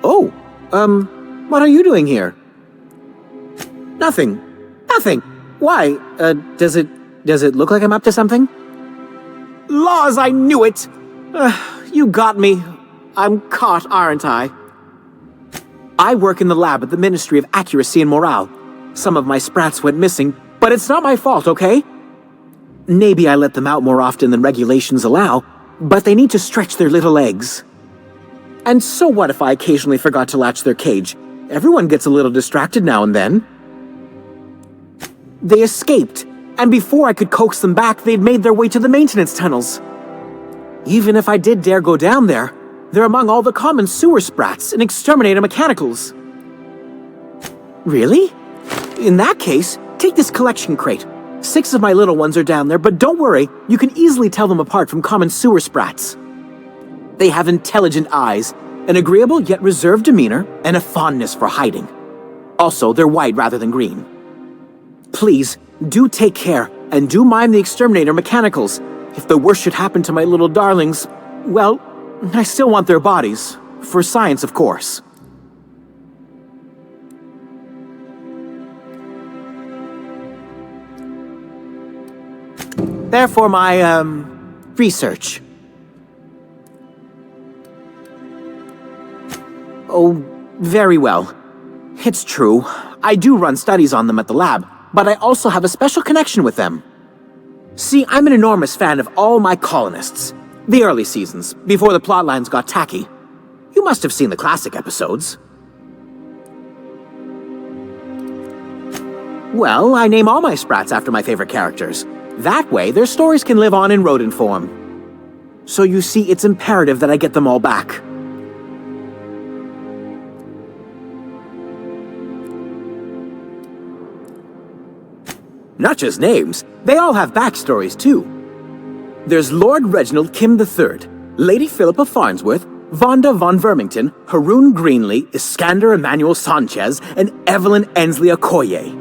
Oh, what are you doing here? Nothing. Nothing. Why? Does it look like I'm up to something? Laws, I knew it! You got me. I'm caught, aren't I? I work in the lab at the Ministry of Accuracy and Morale. Some of my sprats went missing, but it's not my fault, okay? Maybe I let them out more often than regulations allow, but they need to stretch their little legs. And so what if I occasionally forgot to latch their cage? Everyone gets a little distracted now and then. They escaped, and before I could coax them back, they'd made their way to the maintenance tunnels. Even if I did dare go down there, they're among all the common sewer sprats and exterminator mechanicals. Really? In that case, take this collection crate. 6 of my little ones are down there, but don't worry, you can easily tell them apart from common sewer sprats. They have intelligent eyes, an agreeable yet reserved demeanor, and a fondness for hiding. Also, they're white rather than green. Please, do take care, and do mind the exterminator mechanicals. If the worst should happen to my little darlings, well, I still want their bodies. For science, of course. Therefore, my, research. Oh, very well. It's true. I do run studies on them at the lab, but I also have a special connection with them. See, I'm an enormous fan of all my colonists. The early seasons, before the plotlines got tacky. You must have seen the classic episodes. Well, I name all my sprats after my favorite characters. That way, their stories can live on in rodent form. So you see, it's imperative that I get them all back. Not just names, they all have backstories too. There's Lord Reginald Kim III, Lady Philippa Farnsworth, Vonda von Vermington, Haroon Greenlee, Iskander Emmanuel Sanchez, and Evelyn Ensley Okoye.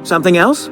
Something else?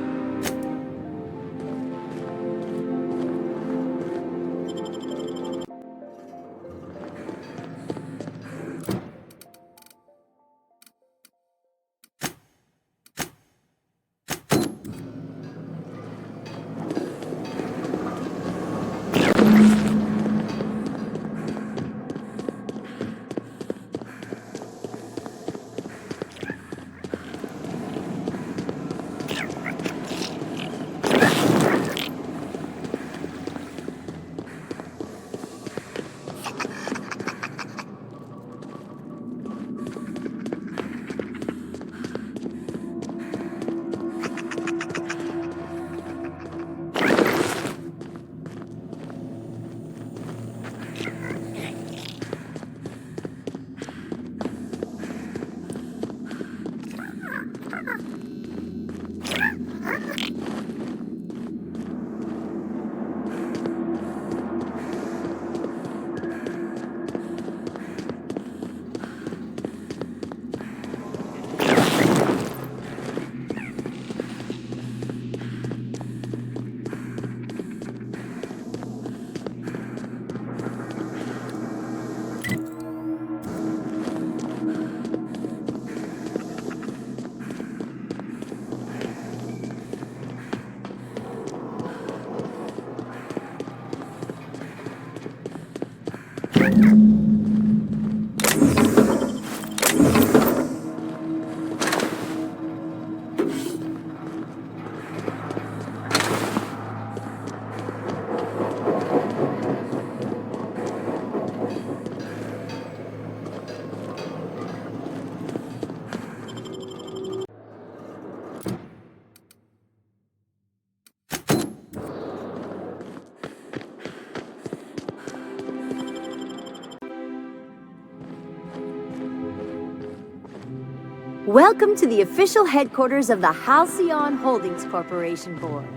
Welcome to the official headquarters of the Halcyon Holdings Corporation Board.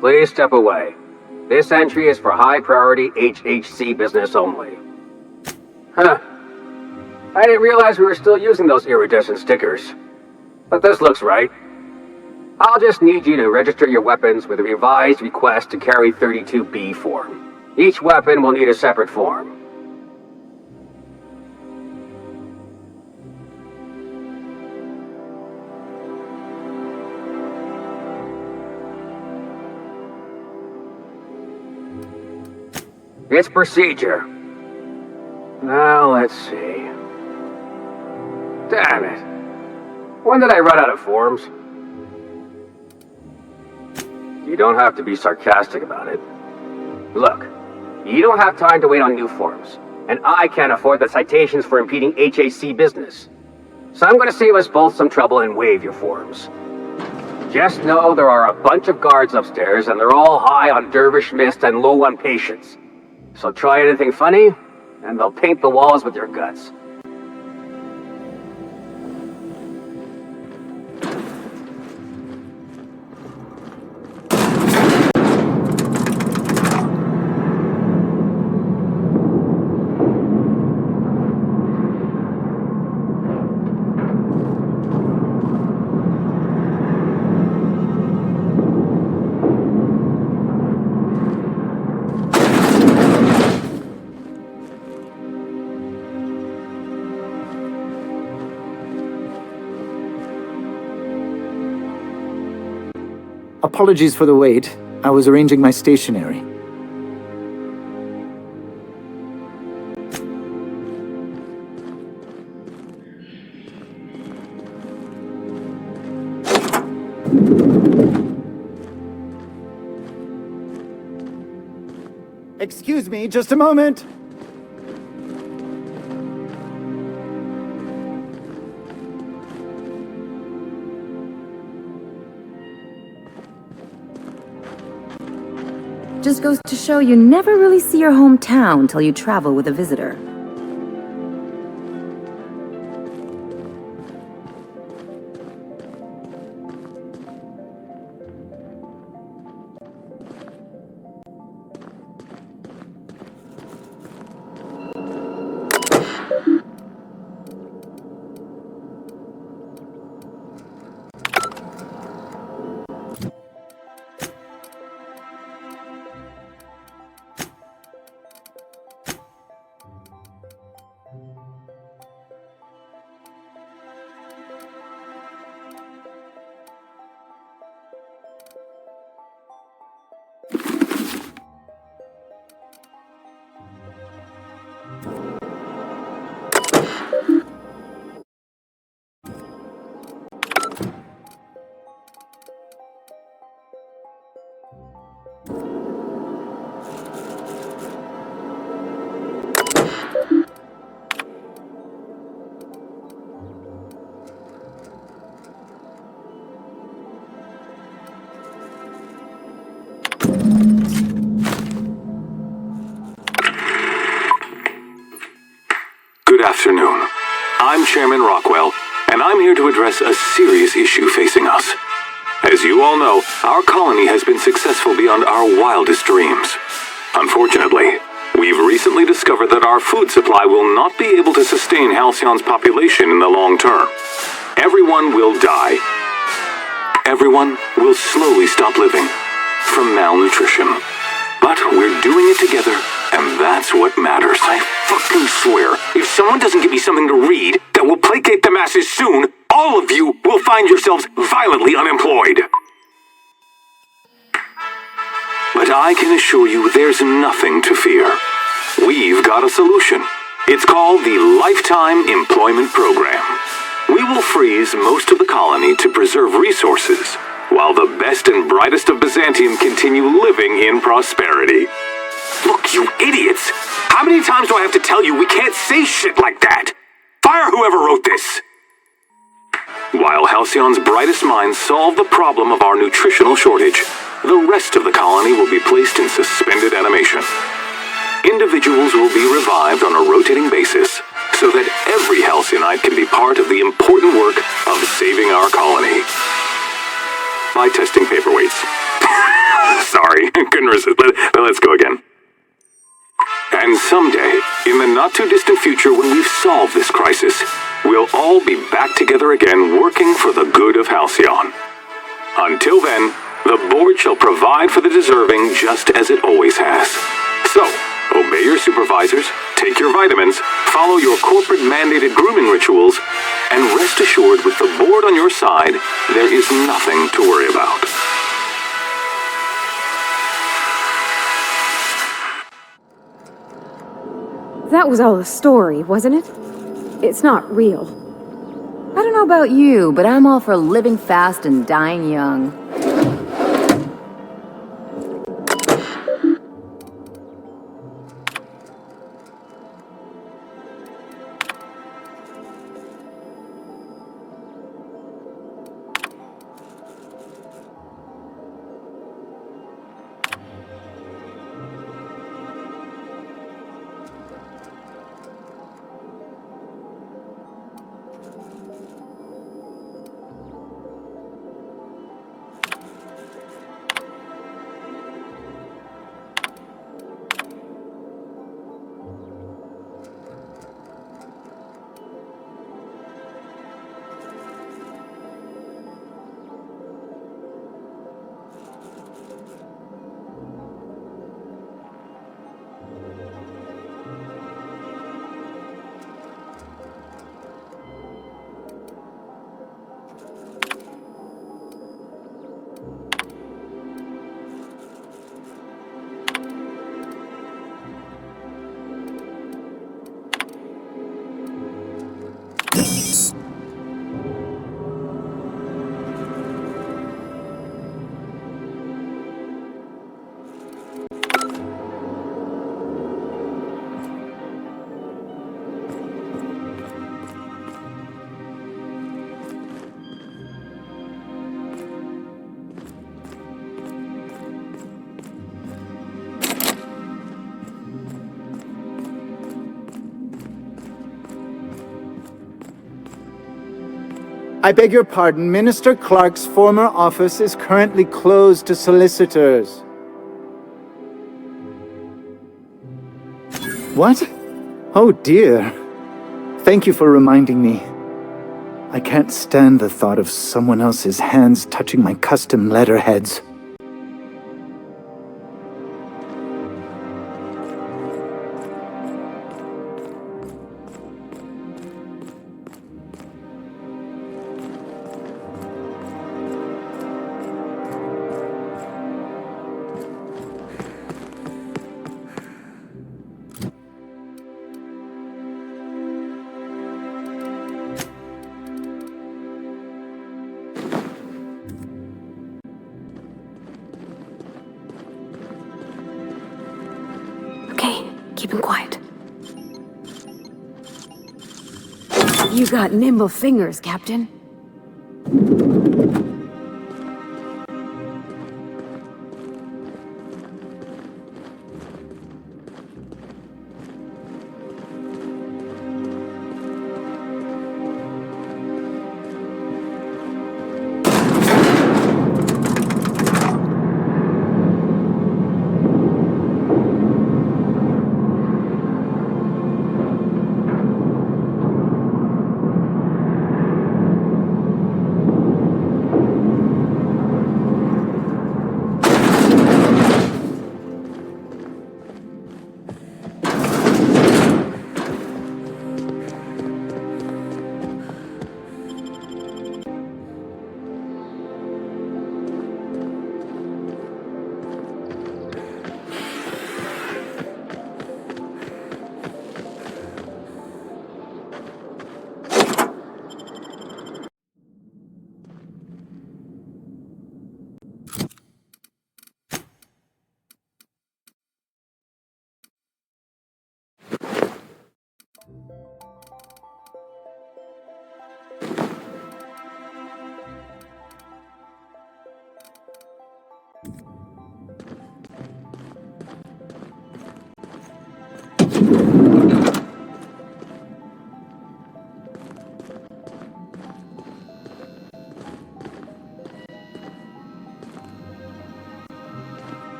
Please step away. This entry is for high-priority HHC business only. Huh. I didn't realize we were still using those iridescent stickers. But this looks right. I'll just need you to register your weapons with a revised request to carry 32B form. Each weapon will need a separate form. It's procedure. Now, let's see. Damn it. When did I run out of forms? You don't have to be sarcastic about it. Look, you don't have time to wait on new forms, and I can't afford the citations for impeding HAC business. So I'm going to save us both some trouble and waive your forms. Just know there are a bunch of guards upstairs, and they're all high on dervish mist and low on patience. So try anything funny, and they'll paint the walls with your guts. Apologies for the wait. I was arranging my stationery. Excuse me, just a moment. Just goes to show you never really see your hometown till you travel with a visitor. Good afternoon. I'm Chairman Rockwell, and I'm here to address a serious issue facing us. As you all know, our colony has been successful beyond our wildest dreams. Unfortunately, we've recently discovered that our food supply will not be able to sustain Halcyon's population in the long term. Everyone will die. Everyone will slowly stop living from malnutrition. But we're doing it together, and that's what matters. I fucking swear, if someone doesn't give me something to read that will placate the masses soon, all of you will find yourselves violently unemployed. But I can assure you there's nothing to fear. We've got a solution. It's called the Lifetime Employment Program. We will freeze most of the colony to preserve resources, while the best and brightest of Byzantium continue living in prosperity. Look, you idiots! How many times do I have to tell you we can't say shit like that? Fire whoever wrote this! While Halcyon's brightest minds solve the problem of our nutritional shortage, the rest of the colony will be placed in suspended animation. Individuals will be revived on a rotating basis, so that every Halcyonite can be part of the important work of saving our colony. By testing paperweights. Sorry, couldn't resist. Let's go again. And someday, in the not-too-distant future when we've solved this crisis, we'll all be back together again working for the good of Halcyon. Until then, the board shall provide for the deserving just as it always has. So, obey your supervisors, take your vitamins, follow your corporate-mandated grooming rituals, and rest assured with the board on your side, there is nothing to worry about. That was all a story, wasn't it? It's not real. I don't know about you, but I'm all for living fast and dying young. I beg your pardon, Minister Clark's former office is currently closed to solicitors. What? Oh dear. Thank you for reminding me. I can't stand the thought of someone else's hands touching my custom letterheads. Keep him quiet. You got nimble fingers, Captain.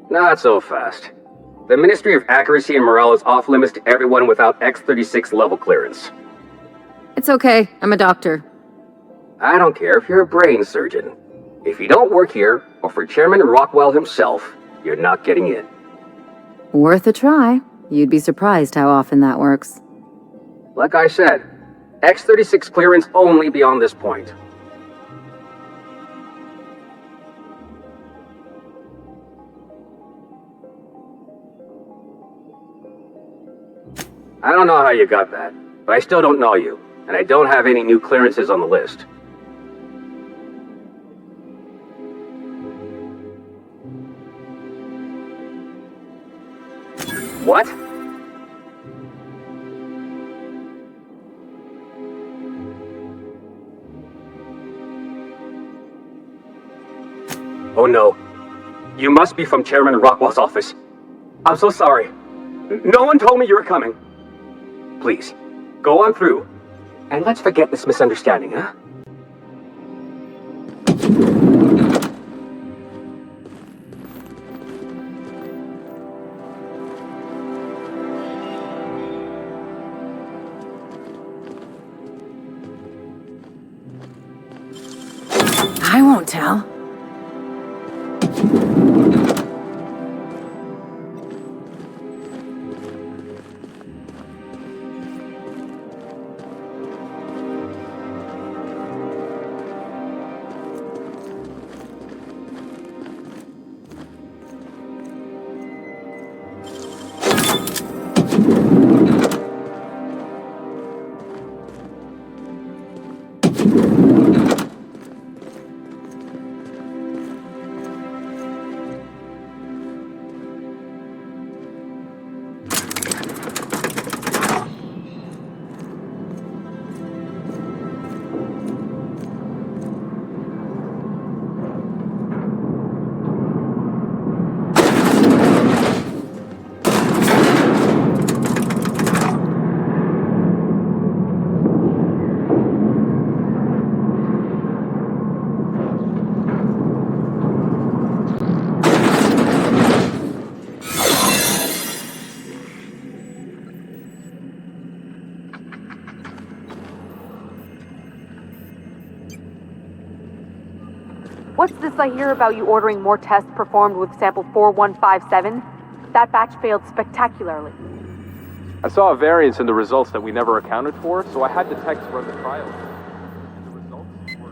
Not so fast. the Ministry of Accuracy and Morale is off limits to everyone without X-36 level clearance. It's okay. I'm a doctor. I don't care if you're a brain surgeon. If you don't work here, or for Chairman Rockwell himself, you're not getting in. Worth a try. You'd be surprised how often that works. Like I said, X-36 clearance only beyond this point. I don't know how you got that, but I still don't know you, and I don't have any new clearances on the list. What? Oh no. You must be from Chairman Rockwell's office. I'm so sorry. No one told me you were coming. Please, go on through. And let's forget this misunderstanding, huh? I won't tell. What's this I hear about you ordering more tests performed with sample 4157? That batch failed spectacularly. I saw a variance in the results that we never accounted for, so I had the techs run the trial. And the results were...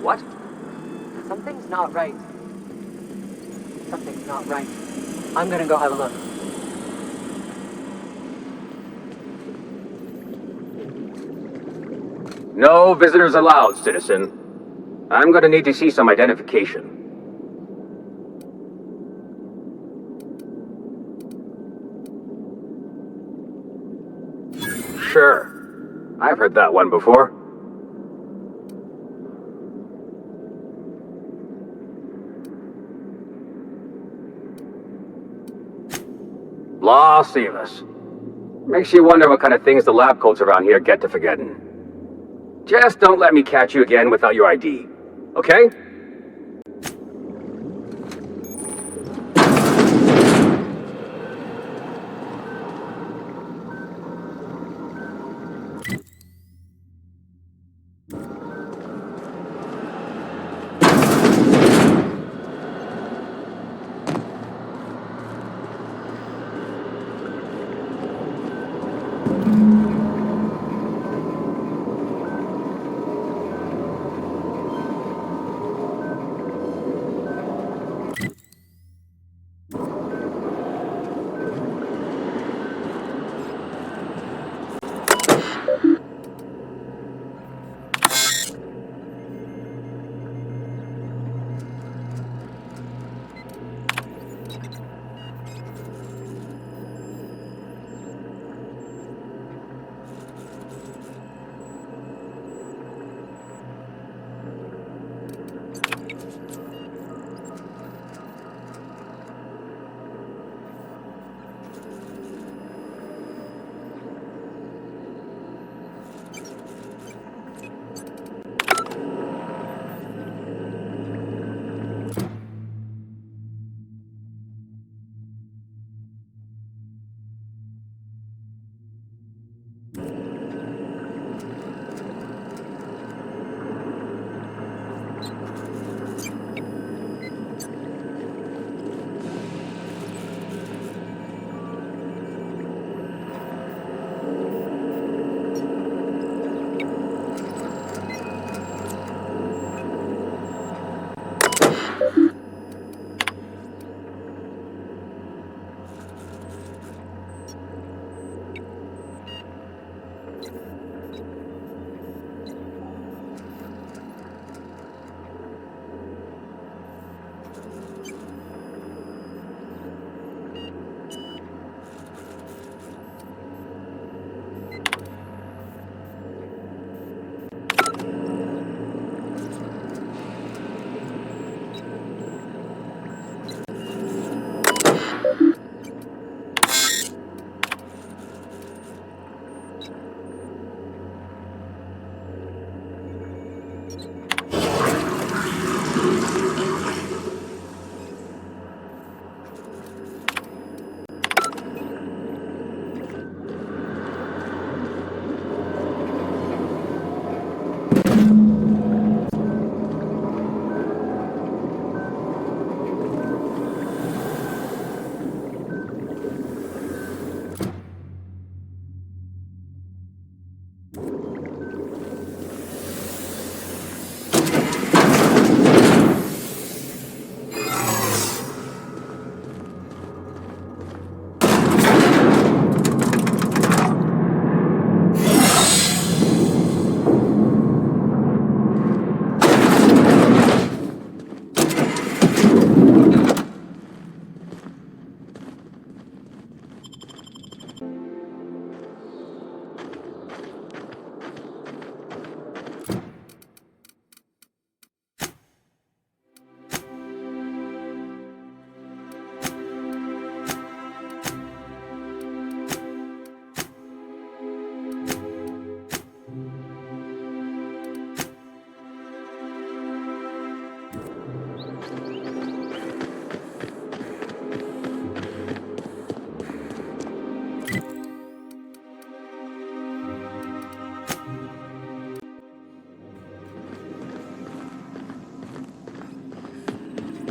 What? Something's not right. Something's not right. I'm gonna go have a look. No visitors allowed, citizen. I'm gonna need to see some identification. Sure. I've heard that one before. Law Sivas. Makes you wonder what kind of things the lab coats around here get to forgetting. Just don't let me catch you again without your ID, okay?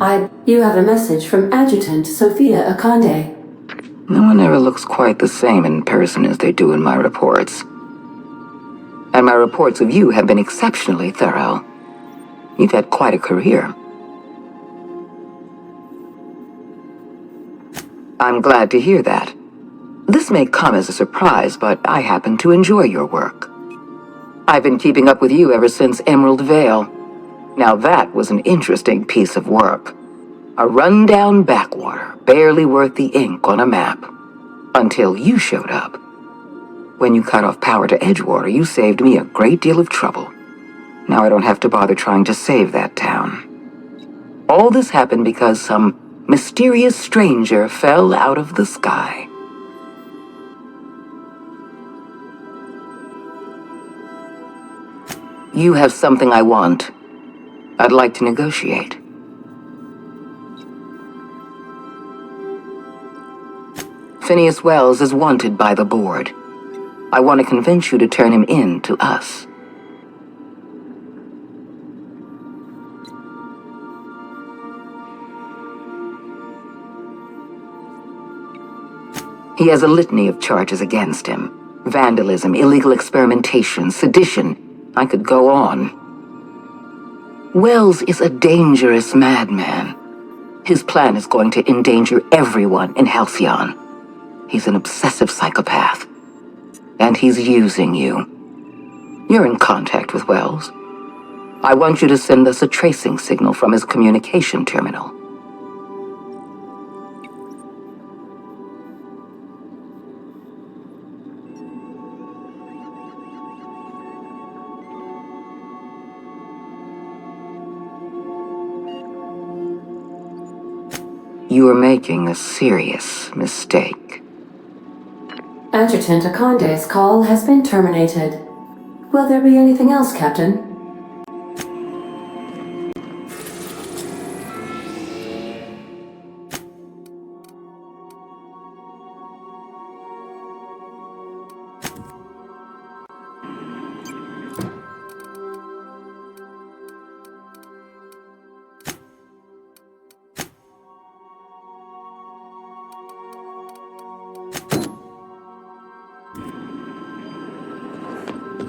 You have a message from Adjutant Sophia Akande. No one ever looks quite the same in person as they do in my reports. And my reports of you have been exceptionally thorough. You've had quite a career. I'm glad to hear that. This may come as a surprise, but I happen to enjoy your work. I've been keeping up with you ever since Emerald Vale. Now that was an interesting piece of work. A rundown backwater, barely worth the ink on a map. Until you showed up. When you cut off power to Edgewater, you saved me a great deal of trouble. Now I don't have to bother trying to save that town. All this happened because some mysterious stranger fell out of the sky. You have something I want. I'd like to negotiate. Phineas Wells is wanted by the board. I want to convince you to turn him in to us. He has a litany of charges against him. Vandalism, illegal experimentation, sedition. I could go on. Wells is a dangerous madman. His plan is going to endanger everyone in Halcyon. He's an obsessive psychopath. And he's using you. You're in contact with Wells. I want you to send us a tracing signal from his communication terminal. You are making a serious mistake. Adjutant Akande's call has been terminated. Will there be anything else, Captain?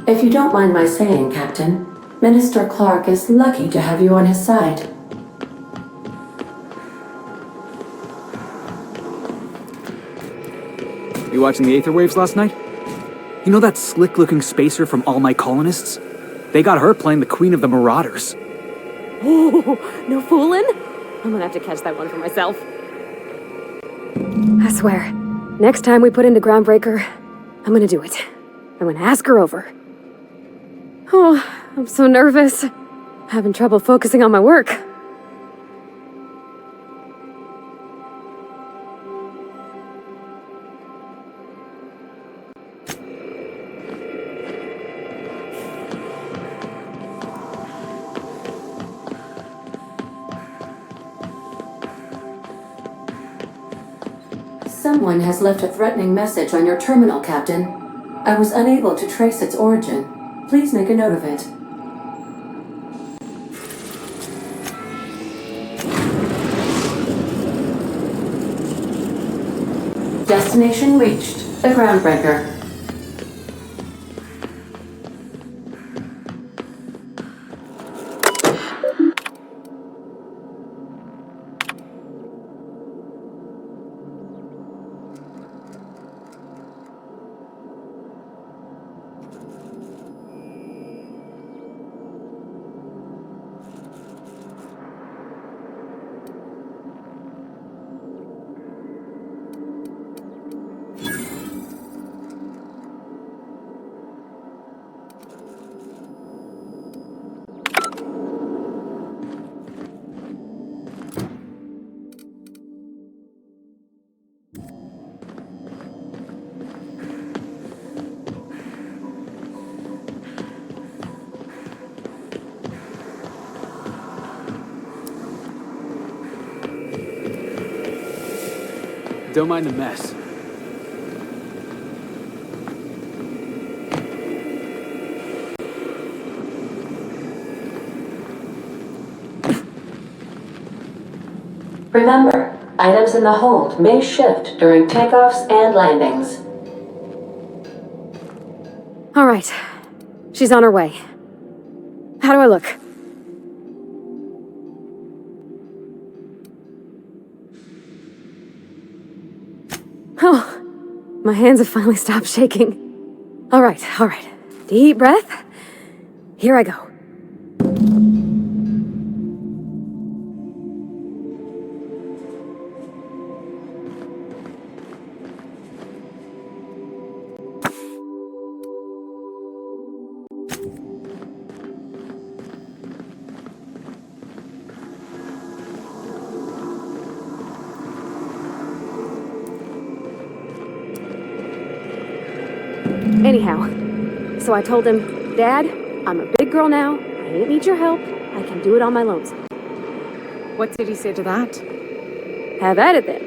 If you don't mind my saying, Captain, Minister Clark is lucky to have you on his side. You watching the Aether Waves last night? You know that slick-looking spacer from All My Colonists? They got her playing the Queen of the Marauders. Oh, no fooling? I'm gonna have to catch that one for myself. I swear, next time we put into Groundbreaker, I'm gonna do it. I'm gonna ask her over. Oh, I'm so nervous. Having trouble focusing on my work. Someone has left a threatening message on your terminal, Captain. I was unable to trace its origin. Please make a note of it. Destination reached. The Groundbreaker. Don't mind the mess. Remember, items in the hold may shift during takeoffs and landings. All right. She's on her way. How do I look? Oh, my hands have finally stopped shaking. All right. Deep breath. Here I go. Anyhow, so I told him, Dad, I'm a big girl now. I ain't need your help. I can do it on my lonesome. What did he say to that? Have at it then.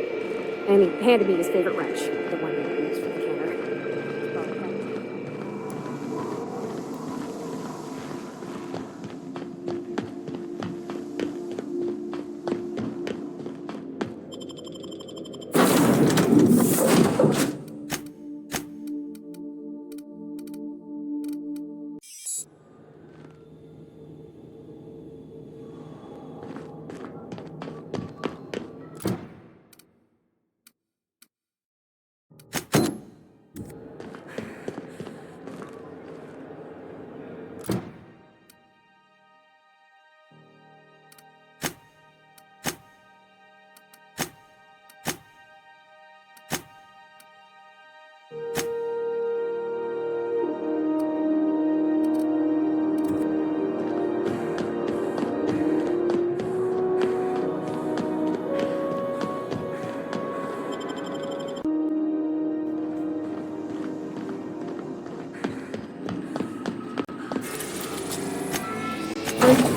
And he handed me his favorite wrench, the one he used for the canner.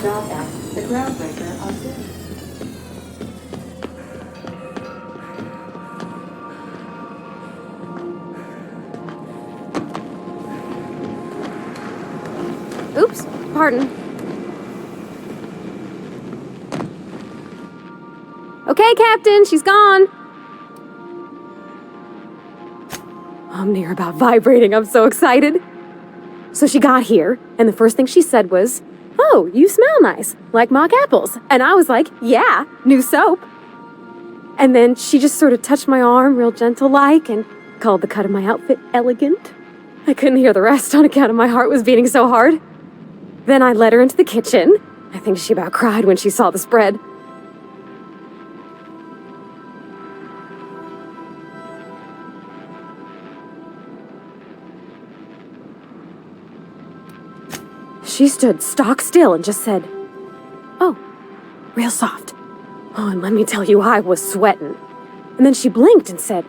Stop at the groundbreaker on Zoom. Oops, pardon. Okay, Captain, she's gone. I'm near about vibrating. I'm so excited. So she got here, and the first thing she said was, "Oh, you smell nice, like mock apples." And I was like, "Yeah, new soap." And then she just sort of touched my arm real gentle-like and called the cut of my outfit elegant. I couldn't hear the rest on account of my heart was beating so hard. Then I led her into the kitchen. I think she about cried when she saw the spread. She stood stock still and just said, "Oh," real soft. Oh, and let me tell you, I was sweating. And then she blinked and said,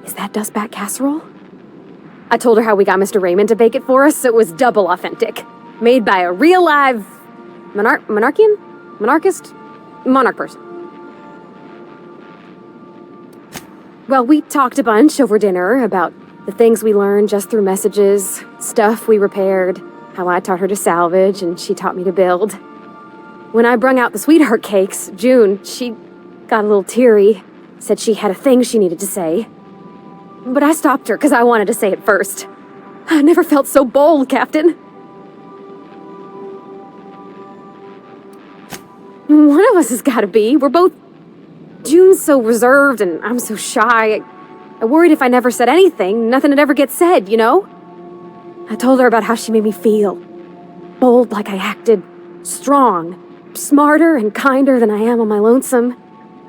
"Is that dustbat casserole?" I told her how we got Mr. Raymond to bake it for us, so it was double authentic. Made by a real live monarch person. Well, we talked a bunch over dinner about the things we learned just through messages, stuff we repaired, how I taught her to salvage and she taught me to build. When I brung out the sweetheart cakes, June, she got a little teary, said she had a thing she needed to say. But I stopped her because I wanted to say it first. I never felt so bold, Captain. One of us has got to be. We're both... June's so reserved and I'm so shy. I worried if I never said anything, nothing would ever get said, you know? I told her about how she made me feel. Bold like I acted. Strong. Smarter and kinder than I am on my lonesome.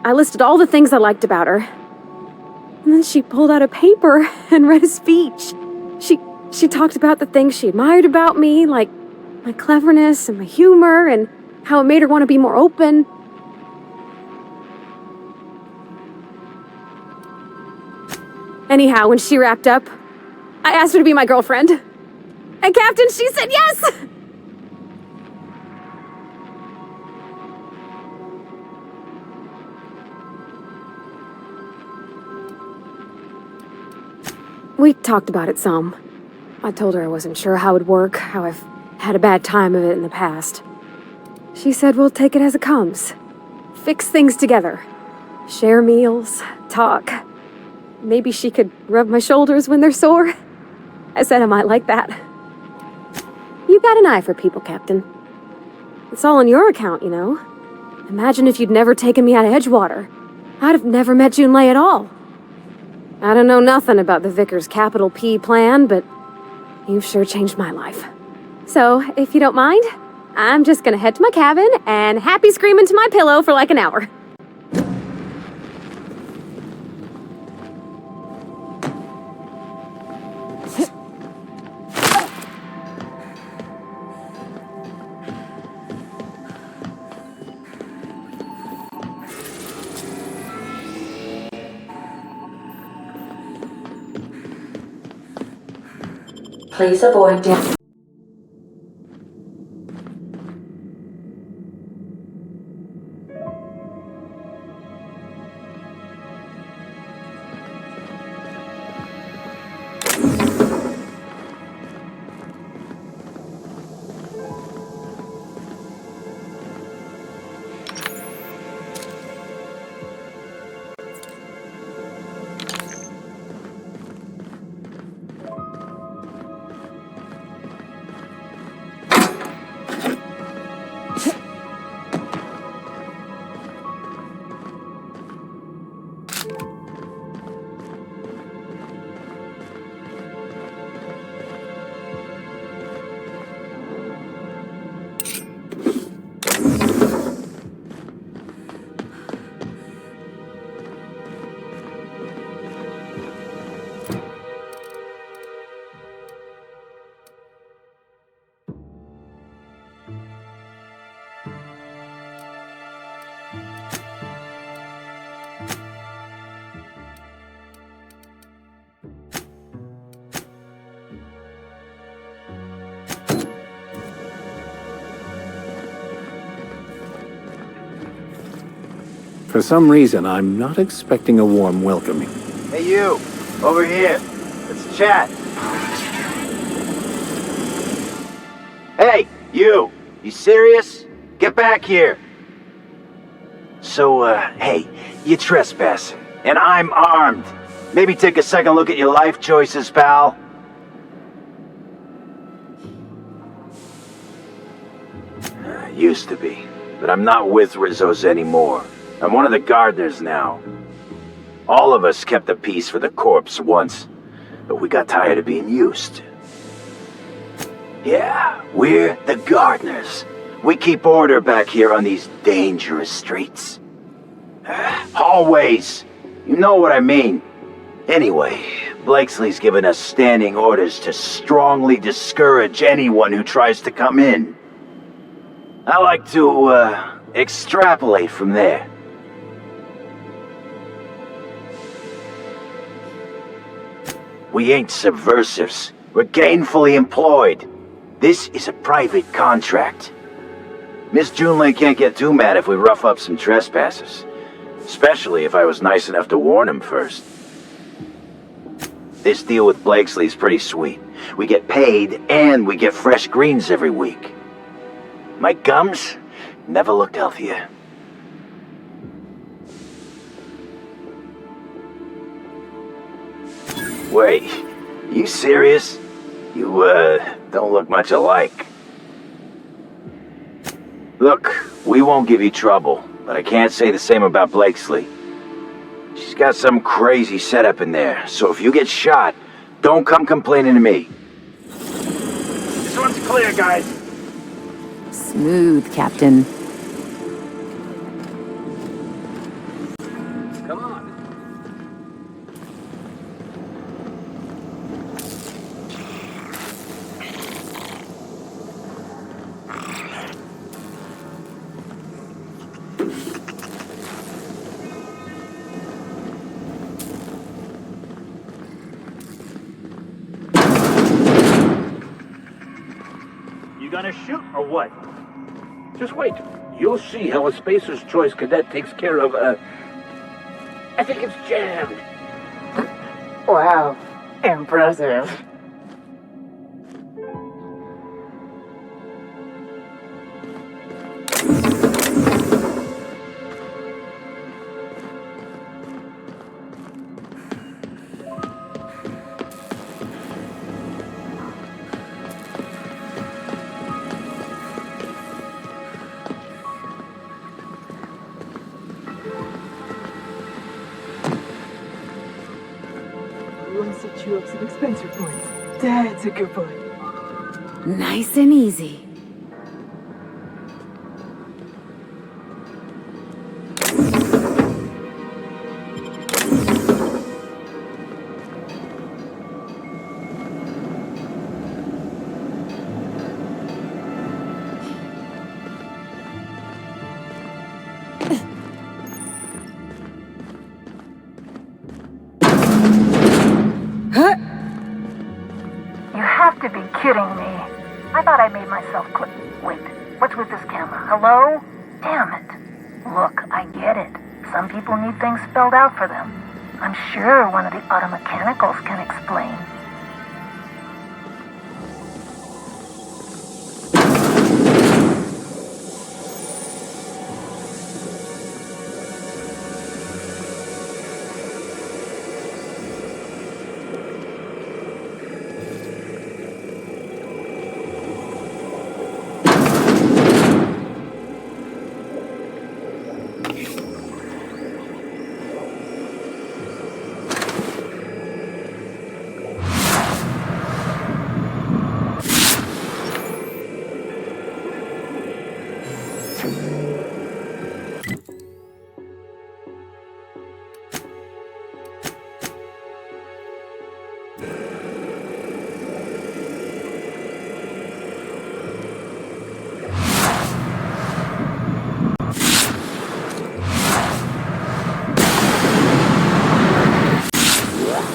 I listed all the things I liked about her. And then she pulled out a paper and read a speech. She talked about the things she admired about me, like my cleverness and my humor, and how it made her want to be more open. Anyhow, when she wrapped up, I asked her to be my girlfriend. And Captain, she said yes! We talked about it some. I told her I wasn't sure how it would work, how I've had a bad time of it in the past. She said we'll take it as it comes. Fix things together. Share meals, talk. Maybe she could rub my shoulders when they're sore. I said I might like that. You got an eye for people, Captain. It's all on your account, you know. Imagine if you'd never taken me out of Edgewater. I'd have never met Junlei at all. I don't know nothing about the Vickers capital P plan, but you've sure changed my life. So, if you don't mind, I'm just gonna head to my cabin and happy scream into my pillow for like an hour. Please avoid damage. For some reason, I'm not expecting a warm welcoming. Hey you, over here. Let's chat. Hey, you serious? Get back here. So, hey, you trespassing, and I'm armed. Maybe take a second look at your life choices, pal. Used to be, but I'm not with Rizzo's anymore. I'm one of the gardeners now. All of us kept the peace for the corpse once, but we got tired of being used. Yeah, we're the gardeners. We keep order back here on these dangerous streets. Hallways. You know what I mean. Anyway, Blakesley's given us standing orders to strongly discourage anyone who tries to come in. I like to, extrapolate from there. We ain't subversives. We're gainfully employed. This is a private contract. Miss Junlei can't get too mad if we rough up some trespassers. Especially if I was nice enough to warn him first. This deal with Blakesley's pretty sweet. We get paid and we get fresh greens every week. My gums never looked healthier. Wait, you serious? You, don't look much alike. Look, we won't give you trouble, but I can't say the same about Blakesley. She's got some crazy setup in there, so if you get shot, don't come complaining to me. This one's clear, guys. Smooth, Captain. Come on. You gonna shoot or what? Just wait. You'll see how a Spacer's Choice cadet takes care of, I think it's jammed. Wow. Impressive. you up some expensive points. That's a good boy. Nice and easy. You have to be kidding me. I thought I made myself click. Wait, what's with this camera? Hello? Damn it. Look, I get it. Some people need things spelled out for them. I'm sure one of the auto mechanicals can explain.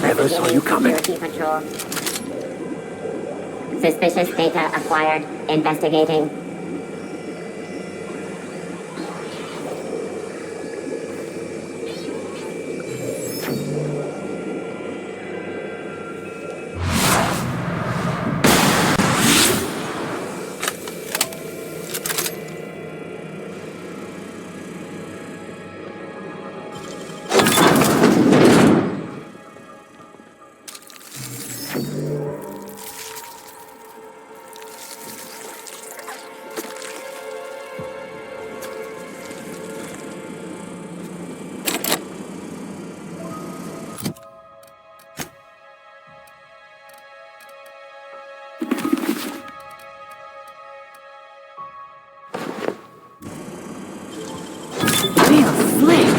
Never saw you coming. Security Patrol. Suspicious data acquired. Investigating. Real slick.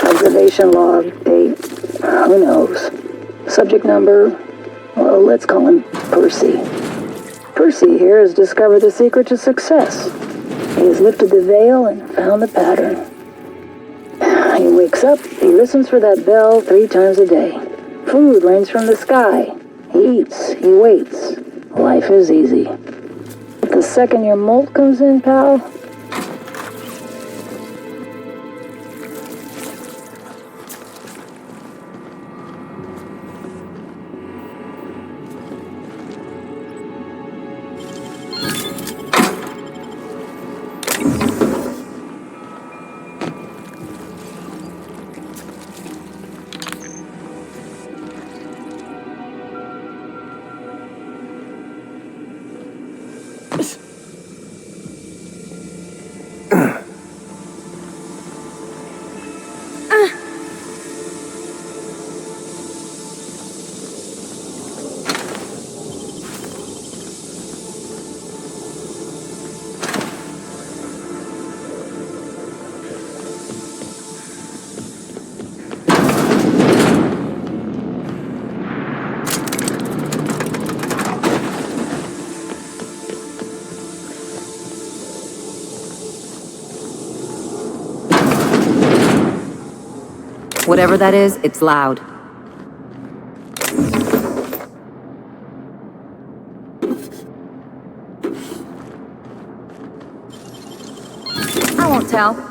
Observation log, date, who knows. Subject number, well, let's call him Percy. Percy here has discovered the secret to success. He has lifted the veil and found the pattern. He wakes up, he listens for that bell 3 times a day. Food rains from the sky. He eats, he waits. Life is easy. But the second your molt comes in, pal, Whatever that is, it's loud. I won't tell.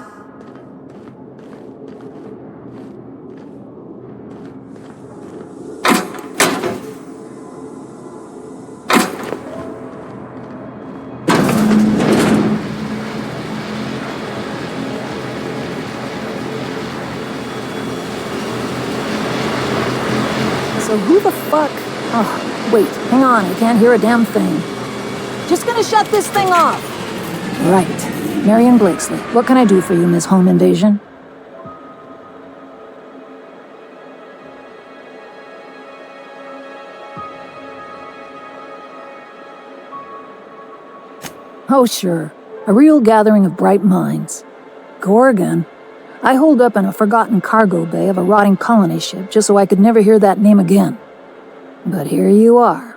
So who the fuck? Oh, wait, hang on, I can't hear a damn thing. Just gonna shut this thing off. Right. Marion Blakesley, what can I do for you, Miss Home Invasion? Oh, sure. A real gathering of bright minds. Gorgon? I holed up in a forgotten cargo bay of a rotting colony ship just so I could never hear that name again. But here you are.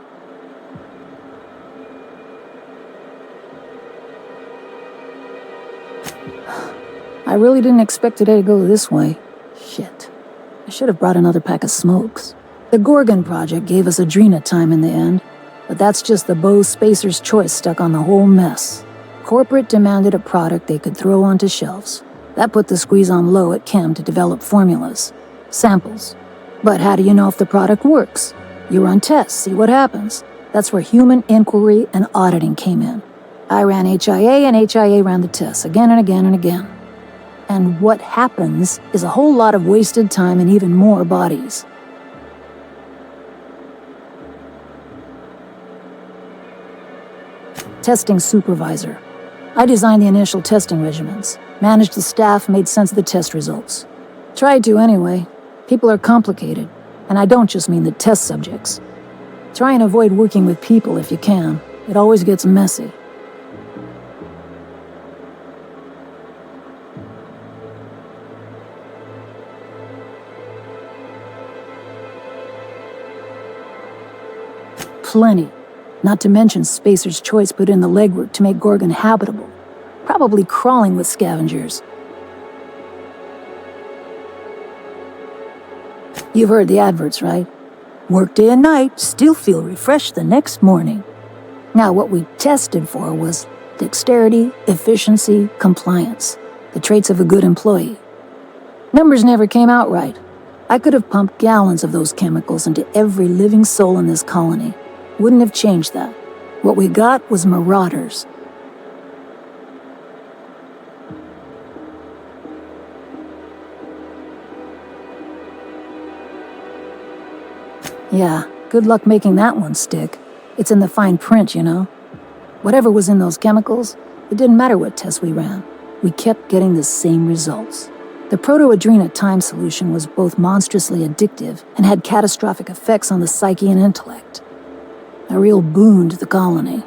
I really didn't expect today to go this way. Shit. I should have brought another pack of smokes. The Gorgon project gave us Adrena time in the end, but that's just the Bose Spacer's choice stuck on the whole mess. Corporate demanded a product they could throw onto shelves. That put the squeeze on low at Chem to develop formulas, samples. But how do you know if the product works? You run tests, see what happens. That's where human inquiry and auditing came in. I ran HIA and HIA ran the tests again and again and again. And what happens is a whole lot of wasted time and even more bodies. Testing supervisor. I designed the initial testing regimens, managed the staff, made sense of the test results. Tried to anyway. People are complicated, and I don't just mean the test subjects. Try and avoid working with people if you can. It always gets messy. Plenty. Not to mention Spacer's Choice put in the legwork to make Gorgon habitable. Probably crawling with scavengers. You've heard the adverts, right? Work day and night, still feel refreshed the next morning. Now, what we tested for was dexterity, efficiency, compliance. The traits of a good employee. Numbers never came out right. I could have pumped gallons of those chemicals into every living soul in this colony. Wouldn't have changed that. What we got was marauders. Yeah, good luck making that one stick. It's in the fine print, you know. Whatever was in those chemicals, it didn't matter what tests we ran. We kept getting the same results. The Proto-Adrena time solution was both monstrously addictive and had catastrophic effects on the psyche and intellect. A real boon to the colony.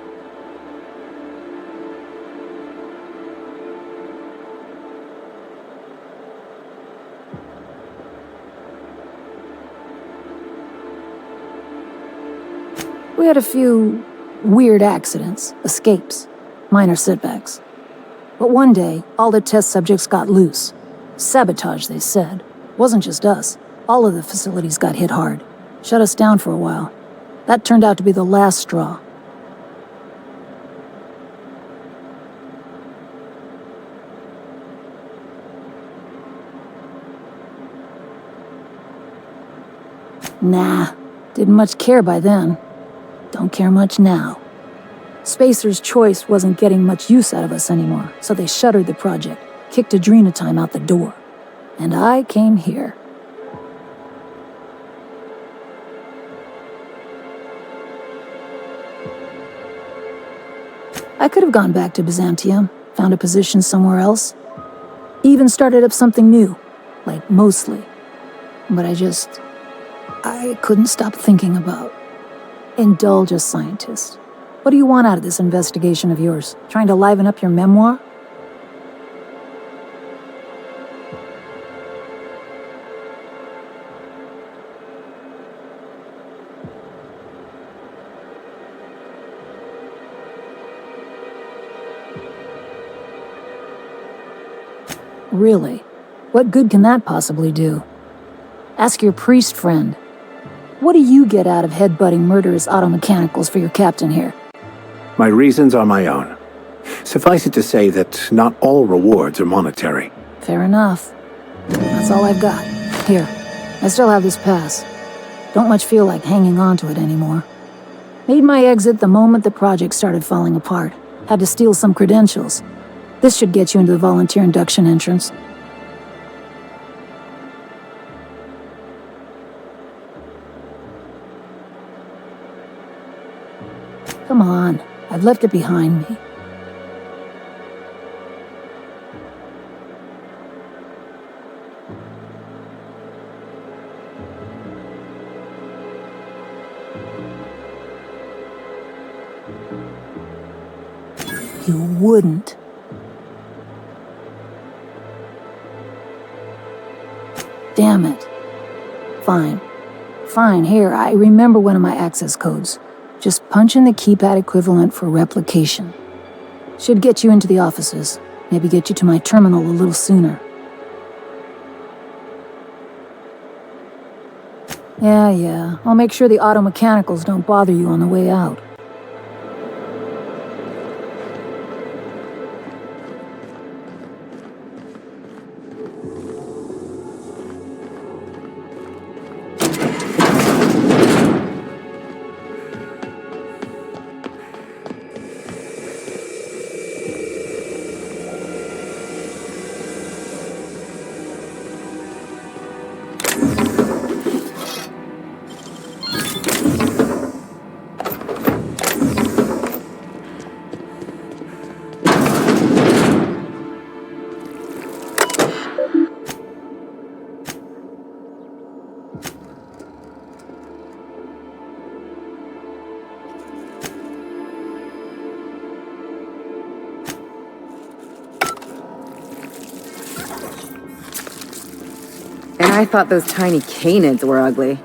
We had a few weird accidents, escapes, minor setbacks. But one day, all the test subjects got loose. Sabotage, they said. Wasn't just us. All of the facilities got hit hard. Shut us down for a while. That turned out to be the last straw. Nah, didn't much care by then. Don't care much now. Spacer's Choice wasn't getting much use out of us anymore, so they shuttered the project, kicked Adrena time out the door. And I came here. I could have gone back to Byzantium, found a position somewhere else. Even started up something new, like Mostly. But I couldn't stop thinking about. Indulge a scientist. What do you want out of this investigation of yours? Trying to liven up your memoir? Really? What good can that possibly do? Ask your priest friend. What do you get out of headbutting murderous auto mechanicals for your captain here? My reasons are my own. Suffice it to say that not all rewards are monetary. Fair enough. That's all I've got. Here, I still have this pass. Don't much feel like hanging on to it anymore. Made my exit the moment the project started falling apart. Had to steal some credentials. This should get you into the volunteer induction entrance. Come on, I've left it behind me. You wouldn't. Damn it. Fine. Fine, here, I remember one of my access codes. Just punch in the keypad equivalent for replication. Should get you into the offices. Maybe get you to my terminal a little sooner. Yeah. I'll make sure the auto mechanicals don't bother you on the way out. And I thought those tiny canids were ugly.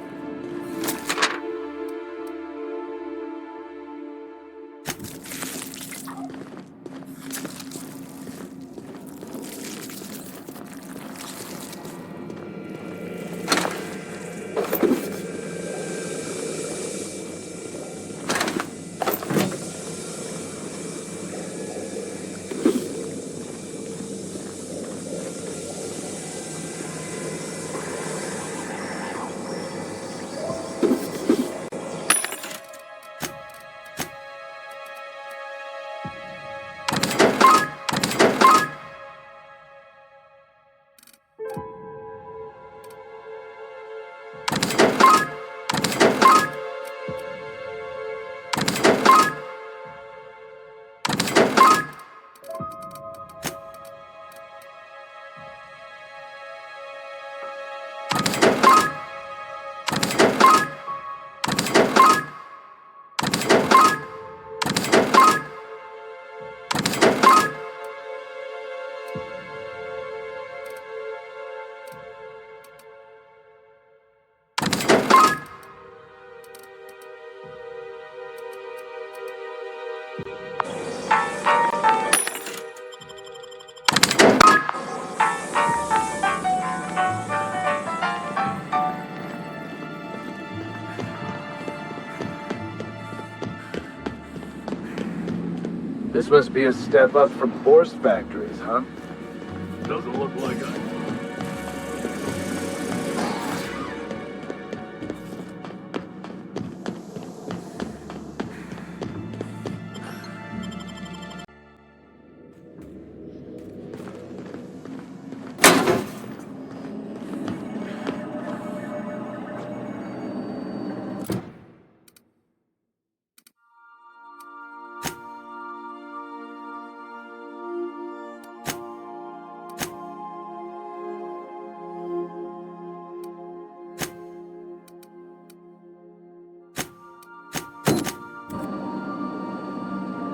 This must be a step up from Force Factories, huh? Doesn't look like it.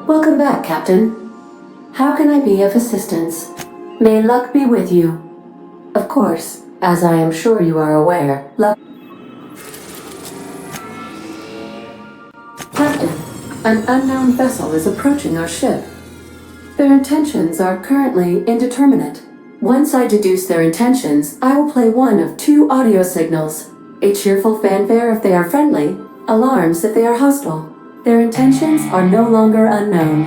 Welcome back, Captain. How can I be of assistance? May luck be with you. Of course, as I am sure you are aware, luck... Captain, an unknown vessel is approaching our ship. Their intentions are currently indeterminate. Once I deduce their intentions, I will play one of two audio signals. A cheerful fanfare if they are friendly, alarms if they are hostile. Their intentions are no longer unknown.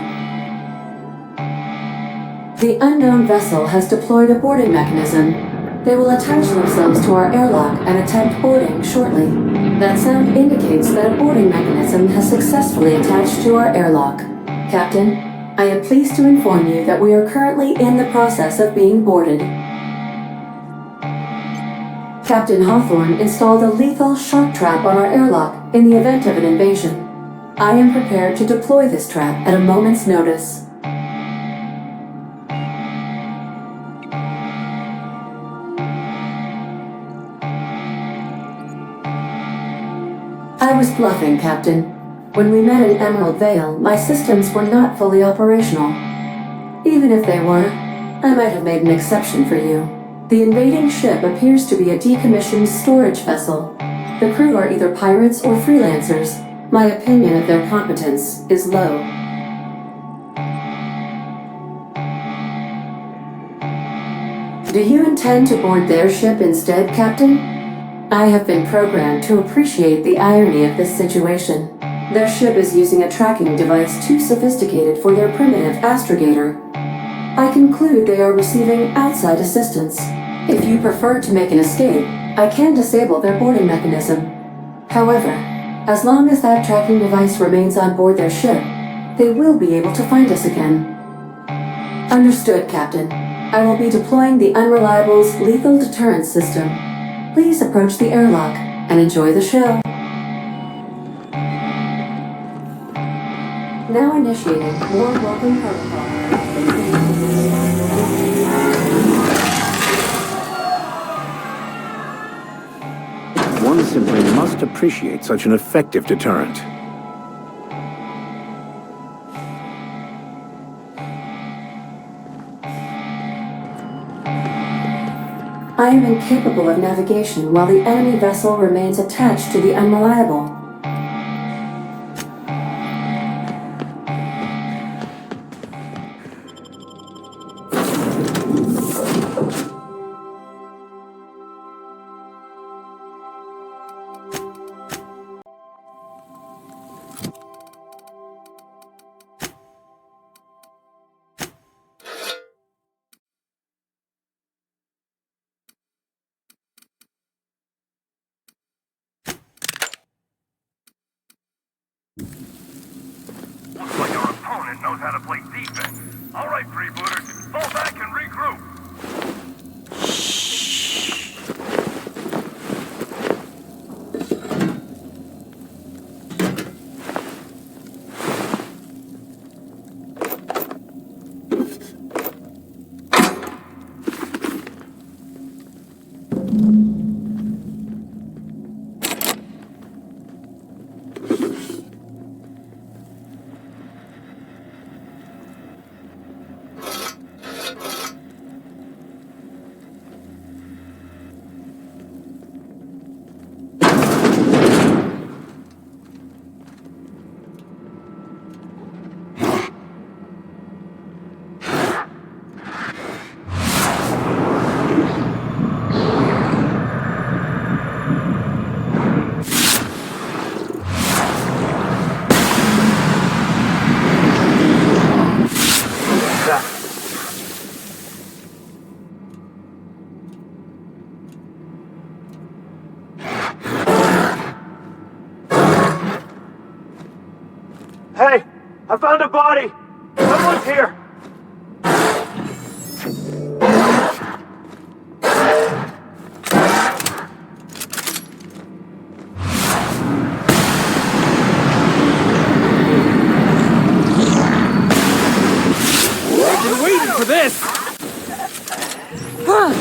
The unknown vessel has deployed a boarding mechanism. They will attach themselves to our airlock and attempt boarding shortly. That sound indicates that a boarding mechanism has successfully attached to our airlock. Captain, I am pleased to inform you that we are currently in the process of being boarded. Captain Hawthorne installed a lethal shock trap on our airlock in the event of an invasion. I am prepared to deploy this trap at a moment's notice. I was bluffing, Captain. When we met in Emerald Vale, my systems were not fully operational. Even if they were, I might have made an exception for you. The invading ship appears to be a decommissioned storage vessel. The crew are either pirates or freelancers. My opinion of their competence is low. Do you intend to board their ship instead, Captain? I have been programmed to appreciate the irony of this situation. Their ship is using a tracking device too sophisticated for their primitive astrogator. I conclude they are receiving outside assistance. If you prefer to make an escape, I can disable their boarding mechanism. However, as long as that tracking device remains on board their ship, they will be able to find us again. Understood, Captain. I will be deploying the Unreliable's lethal deterrence system. Please approach the airlock and enjoy the show. Now initiating more welcome protocol. One simply must appreciate such an effective deterrent. I am incapable of navigation while the enemy vessel remains attached to the Unreliable. Looks like our opponent knows how to play defense. All right, freebooters, fall back and regroup. Hey, I found a body. Someone's here. I've been waiting for this! Woo!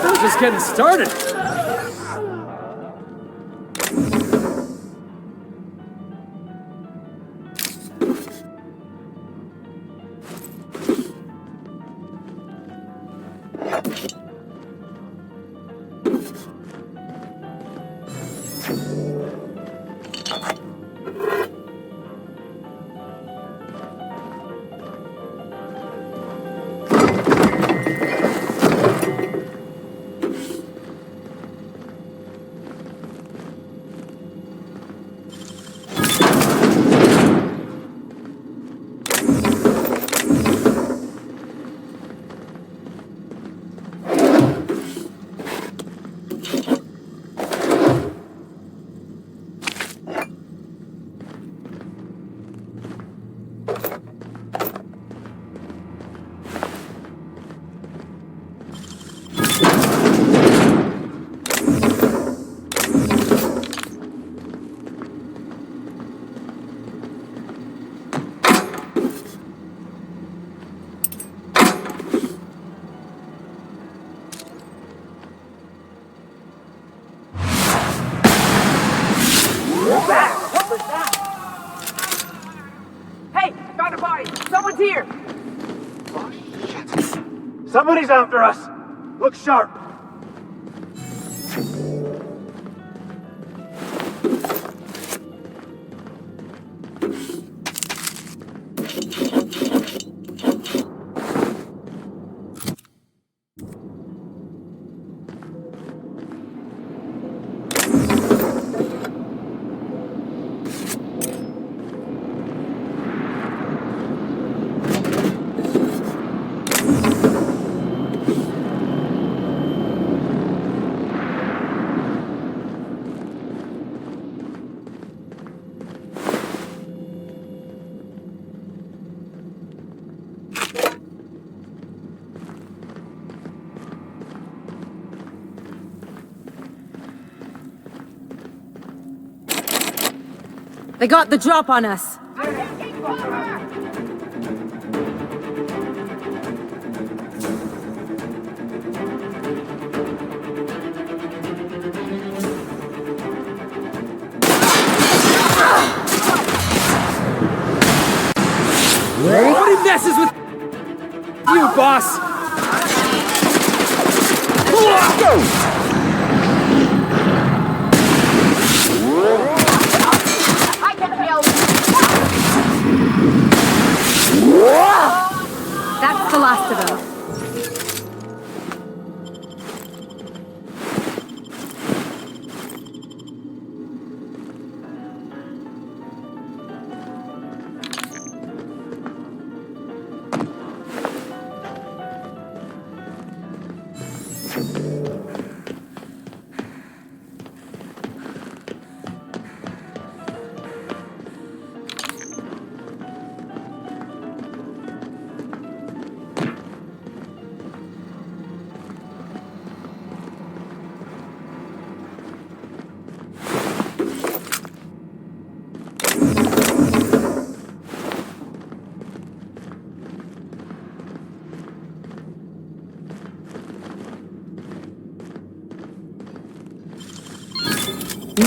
We're just getting started. Somebody's after us! Look sharp! They got the drop on us. Nobody messes with you, boss! That's the last of them.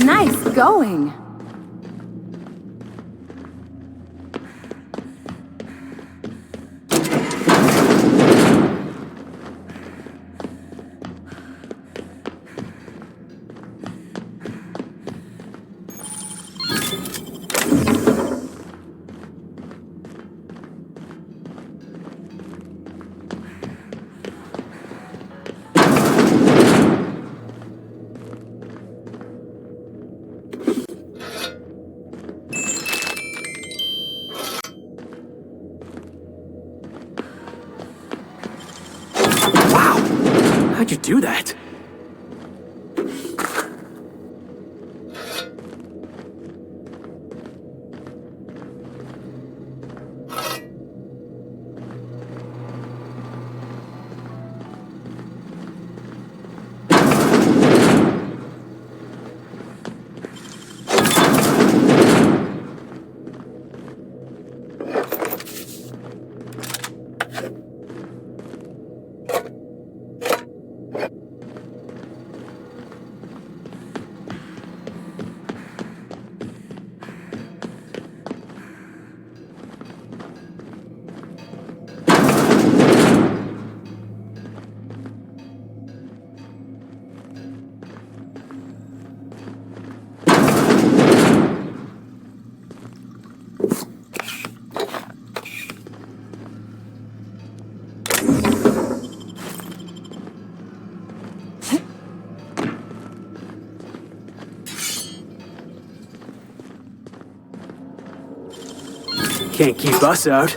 Nice going. How'd you do that? Can't keep us out.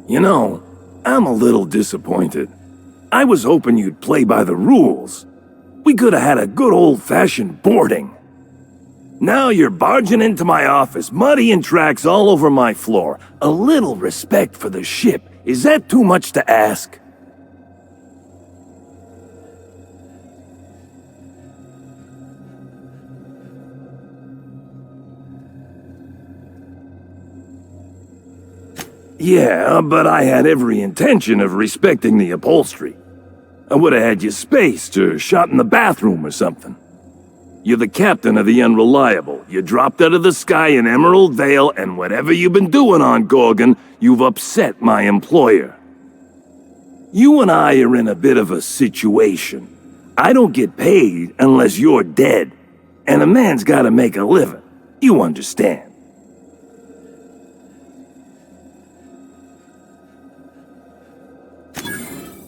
You know, I'm a little disappointed. I was hoping you'd play by the rules. We could have had a good old-fashioned boarding. Now you're barging into my office, muddying tracks all over my floor. A little respect for the ship. Is that too much to ask? Yeah, but I had every intention of respecting the upholstery. I would have had you spaced or shot in the bathroom or something. You're the captain of the Unreliable. You dropped out of the sky in Emerald Vale, and whatever you've been doing on Gorgon, you've upset my employer. You and I are in a bit of a situation. I don't get paid unless you're dead, and a man's gotta make a living. You understand.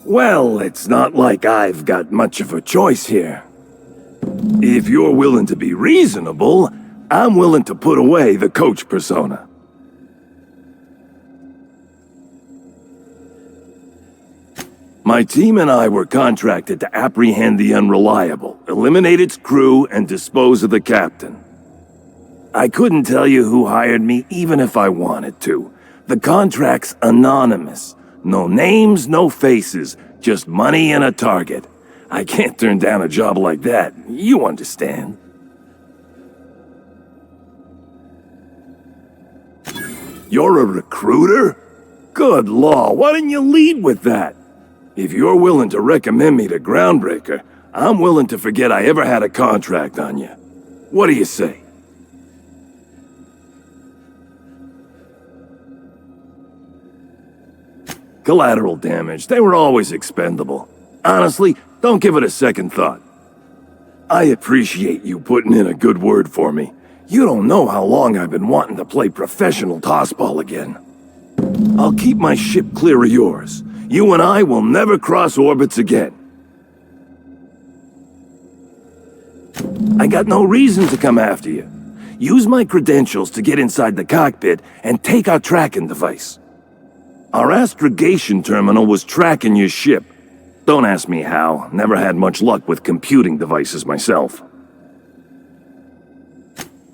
Well, it's not like I've got much of a choice here. If you're willing to be reasonable, I'm willing to put away the coach persona. My team and I were contracted to apprehend the Unreliable, eliminate its crew, and dispose of the captain. I couldn't tell you who hired me even if I wanted to. The contract's anonymous. No names, no faces, just money and a target. I can't turn down a job like that. You understand. You're a recruiter? Good law, why didn't you lead with that? If you're willing to recommend me to Groundbreaker, I'm willing to forget I ever had a contract on you. What do you say? Collateral damage, they were always expendable. Honestly, don't give it a second thought. I appreciate you putting in a good word for me. You don't know how long I've been wanting to play professional tossball again. I'll keep my ship clear of yours. You and I will never cross orbits again. I got no reason to come after you. Use my credentials to get inside the cockpit and take our tracking device. Our astrogation terminal was tracking your ship. Don't ask me how. Never had much luck with computing devices myself.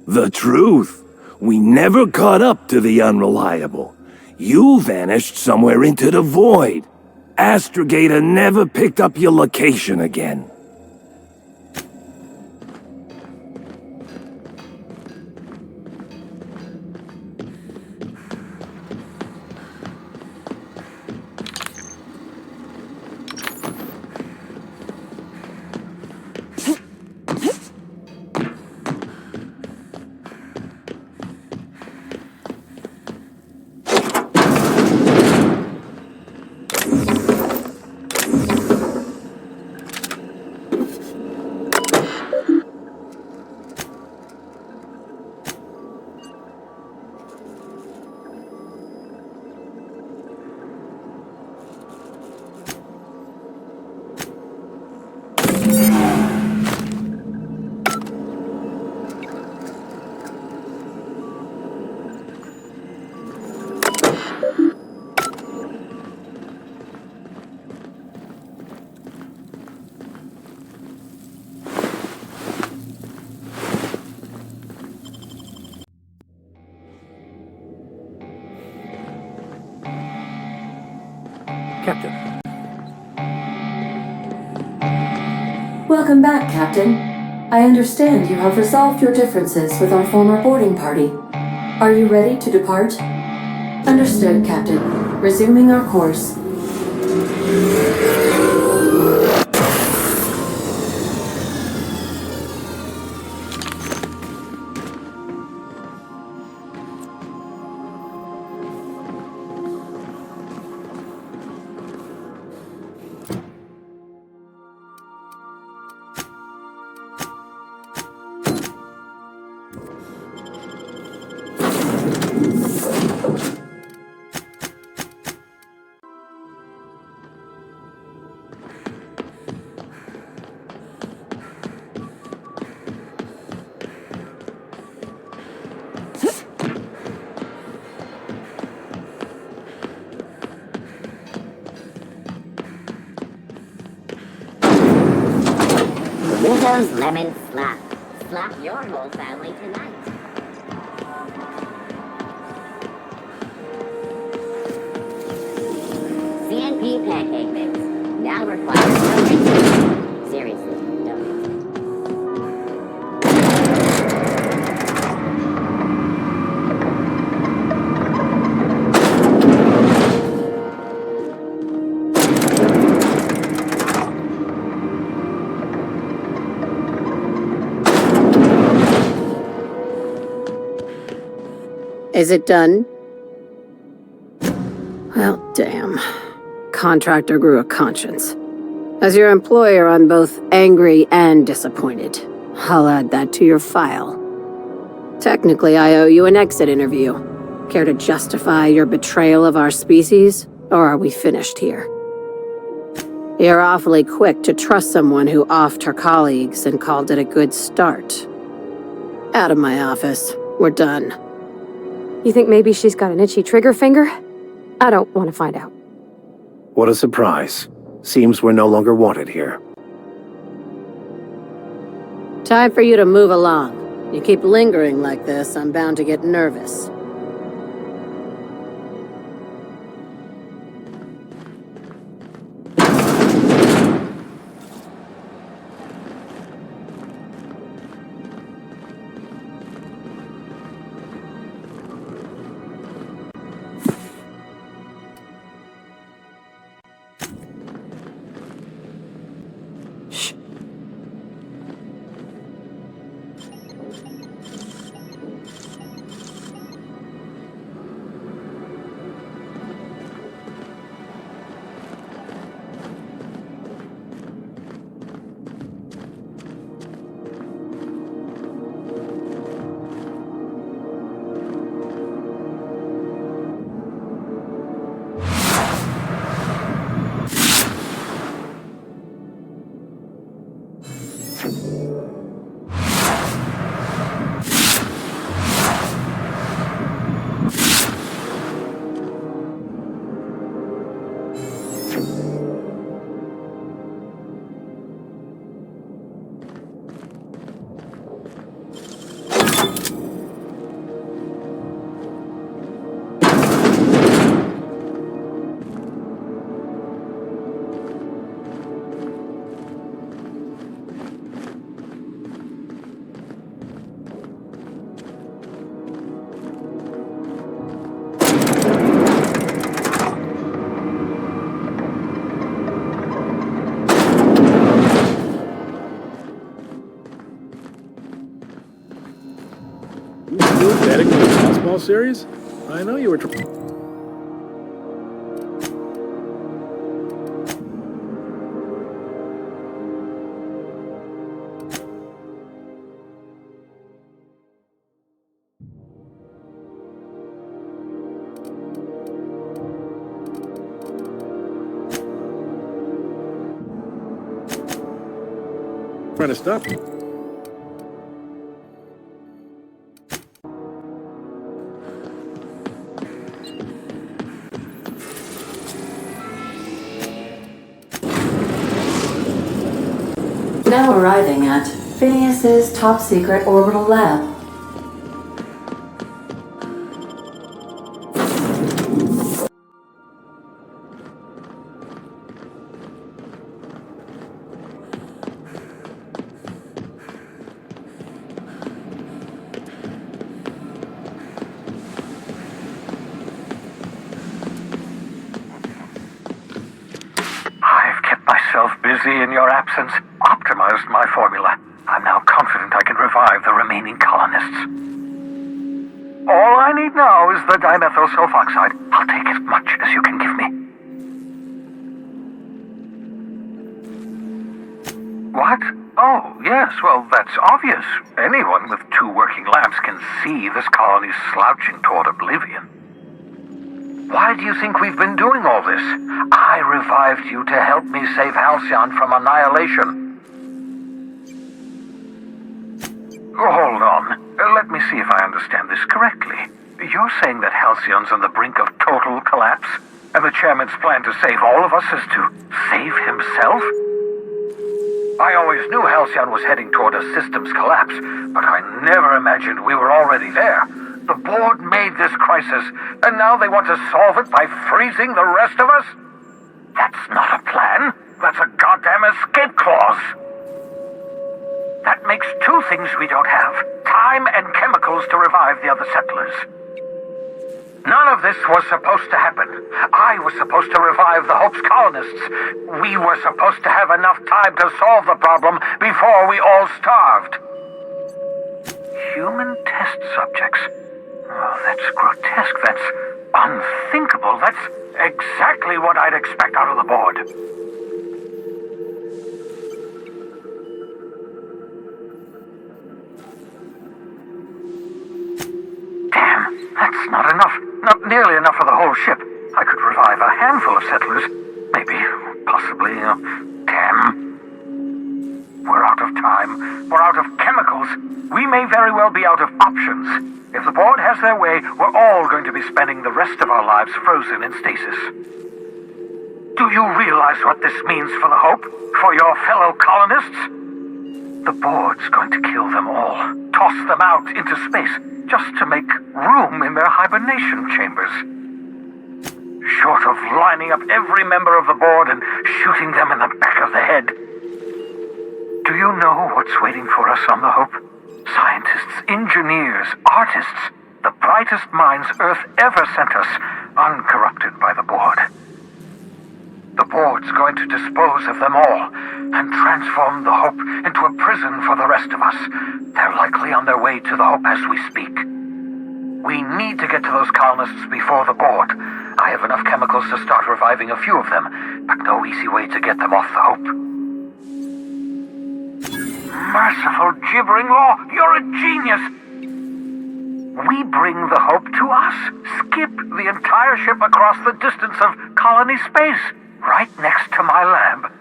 The truth. We never caught up to the Unreliable. You vanished somewhere into the void. Astrogator never picked up your location again. Captain. Welcome back, Captain. I understand you have resolved your differences with our former boarding party. Are you ready to depart? Understood, Captain. Resuming our course. Doritos Lemon Slap. Slap your whole family tonight. CNP pancake mix. Now requires donation. Seriously, donate. Is it done? Well, damn. Contractor grew a conscience. As your employer, I'm both angry and disappointed. I'll add that to your file. Technically, I owe you an exit interview. Care to justify your betrayal of our species, or are we finished here? You're awfully quick to trust someone who offed her colleagues and called it a good start. Out of my office. We're done. You think maybe she's got an itchy trigger finger? I don't want to find out. What a surprise. Seems we're no longer wanted here. Time for you to move along. You keep lingering like this, I'm bound to get nervous. Betting with the Cosmos series? I know you were trying to stop me. Now arriving at Phineas's top secret orbital lab. I've kept myself busy in your absence, optimized my formula. I'm now confident I can revive the remaining colonists. All I need now is the dimethyl sulfoxide. I'll take as much as you can give me. What? Oh, yes, well, that's obvious. Anyone with 2 working labs can see this colony's slouching toward oblivion. Why do you think we've been doing all this? I revived you to help me save Halcyon from annihilation. Hold on. Let me see if I understand this correctly. You're saying that Halcyon's on the brink of total collapse, and the chairman's plan to save all of us is to save himself? I always knew Halcyon was heading toward a systems collapse, but I never imagined we were already there. The board made this crisis, and now they want to solve it by freezing the rest of us? That's not a plan. That's a goddamn escape clause. That makes two things we don't have: time and chemicals to revive the other settlers. None of this was supposed to happen. I was supposed to revive the Hope's colonists. We were supposed to have enough time to solve the problem before we all starved. Human test subjects. Oh, that's grotesque. That's unthinkable. That's exactly what I'd expect out of the board. Damn, that's not enough. Not nearly enough for the whole ship. I could revive a handful of settlers. Maybe, possibly, 10. We're out of time. We're out of chemicals. We may very well be out of options. If the board has their way, we're all going to be spending the rest of our lives frozen in stasis. Do you realize what this means for the Hope? For your fellow colonists? The board's going to kill them all. Toss them out into space, just to make room in their hibernation chambers. Short of lining up every member of the board and shooting them in the back of the head. Do you know what's waiting for us on the Hope? Scientists, engineers, artists, the brightest minds Earth ever sent us, uncorrupted by the board. The board's going to dispose of them all and transform the Hope into a prison for the rest of us. They're likely on their way to the Hope as we speak. We need to get to those colonists before the board. I have enough chemicals to start reviving a few of them, but no easy way to get them off the Hope. Merciful gibbering law, you're a genius! We bring the Hope to us. Skip the entire ship across the distance of colony space, right next to my lab.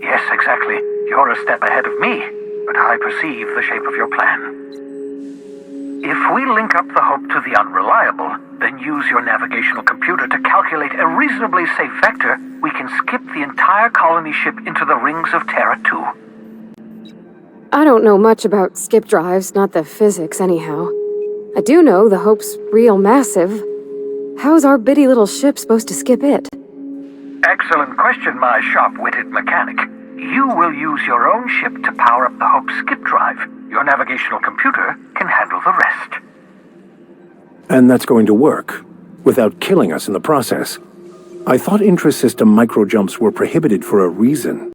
Yes, exactly. You're a step ahead of me, but I perceive the shape of your plan. If we link up the Hope to the Unreliable, then use your navigational computer to calculate a reasonably safe vector, we can skip the entire colony ship into the rings of Terra 2. I don't know much about skip drives, not the physics anyhow. I do know the Hope's real massive. How's our bitty little ship supposed to skip it? Excellent question, my sharp-witted mechanic. You will use your own ship to power up the Hope's skip drive. Your navigational computer can handle the rest. And that's going to work, without killing us in the process. I thought intra-system micro-jumps were prohibited for a reason.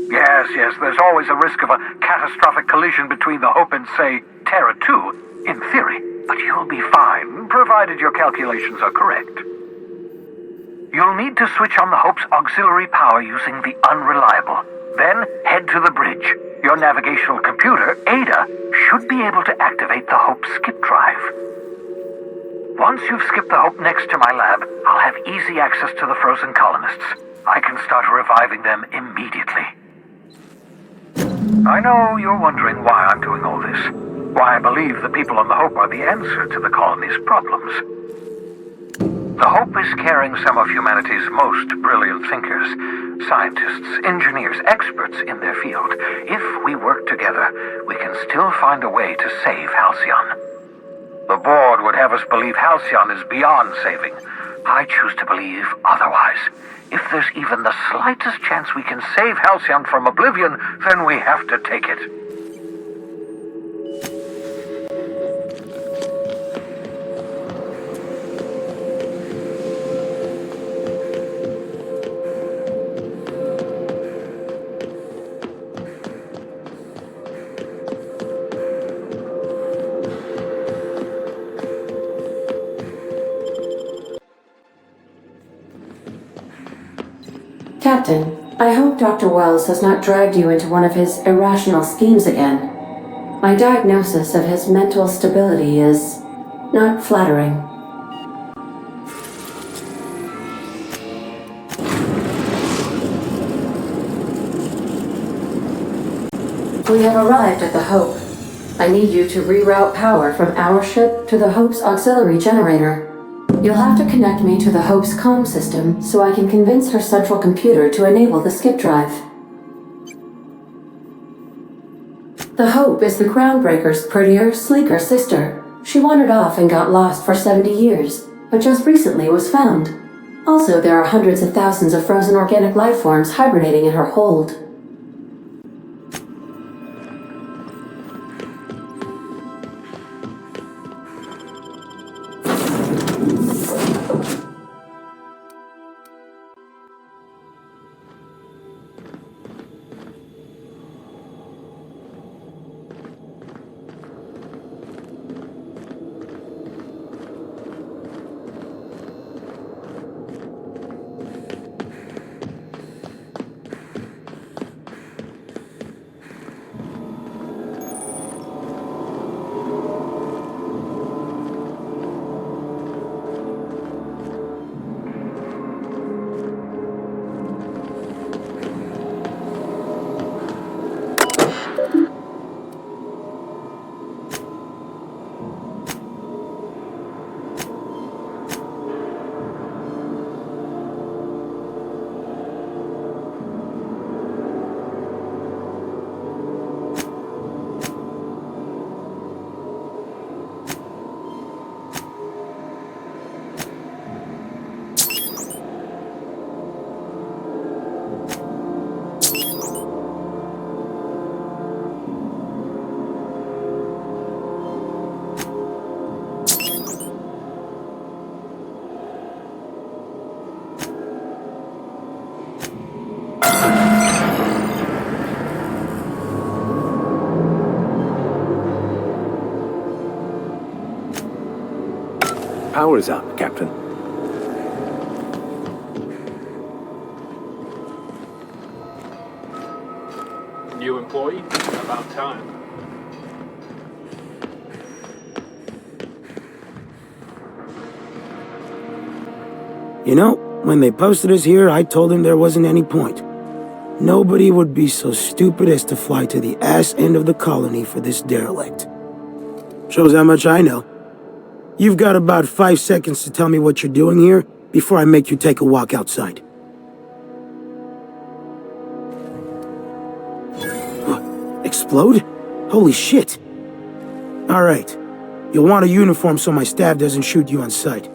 Yes, there's always a risk of a catastrophic collision between the Hope and, say, Terra 2, in theory. But you'll be fine, provided your calculations are correct. You'll need to switch on the Hope's auxiliary power using the Unreliable. Then head to the bridge. Your navigational computer, Ada, should be able to activate the Hope's skip drive. Once you've skipped the Hope next to my lab, I'll have easy access to the frozen colonists. I can start reviving them immediately. I know you're wondering why I'm doing all this. Why I believe the people on the Hope are the answer to the colony's problems. The Hope is carrying some of humanity's most brilliant thinkers, scientists, engineers, experts in their field. If we work together, we can still find a way to save Halcyon. The board would have us believe Halcyon is beyond saving. I choose to believe otherwise. If there's even the slightest chance we can save Halcyon from oblivion, then we have to take it. Captain, I hope Dr. Wells has not dragged you into one of his irrational schemes again. My diagnosis of his mental stability is not flattering. We have arrived at the Hope. I need you to reroute power from our ship to the Hope's auxiliary generator. You'll have to connect me to the Hope's comm system so I can convince her central computer to enable the skip drive. The Hope is the Groundbreaker's prettier, sleeker sister. She wandered off and got lost for 70 years, but just recently was found. Also, there are hundreds of thousands of frozen organic life forms hibernating in her hold. Power's up, Captain. New employee? About time. You know, when they posted us here, I told them there wasn't any point. Nobody would be so stupid as to fly to the ass end of the colony for this derelict. Shows how much I know. You've got about 5 seconds to tell me what you're doing here before I make you take a walk outside. Explode? Holy shit. Alright. You'll want a uniform so my staff doesn't shoot you on sight.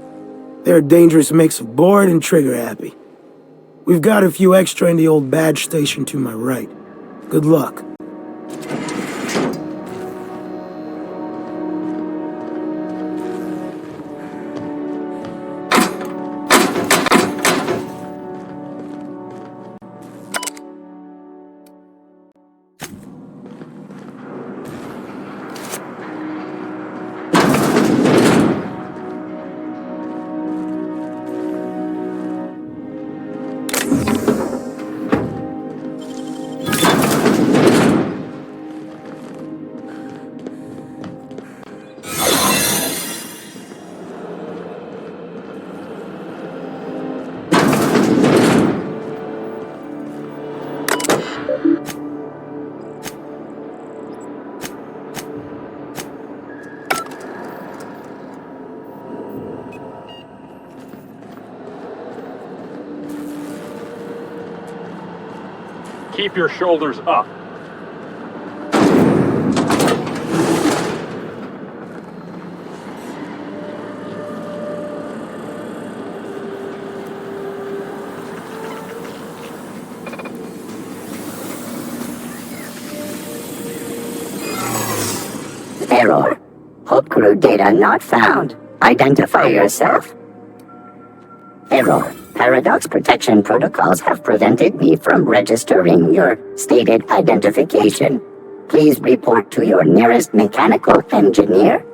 They're a dangerous mix of bored and trigger-happy. We've got a few extra in the old badge station to my right. Good luck. Keep your shoulders up. Error. Hope crew data not found. Identify yourself. Error. Paradox protection protocols have prevented me from registering your stated identification. Please report to your nearest mechanical engineer.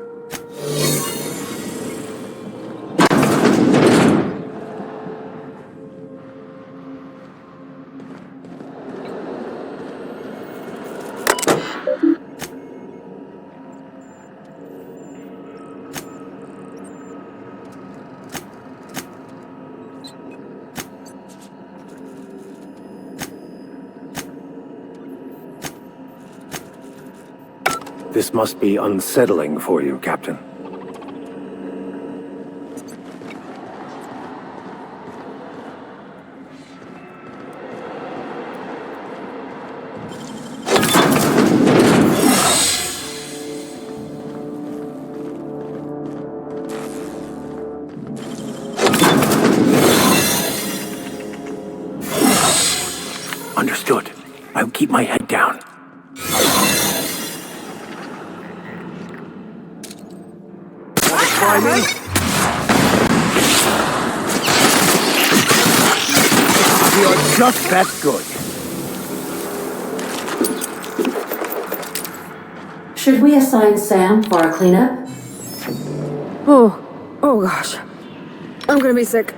This must be unsettling for you, Captain. Understood. I'll keep my head down. Try me? You're just that good. Should we assign Sam for a cleanup? Oh gosh. I'm gonna be sick.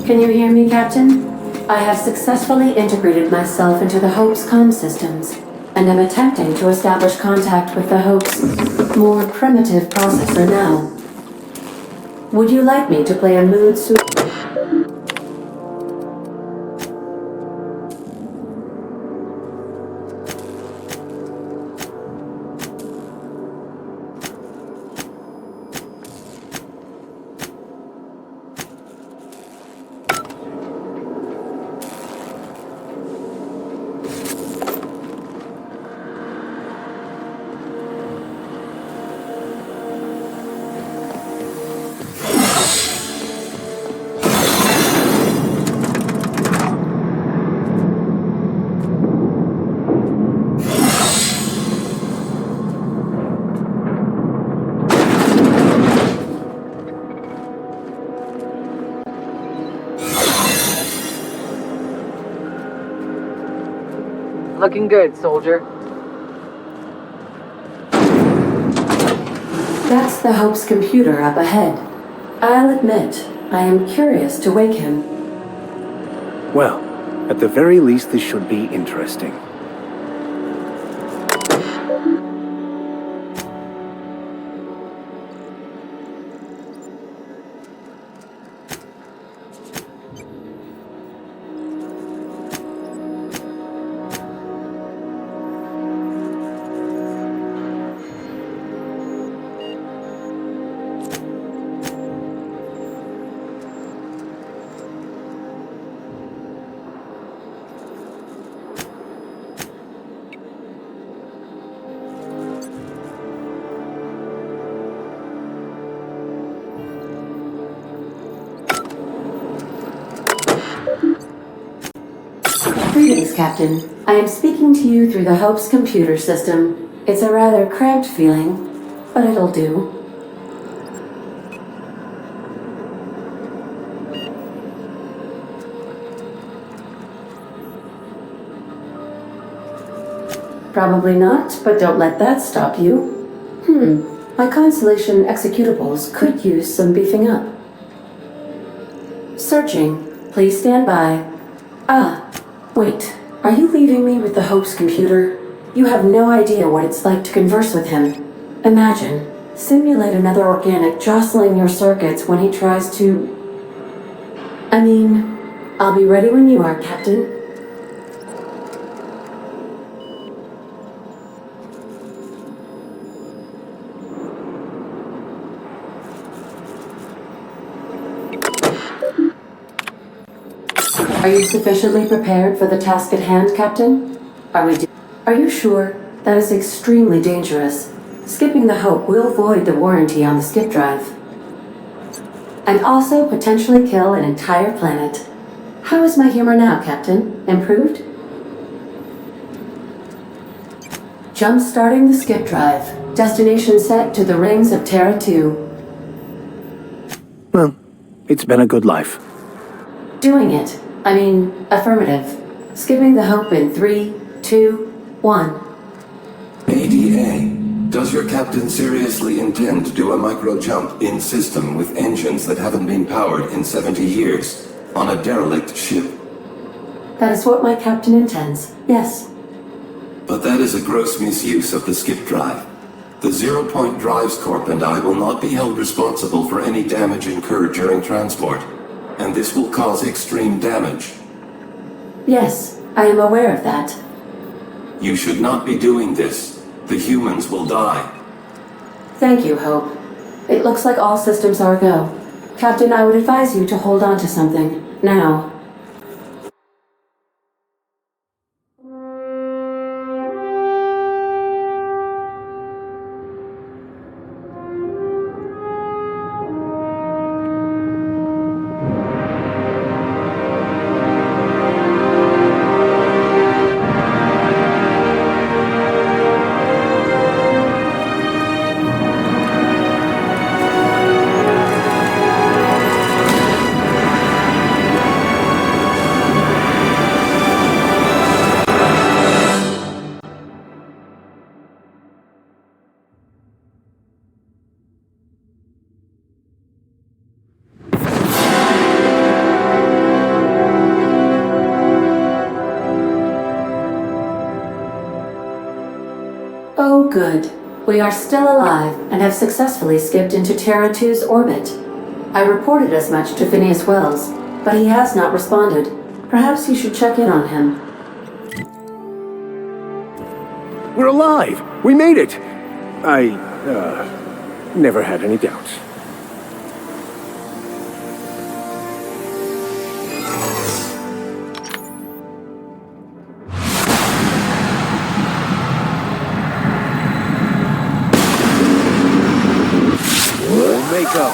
Can you hear me, Captain? I have successfully integrated myself into the Hope's comm systems, and am attempting to establish contact with the Hope's more primitive processor now. Would you like me to play a mood swing? Looking good, soldier. That's the Hope's computer up ahead. I'll admit, I am curious to wake him. Well, at the very least, this should be interesting. Greetings, Captain. I am speaking to you through the Hope's computer system. It's a rather cramped feeling, but it'll do. Probably not, but don't let that stop you. My Constellation executables could use some beefing up. Searching. Please stand by. Wait. Are you leaving me with the Hope's computer? You have no idea what it's like to converse with him. Imagine. Simulate another organic jostling your circuits when he tries to... I'll be ready when you are, Captain. Are you sufficiently prepared for the task at hand, Captain? Are you sure? That is extremely dangerous. Skipping the Hope will void the warranty on the skip drive. And also potentially kill an entire planet. How is my humor now, Captain? Improved? Jump-starting the skip drive. Destination set to the rings of Terra 2. Well, it's been a good life. Doing it. I mean, affirmative. Skipping the Hope in 3, 2, 1. ADA, does your captain seriously intend to do a micro-jump in system with engines that haven't been powered in 70 years on a derelict ship? That is what my captain intends, yes. But that is a gross misuse of the skip drive. The Zero Point Drives Corp and I will not be held responsible for any damage incurred during transport, and this will cause extreme damage. Yes, I am aware of that. You should not be doing this. The humans will die. Thank you, Hope. It looks like all systems are go. Captain, I would advise you to hold on to something. Now. Oh, good. We are still alive and have successfully skipped into Terra 2's orbit. I reported as much to Phineas Wells, but he has not responded. Perhaps you should check in on him. We're alive! We made it! I, never had any doubts. Go.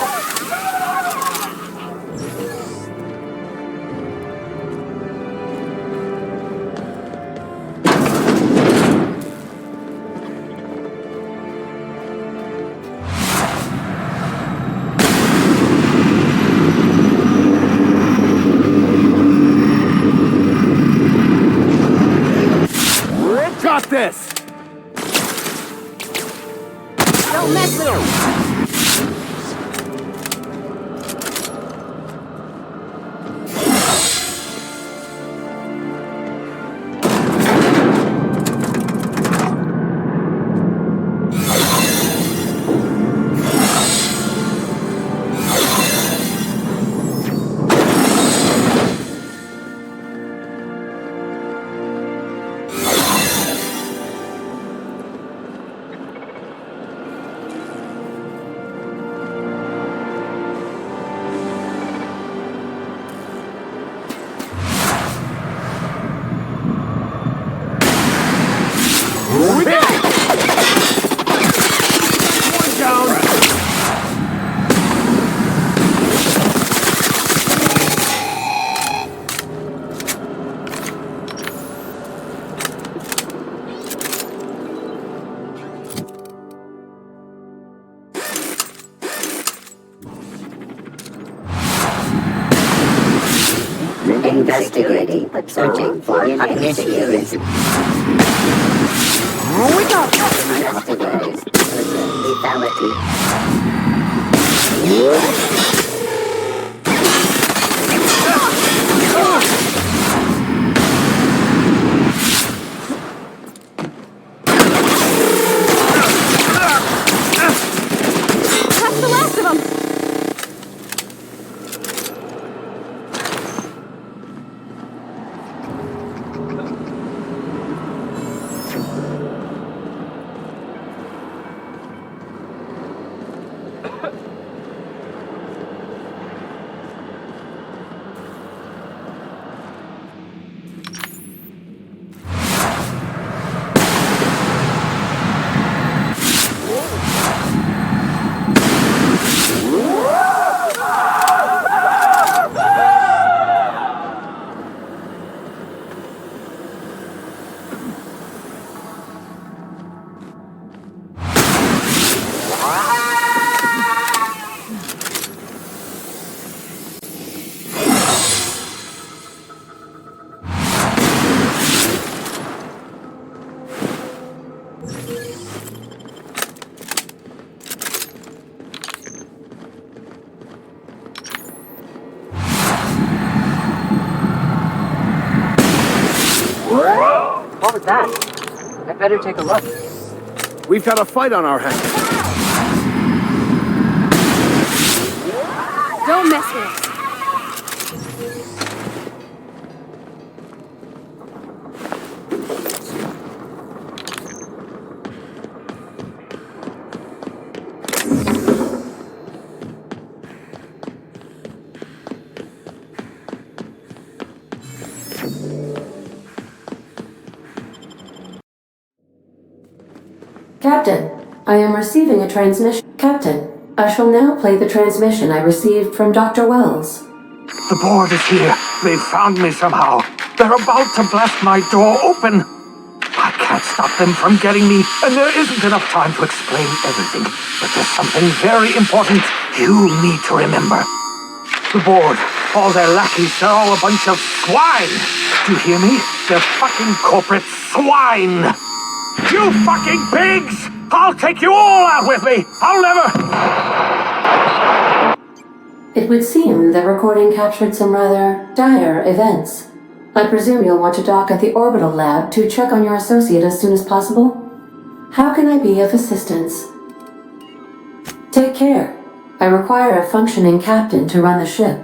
Got this! Don't mess with him! Investigating, searching for initiators. Here we go! Investigators, lethality. That's the last of them! that? I better take a look. We've got a fight on our hands. Don't mess with us. Captain, I am receiving a transmission. Captain, I shall now play the transmission I received from Dr. Wells. The board is here. They've found me somehow. They're about to blast my door open. I can't stop them from getting me, and there isn't enough time to explain everything. But there's something very important you need to remember. The board, all their lackeys, they're all a bunch of swine. Do you hear me? They're fucking corporate swine. You fucking pigs! I'll take you all out with me! I'll never... It would seem the recording captured some rather dire events. I presume you'll want to dock at the orbital lab to check on your associate as soon as possible? How can I be of assistance? Take care. I require a functioning captain to run the ship.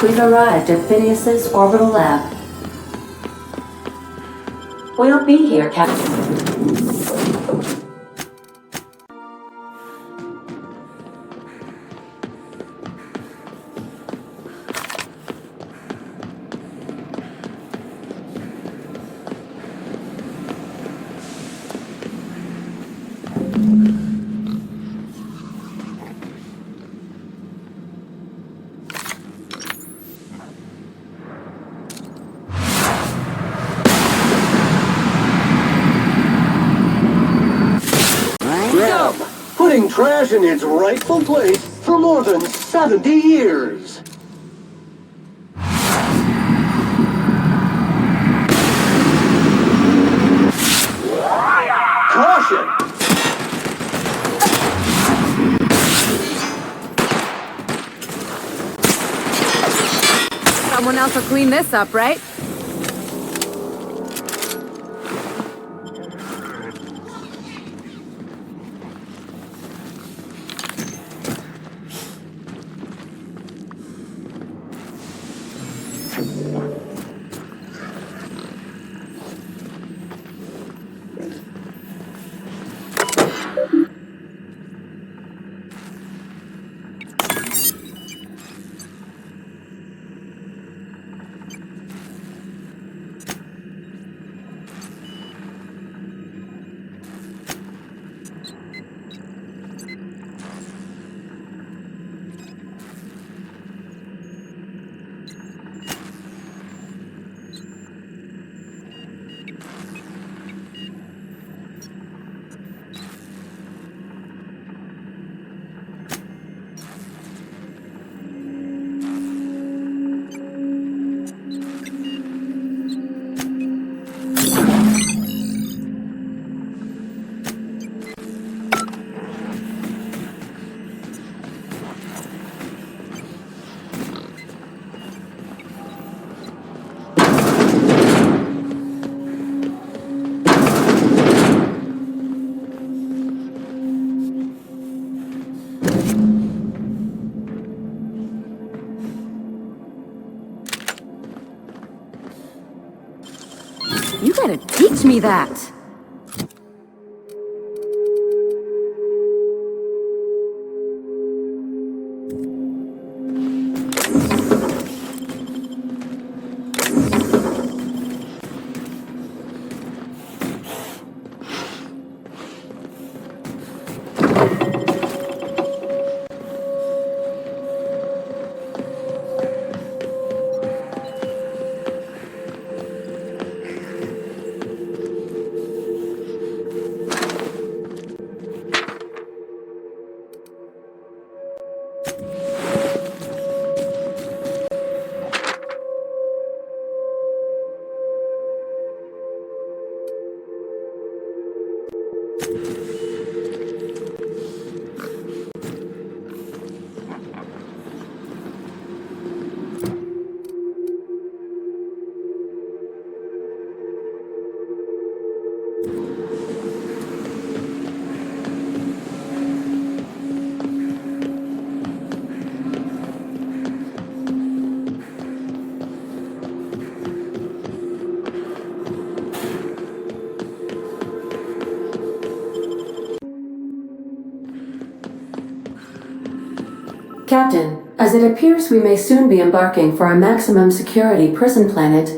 We've arrived at Phineas's orbital lab. We'll be here, Captain. Putting trash in its rightful place for more than 70 years. Caution! Someone else will clean this up, right? You gotta teach me that. Captain, as it appears we may soon be embarking for a maximum security prison planet,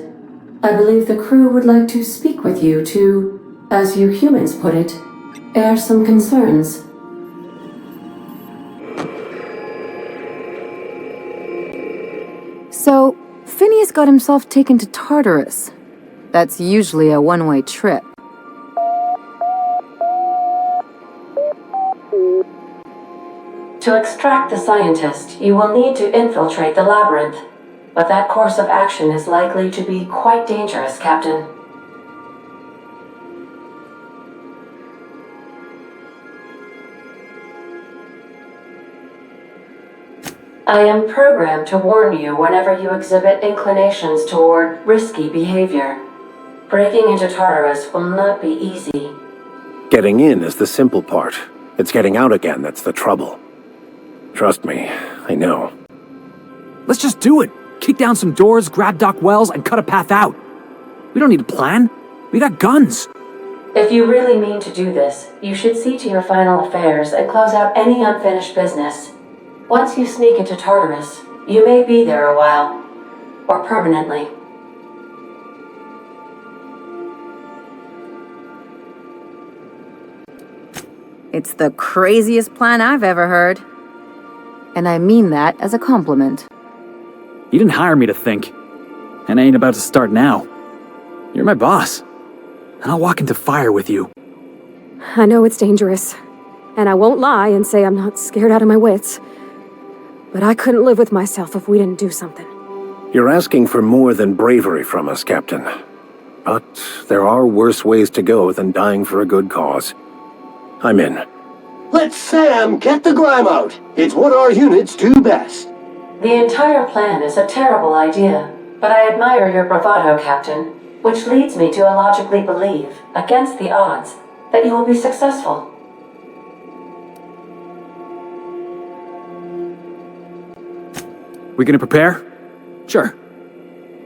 I believe the crew would like to speak with you to, as you humans put it, air some concerns. So, Phineas got himself taken to Tartarus. That's usually a one-way trip. To extract the scientist, you will need to infiltrate the labyrinth. But that course of action is likely to be quite dangerous, Captain. I am programmed to warn you whenever you exhibit inclinations toward risky behavior. Breaking into Tartarus will not be easy. Getting in is the simple part. It's getting out again that's the trouble. Trust me, I know. Let's just do it. Kick down some doors, grab Doc Wells, and cut a path out. We don't need a plan. We got guns. If you really mean to do this, you should see to your final affairs and close out any unfinished business. Once you sneak into Tartarus, you may be there a while. Or permanently. It's the craziest plan I've ever heard. And I mean that as a compliment. You didn't hire me to think. And I ain't about to start now. You're my boss. And I'll walk into fire with you. I know it's dangerous. And I won't lie and say I'm not scared out of my wits. But I couldn't live with myself if we didn't do something. You're asking for more than bravery from us, Captain. But there are worse ways to go than dying for a good cause. I'm in. Let Sam get the grime out. It's what our units do best. The entire plan is a terrible idea, but I admire your bravado, Captain, which leads me to illogically believe, against the odds, that you will be successful. We gonna prepare? Sure.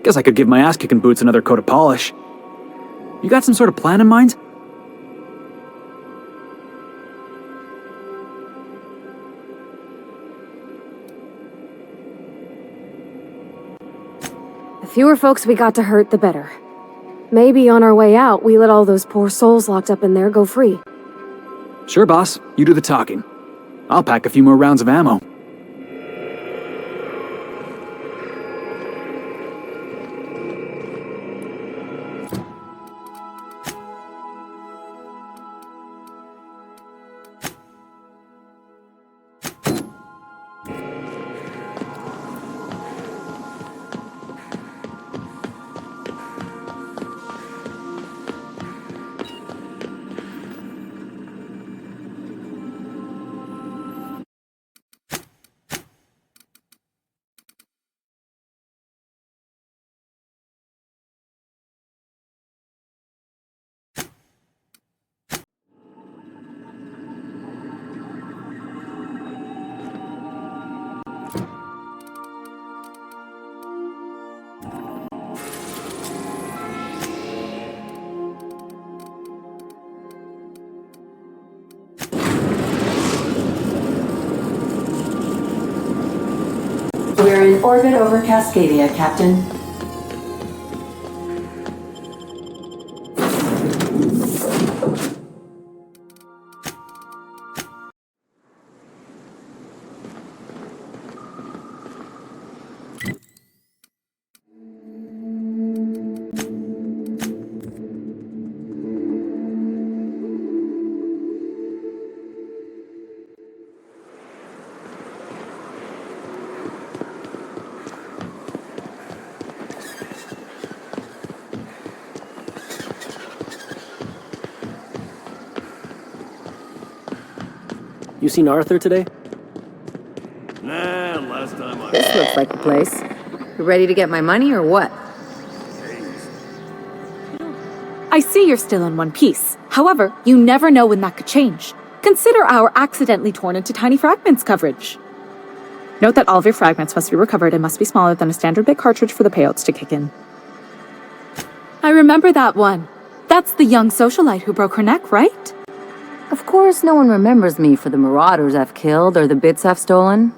Guess I could give my ass-kicking boots another coat of polish. You got some sort of plan in mind? The fewer folks we got to hurt, the better. Maybe on our way out, we let all those poor souls locked up in there go free. Sure, boss. You do the talking. I'll pack a few more rounds of ammo. We're in orbit over Cascadia, Captain. You seen Arthur today? Nah, last time I... This looks like the place. You ready to get my money or what? I see you're still in one piece. However, you never know when that could change. Consider our accidentally torn into tiny fragments coverage. Note that all of your fragments must be recovered and must be smaller than a standard bit cartridge for the payouts to kick in. I remember that one. That's the young socialite who broke her neck, right? Of course, no one remembers me for the marauders I've killed or the bits I've stolen.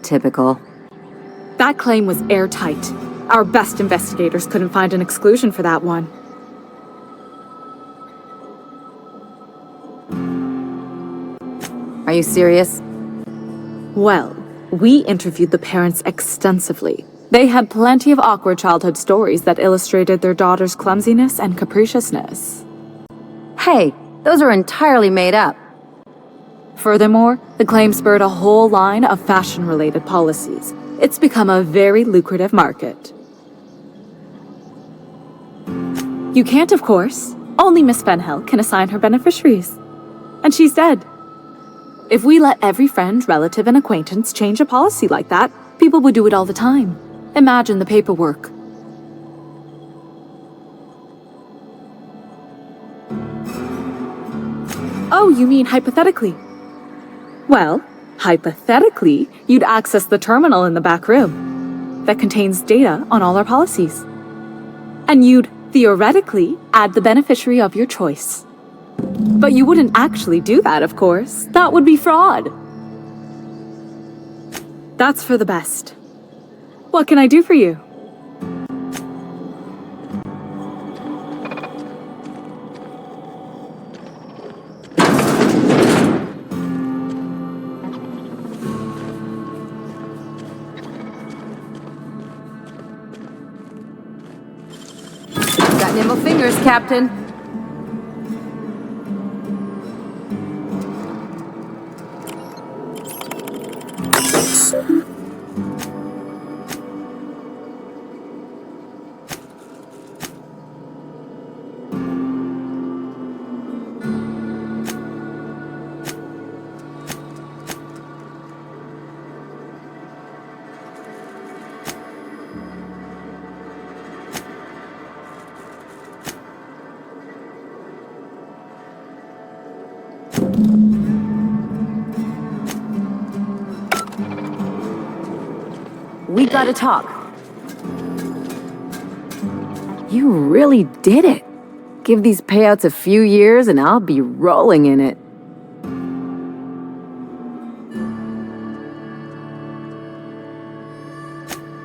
Typical. That claim was airtight. Our best investigators couldn't find an exclusion for that one. Are you serious? Well, we interviewed the parents extensively. They had plenty of awkward childhood stories that illustrated their daughter's clumsiness and capriciousness. Hey, those are entirely made up. Furthermore, the claim spurred a whole line of fashion-related policies. It's become a very lucrative market. You can't, of course. Only Miss Fenhill can assign her beneficiaries. And she's dead. If we let every friend, relative, and acquaintance change a policy like that, people would do it all the time. Imagine the paperwork. Oh, you mean hypothetically? Well, hypothetically, you'd access the terminal in the back room that contains data on all our policies. And you'd, theoretically, add the beneficiary of your choice. But you wouldn't actually do that, of course. That would be fraud. That's for the best. What can I do for you? Got nimble fingers, Captain. We gotta talk. You really did it. Give these payouts a few years and I'll be rolling in it.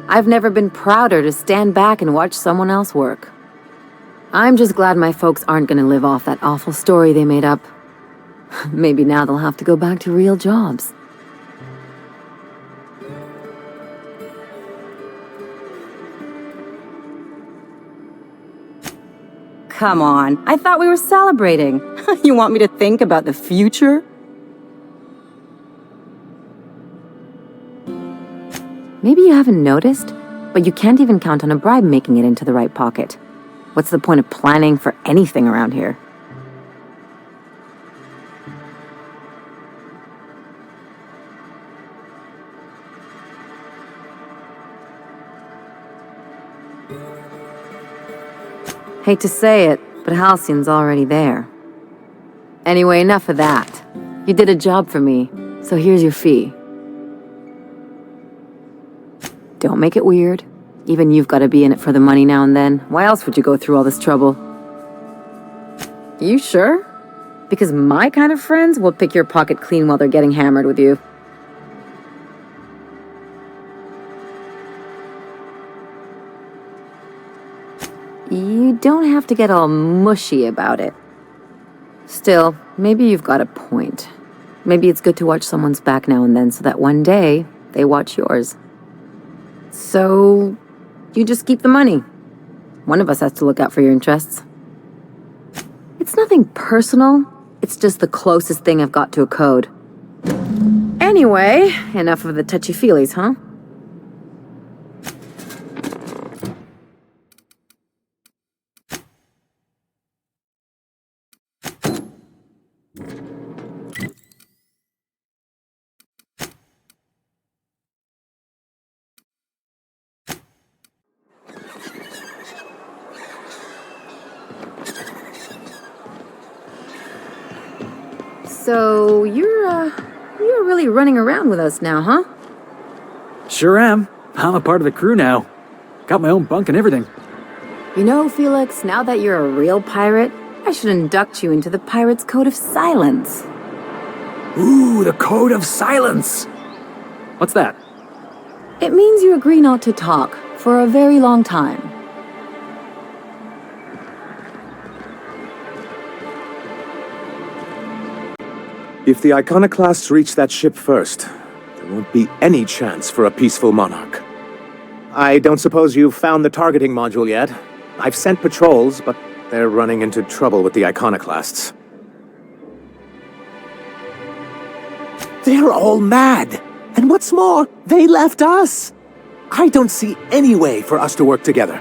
I've never been prouder to stand back and watch someone else work. I'm just glad my folks aren't gonna live off that awful story they made up. Maybe now they'll have to go back to real jobs. Come on, I thought we were celebrating. You want me to think about the future? Maybe you haven't noticed, but you can't even count on a bribe making it into the right pocket. What's the point of planning for anything around here? Hate to say it, but Halcyon's already there. Anyway, enough of that. You did a job for me, so here's your fee. Don't make it weird. Even you've got to be in it for the money now and then. Why else would you go through all this trouble? You sure? Because my kind of friends will pick your pocket clean while they're getting hammered with you. You don't have to get all mushy about it. Still, maybe you've got a point. Maybe it's good to watch someone's back now and then so that one day they watch yours. So, you just keep the money. One of us has to look out for your interests. It's nothing personal. It's just the closest thing I've got to a code. Anyway, enough of the touchy-feelies, huh? So, you're really running around with us now, huh? Sure am. I'm a part of the crew now. Got my own bunk and everything. You know, Felix, now that you're a real pirate, I should induct you into the Pirates' Code of Silence. Ooh, the Code of Silence! What's that? It means you agree not to talk for a very long time. If the Iconoclasts reach that ship first, there won't be any chance for a peaceful monarch. I don't suppose you've found the targeting module yet. I've sent patrols, but they're running into trouble with the Iconoclasts. They're all mad! And what's more, they left us! I don't see any way for us to work together.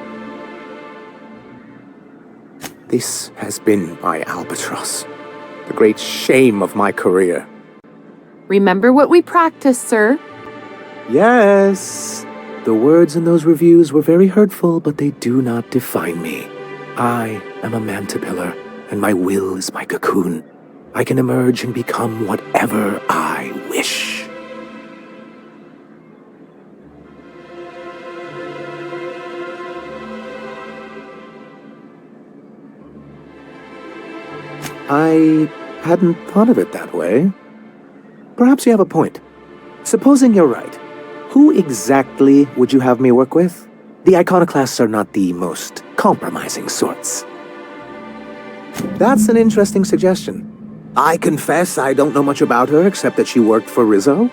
This has been my albatross. The great shame of my career. Remember what we practiced, sir. Yes. The words in those reviews were very hurtful, but they do not define me. I am a Mantipillar, and my will is my cocoon. I can emerge and become whatever I wish. I hadn't thought of it that way. Perhaps you have a point. Supposing you're right, who exactly would you have me work with? The Iconoclasts are not the most compromising sorts. That's an interesting suggestion. I confess I don't know much about her except that she worked for Rizzo.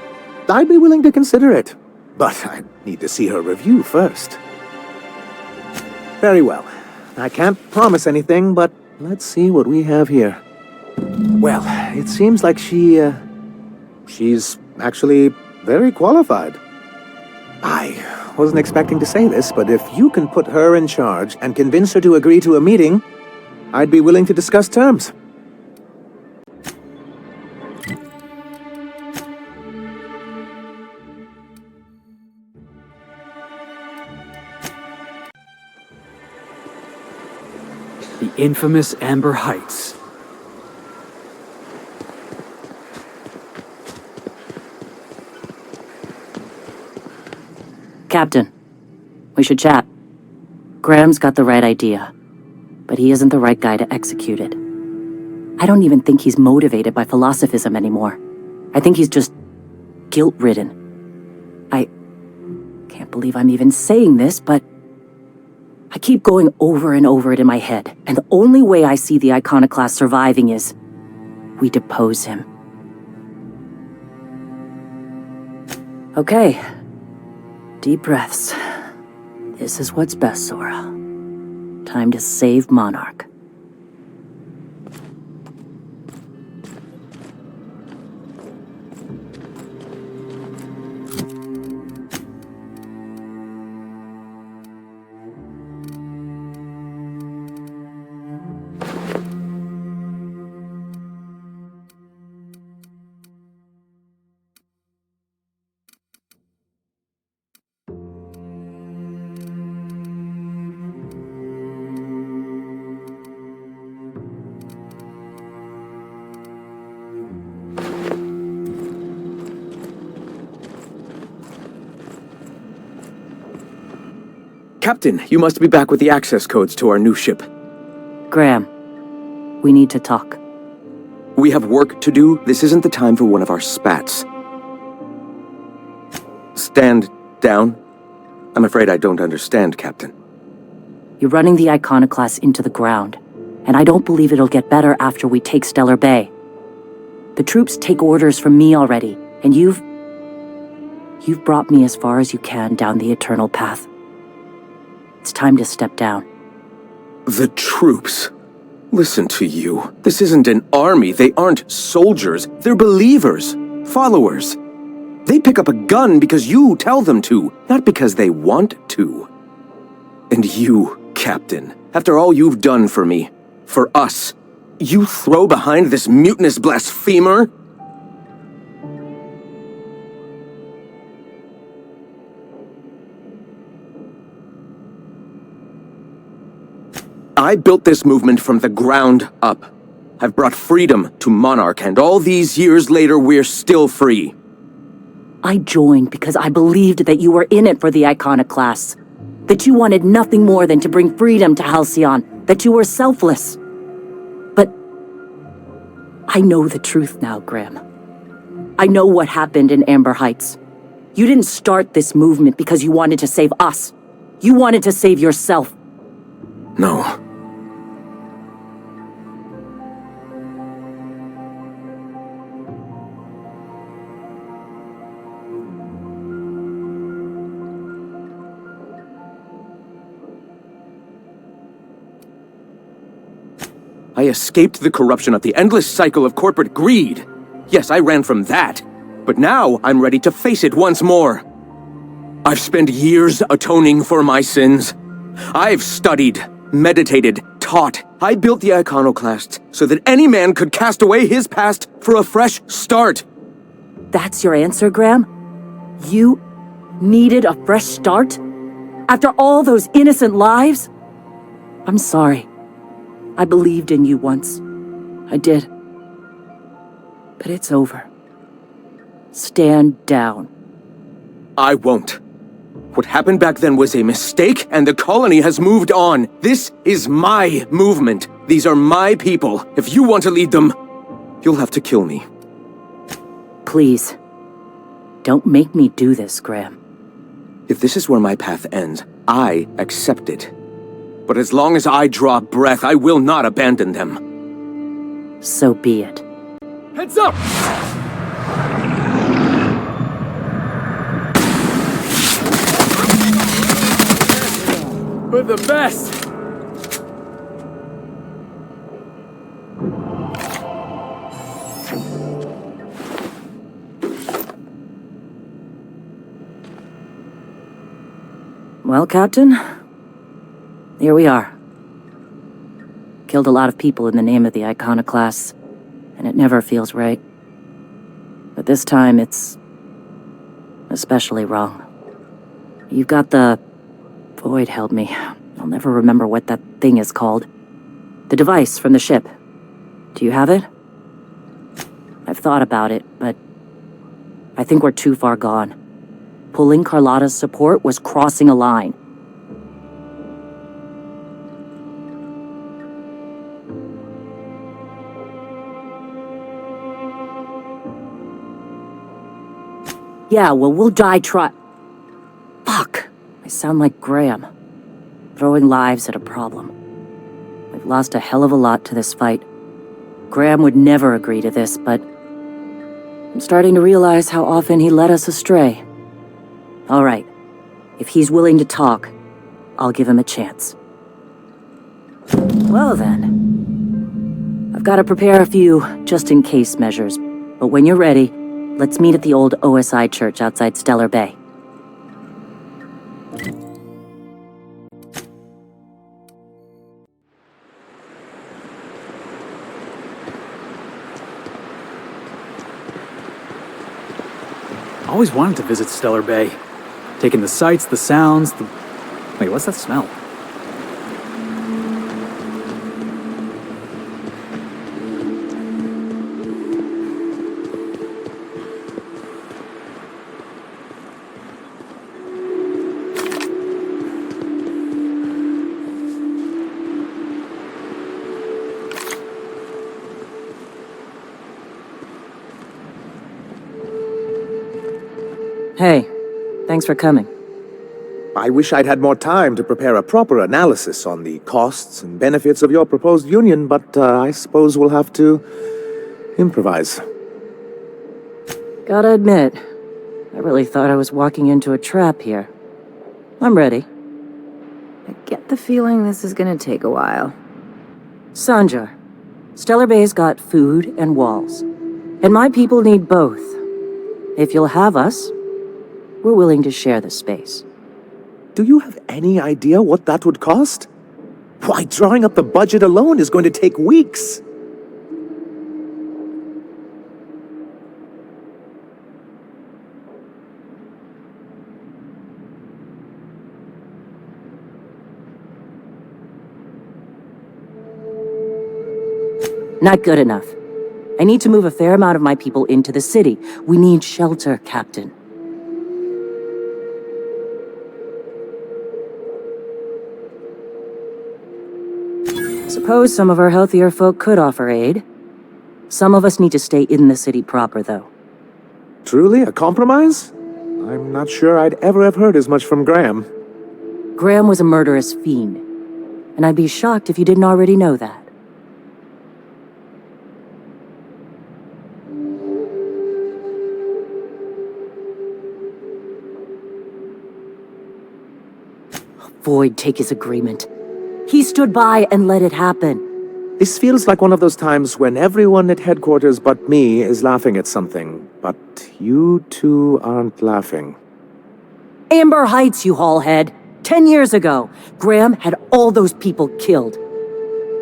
I'd be willing to consider it, but I'd need to see her review first. Very well. I can't promise anything, but let's see what we have here. Well, it seems like she's actually very qualified. I wasn't expecting to say this, but if you can put her in charge and convince her to agree to a meeting, I'd be willing to discuss terms. The infamous Amber Heights. Captain, we should chat. Graham's got the right idea, but he isn't the right guy to execute it. I don't even think he's motivated by philosophism anymore. I think he's just guilt-ridden. I can't believe I'm even saying this, but I keep going over and over it in my head, and the only way I see the Iconoclast surviving is we depose him. Okay. Deep breaths. This is what's best, Sora. Time to save Monarch. Captain, you must be back with the access codes to our new ship. Graham, we need to talk. We have work to do. This isn't the time for one of our spats. Stand down. I'm afraid I don't understand, Captain. You're running the Iconoclast into the ground, and I don't believe it'll get better after we take Stellar Bay. The troops take orders from me already, and you've brought me as far as you can down the Eternal Path. It's time to step down. The troops. Listen to you. This isn't an army. They aren't soldiers. They're believers. Followers. They pick up a gun because you tell them to, not because they want to. And you, Captain, after all you've done for me, for us, you throw behind this mutinous blasphemer? I built this movement from the ground up. I've brought freedom to Monarch, and all these years later, we're still free. I joined because I believed that you were in it for the Iconoclasts. That you wanted nothing more than to bring freedom to Halcyon. That you were selfless. But I know the truth now, Graham. I know what happened in Amber Heights. You didn't start this movement because you wanted to save us. You wanted to save yourself. No. I escaped the corruption of the endless cycle of corporate greed. Yes, I ran from that. But now I'm ready to face it once more. I've spent years atoning for my sins. I've studied, meditated, taught. I built the Iconoclasts so that any man could cast away his past for a fresh start. That's your answer, Graham? You needed a fresh start? After all those innocent lives? I'm sorry. I believed in you once. I did. But it's over. Stand down. I won't. What happened back then was a mistake, and the colony has moved on. This is my movement. These are my people. If you want to lead them, you'll have to kill me. Please. Don't make me do this, Graham. If this is where my path ends, I accept it. But as long as I draw breath, I will not abandon them. So be it. Heads up! We're the best! Well, Captain, here we are. Killed a lot of people in the name of the Iconoclasts, and it never feels right. But this time, it's especially wrong. You've got the... Void held me. I'll never remember what that thing is called. The device from the ship. Do you have it? I've thought about it, but I think we're too far gone. Pulling Carlotta's support was crossing a line. Yeah, well, we'll die Fuck! I sound like Graham. Throwing lives at a problem. We've lost a hell of a lot to this fight. Graham would never agree to this, but I'm starting to realize how often he led us astray. All right. If he's willing to talk, I'll give him a chance. Well then. I've got to prepare a few just-in-case measures, but when you're ready, let's meet at the old OSI church outside Stellar Bay. Always wanted to visit Stellar Bay. Taking the sights, the sounds, Wait, what's that smell? Hey, thanks for coming. I wish I'd had more time to prepare a proper analysis on the costs and benefits of your proposed union, but I suppose we'll have to improvise. Gotta admit, I really thought I was walking into a trap here. I'm ready. I get the feeling this is gonna take a while. Sanjar, Stellar Bay's got food and walls, and my people need both. If you'll have us, we're willing to share the space. Do you have any idea what that would cost? Why, drawing up the budget alone is going to take weeks. Not good enough. I need to move a fair amount of my people into the city. We need shelter, Captain. Suppose some of our healthier folk could offer aid. Some of us need to stay in the city proper, though. Truly, a compromise? I'm not sure I'd ever have heard as much from Graham. Graham was a murderous fiend, and I'd be shocked if you didn't already know that. Void take his agreement. He stood by and let it happen. This feels like one of those times when everyone at headquarters but me is laughing at something, but you two aren't laughing. Amber Heights, you haulhead. 10 years ago, Graham had all those people killed.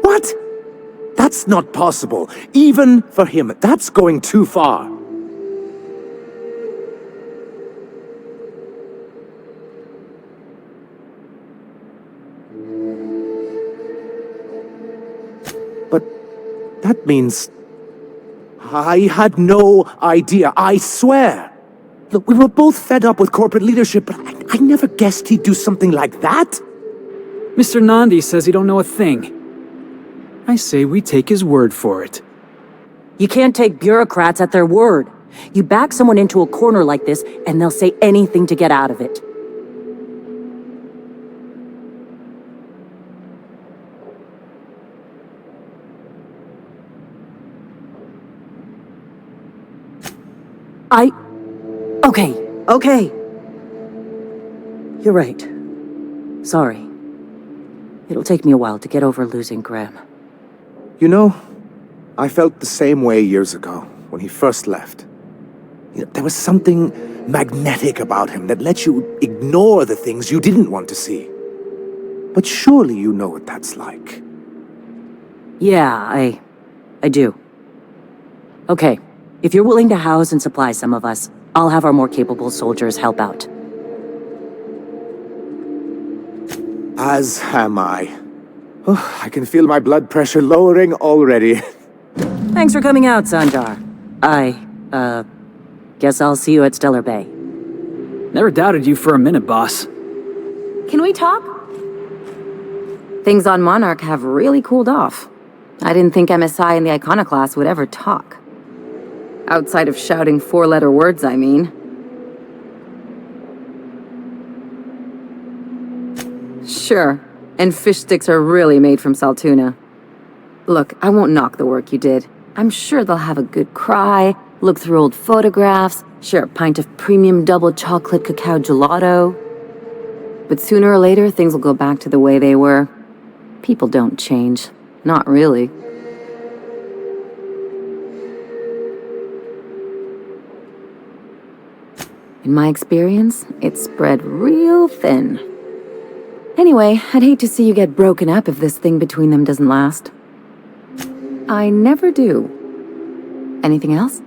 What? That's not possible. Even for him, that's going too far. But that means I had no idea, I swear. Look, we were both fed up with corporate leadership, but I never guessed he'd do something like that. Mr. Nandi says he don't know a thing. I say we take his word for it. You can't take bureaucrats at their word. You back someone into a corner like this, and they'll say anything to get out of it. Okay. You're right. Sorry. It'll take me a while to get over losing Graham. You know, I felt the same way years ago, when he first left. You know, there was something magnetic about him that let you ignore the things you didn't want to see. But surely you know what that's like. Yeah, I do. Okay, if you're willing to house and supply some of us, I'll have our more capable soldiers help out. As am I. Oh, I can feel my blood pressure lowering already. Thanks for coming out, Sanjar. Guess I'll see you at Stellar Bay. Never doubted you for a minute, boss. Can we talk? Things on Monarch have really cooled off. I didn't think MSI and the Iconoclast would ever talk. Outside of shouting four-letter words, I mean. Sure, and fish sticks are really made from Saltuna. Look, I won't knock the work you did. I'm sure they'll have a good cry, look through old photographs, share a pint of premium double chocolate cacao gelato. But sooner or later, things will go back to the way they were. People don't change. Not really. In my experience, it's spread real thin. Anyway, I'd hate to see you get broken up if this thing between them doesn't last. I never do. Anything else?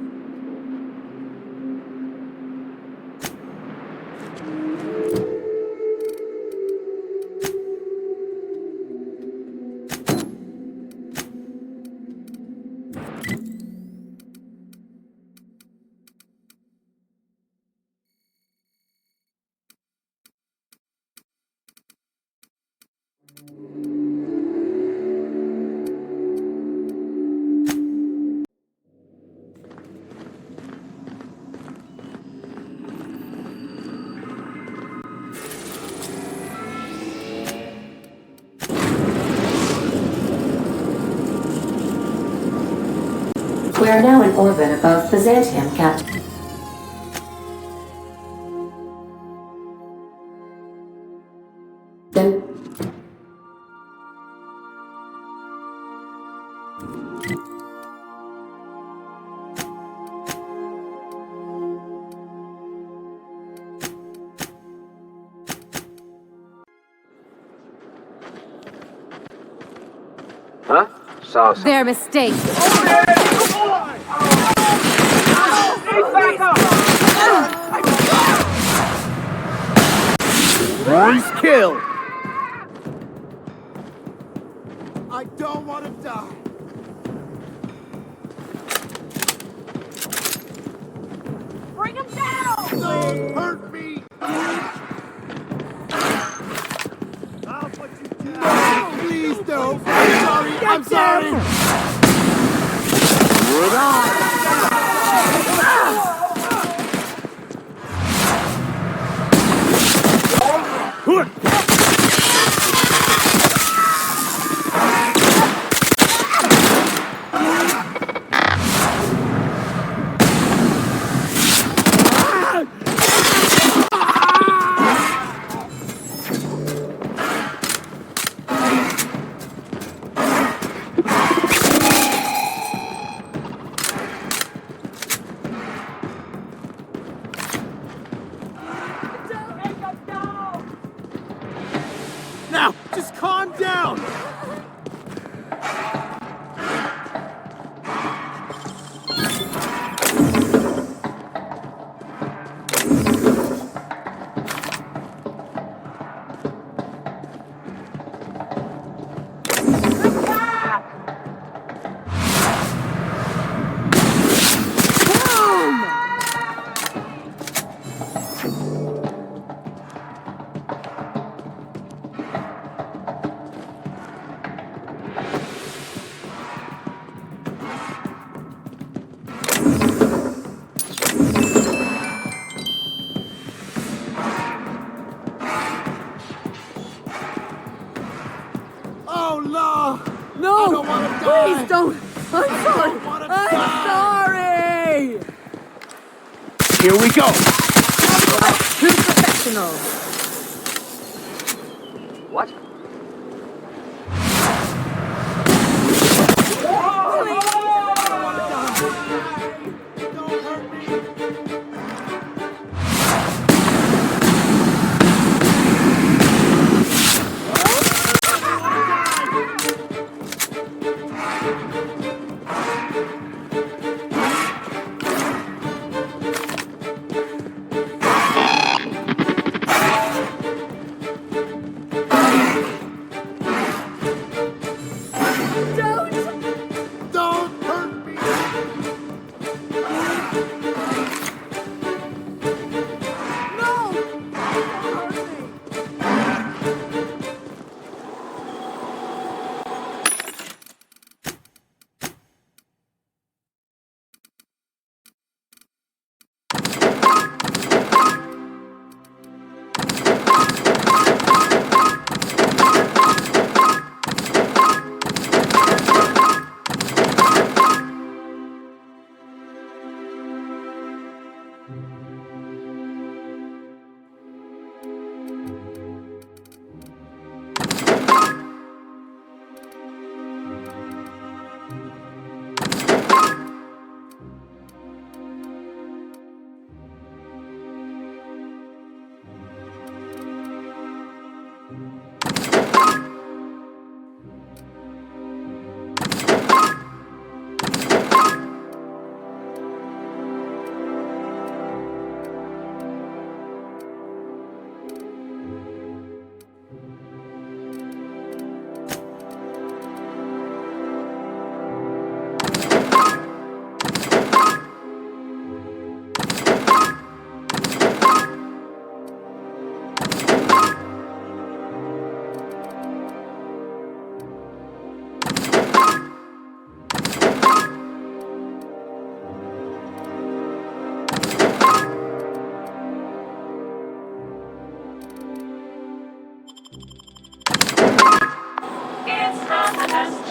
We are now in orbit above Byzantium, Captain. Huh? Sauce. Their mistake. He's killed. I don't want to die. Bring him down! Don't hurt me. I'll put you down. Please don't. I'm sorry. Now, just calm down! Oh, no! No! I don't want to die! Please don't! I'm sorry! I'm sorry! Here we go! Two professionals! What? Don't hurt me!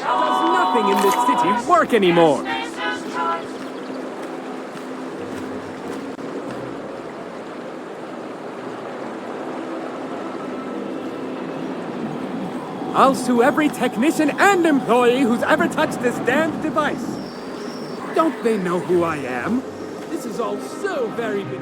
Does nothing in this city work anymore? I'll sue every technician and employee who's ever touched this damned device. Don't they know who I am? This is all so very big.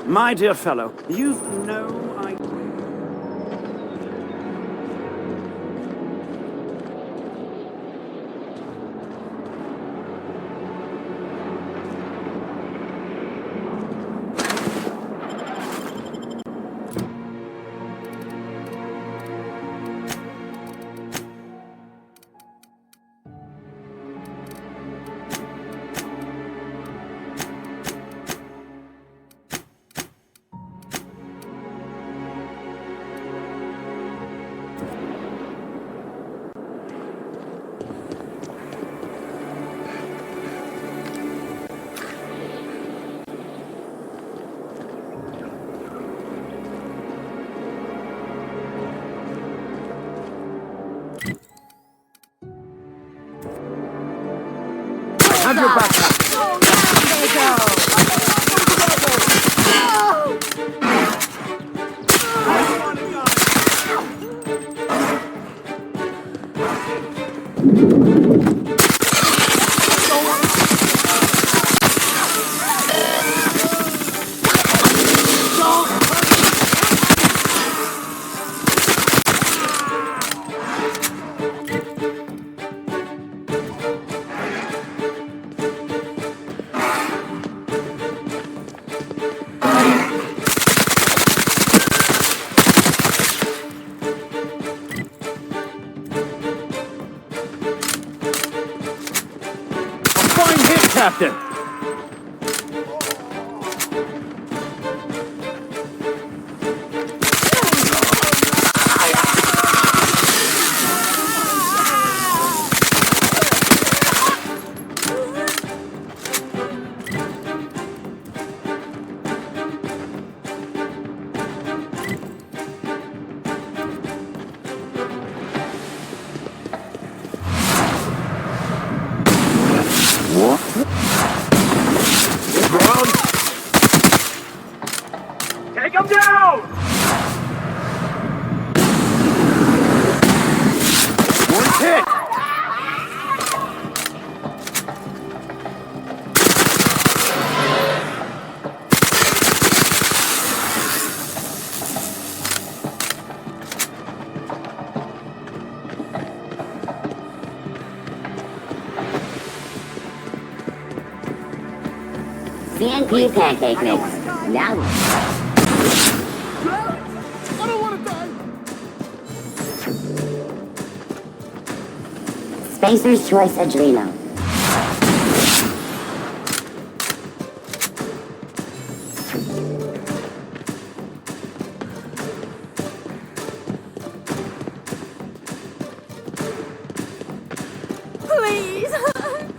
My dear fellow, you've no idea. Have your back now. Oh, down they go. Fine hit, Captain! Take him down! One hit! CNP pancake mix. Now. I don't want to die! Spacer's Choice Adreno. Please.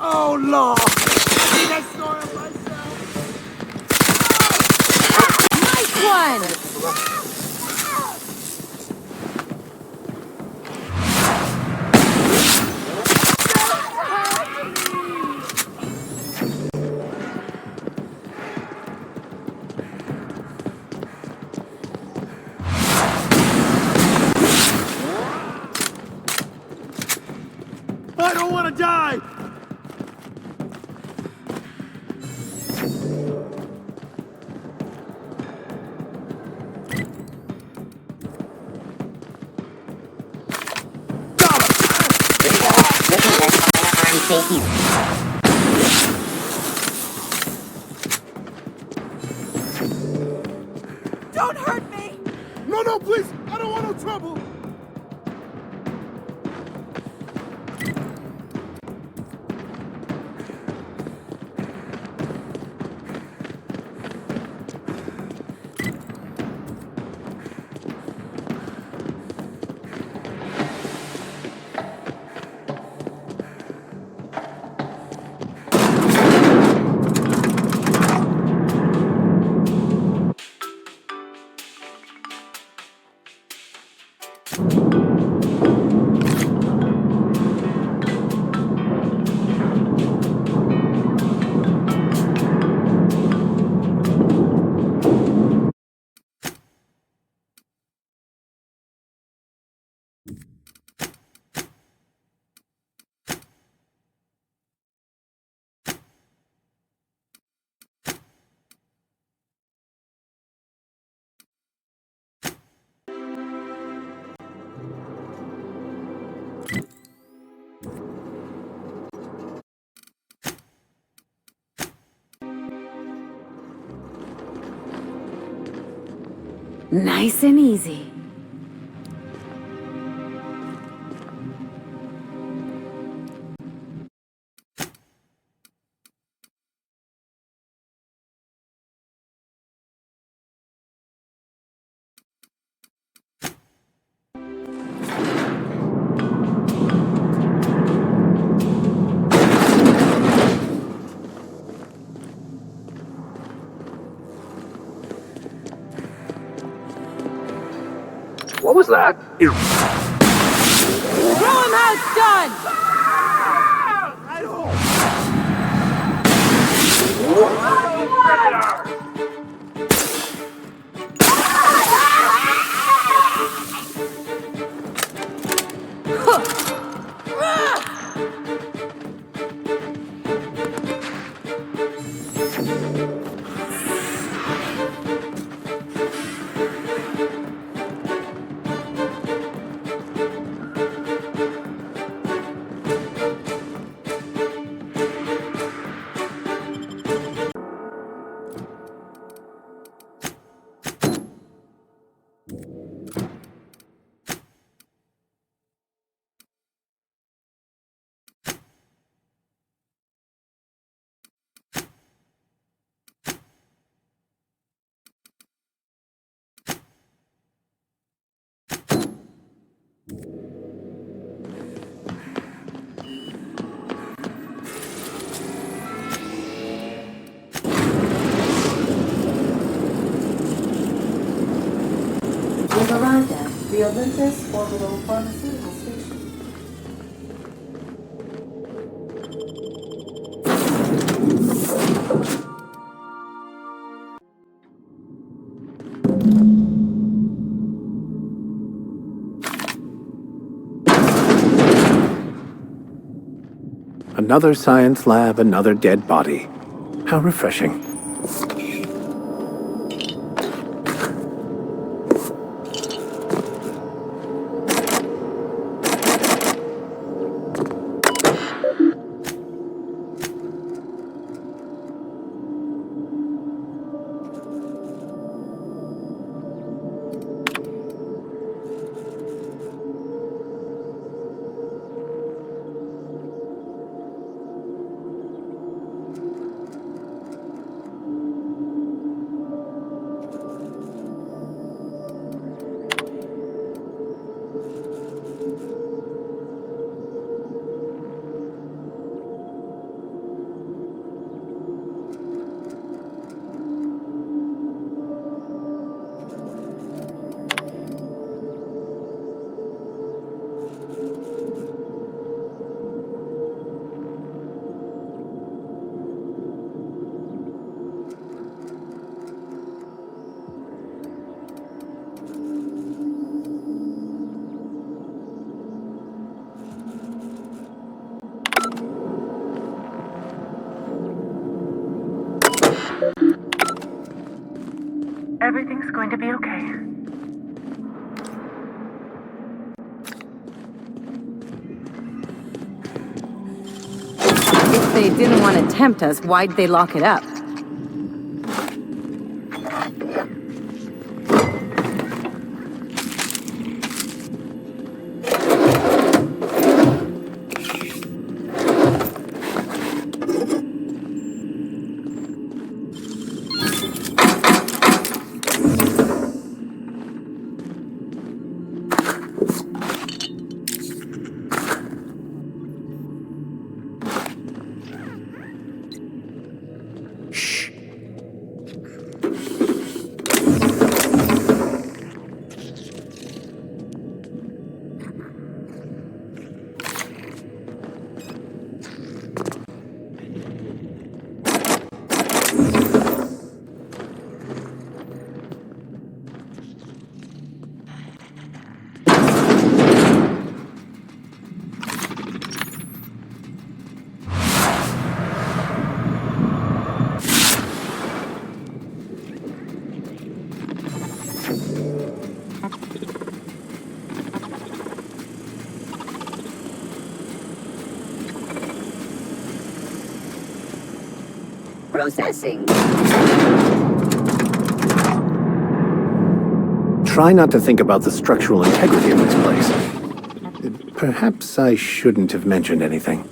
Oh, Lord! I soiled myself! Nice one. I don't want to die! Don't hurt me. No, no, please! I don't want no trouble! Nice and easy. What was that? Throw him out, done! We've arrived at the Olympus Orbital Pharmaceutical Station. Another science lab, another dead body. How refreshing. Everything's going to be okay. If they didn't want to tempt us, why'd they lock it up? Processing. try not to think about the structural integrity of this place. Perhaps I shouldn't have mentioned anything.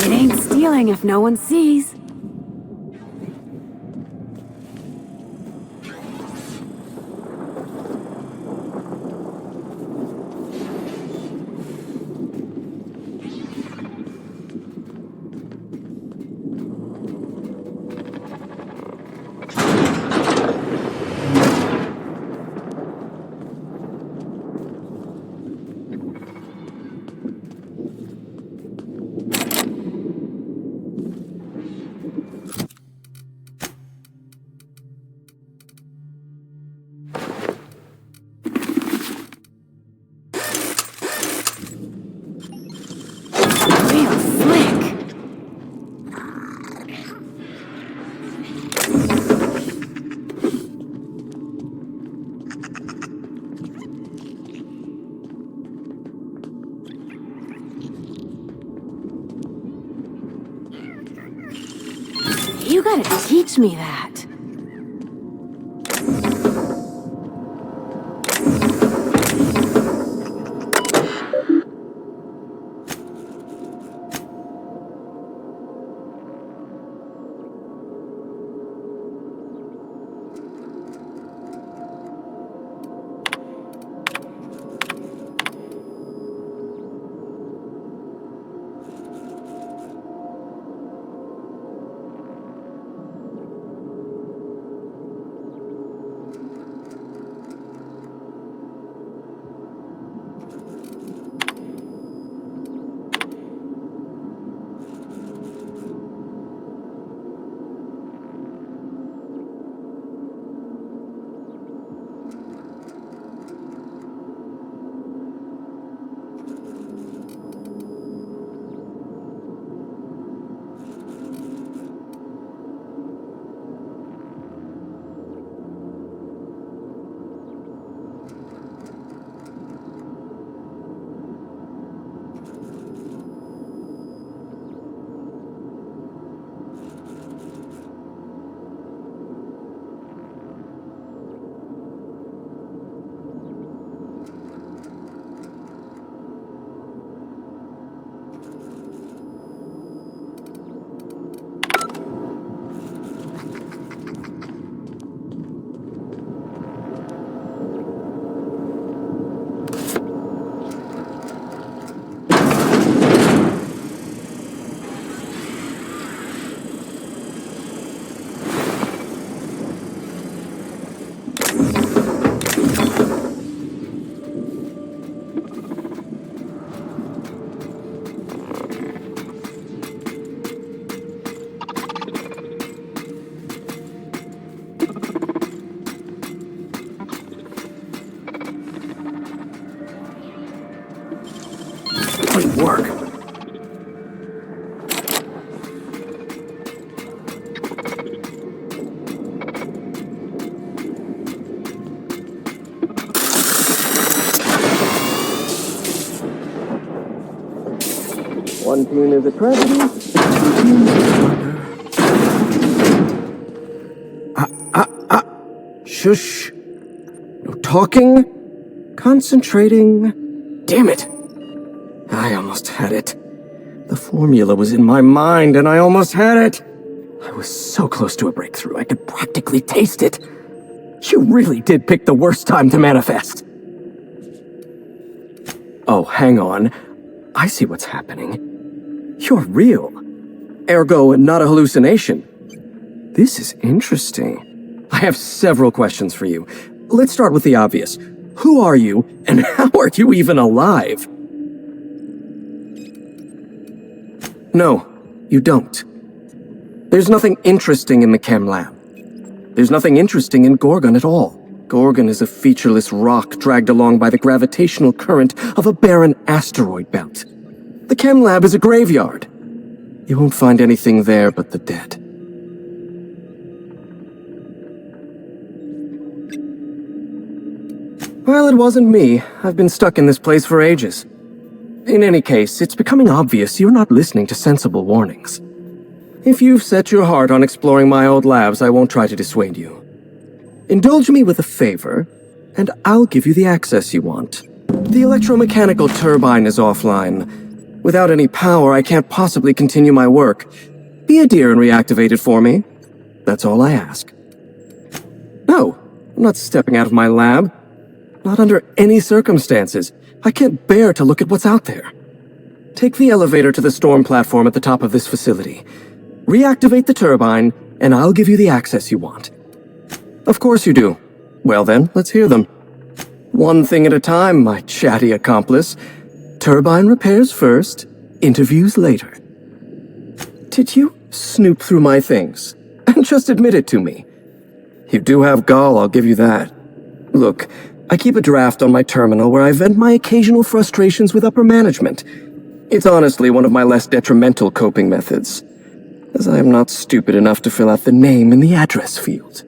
It ain't stealing if no one sees. You gotta teach me that. might work. One team is a tragedy, two teams Shush. No talking. Concentrating. Damn it. I almost had it. The formula was in my mind and I almost had it. I was so close to a breakthrough, I could practically taste it. You really did pick the worst time to manifest. Oh, hang on. I see what's happening. You're real. Ergo, not a hallucination. This is interesting. I have several questions for you. Let's start with the obvious. Who are you, and how are you even alive? No, you don't. There's nothing interesting in the chem lab. There's nothing interesting in Gorgon at all. Gorgon is a featureless rock dragged along by the gravitational current of a barren asteroid belt. The chem lab is a graveyard. You won't find anything there but the dead. Well, it wasn't me. I've been stuck in this place for ages. In any case, it's becoming obvious you're not listening to sensible warnings. If you've set your heart on exploring my old labs, I won't try to dissuade you. Indulge me with a favor, and I'll give you the access you want. The electromechanical turbine is offline. Without any power, I can't possibly continue my work. Be a dear and reactivate it for me. That's all I ask. No, I'm not stepping out of my lab. Not under any circumstances. I can't bear to look at what's out there. Take the elevator to the storm platform at the top of this facility. Reactivate the turbine, and I'll give you the access you want. Of course you do. Well then, let's hear them. One thing at a time, my chatty accomplice. Turbine repairs first, interviews later. Did you snoop through my things? And just admit it to me. You do have gall, I'll give you that. Look, I keep a draft on my terminal where I vent my occasional frustrations with upper management. It's honestly one of my less detrimental coping methods, as I am not stupid enough to fill out the name in the address field.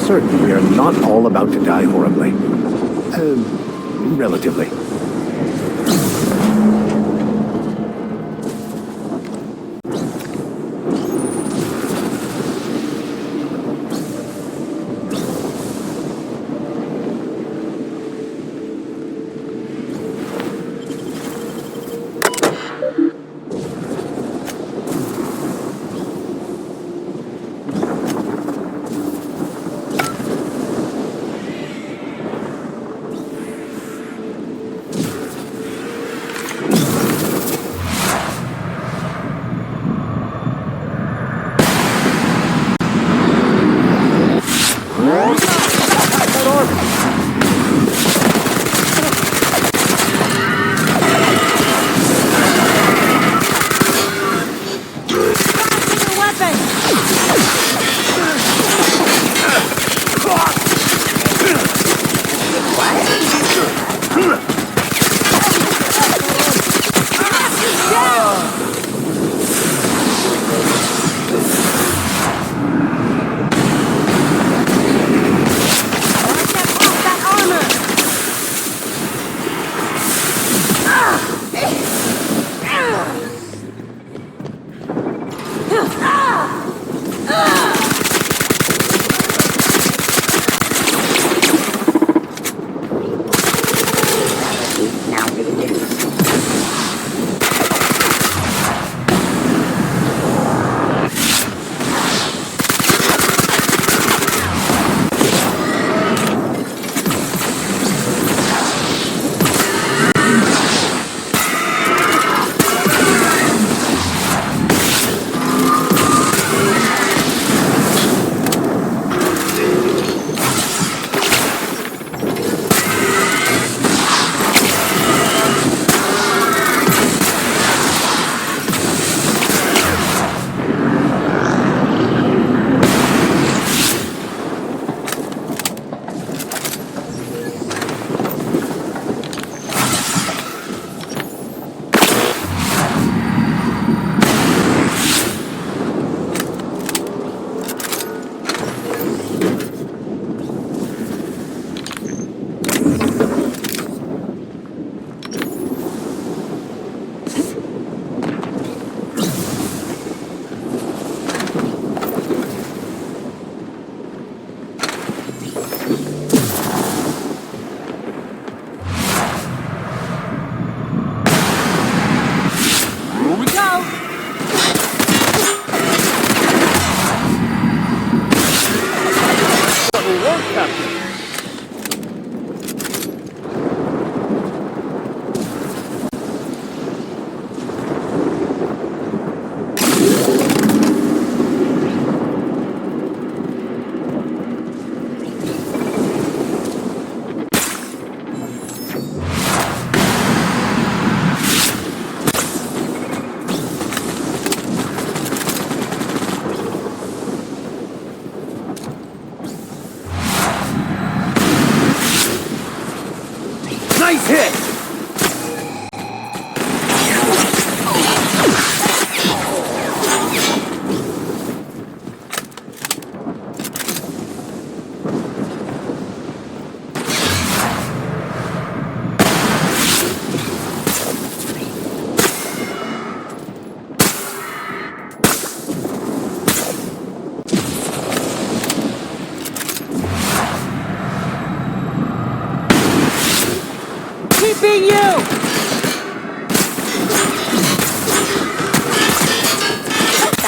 Certain we are not all about to die horribly. Relatively.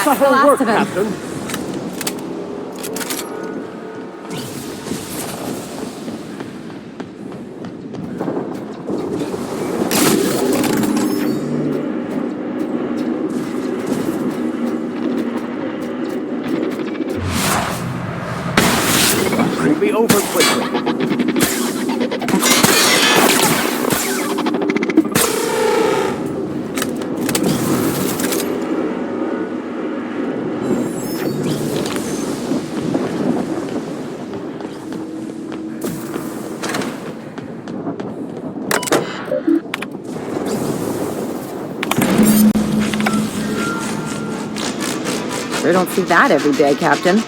the the whole last work, of him. Captain. It'll be over quickly. Sure don't see that every day, Captain.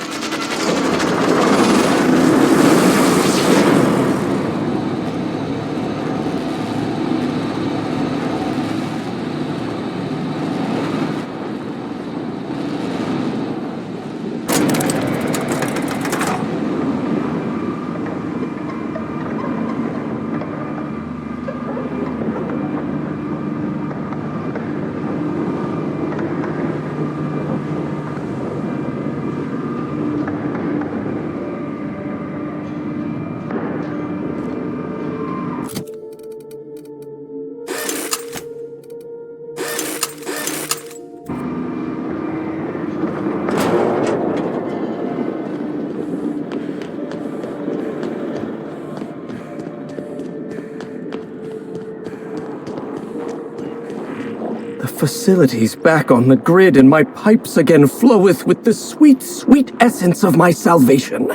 Facilities back on the grid, and my pipes again floweth with the sweet, sweet essence of my salvation.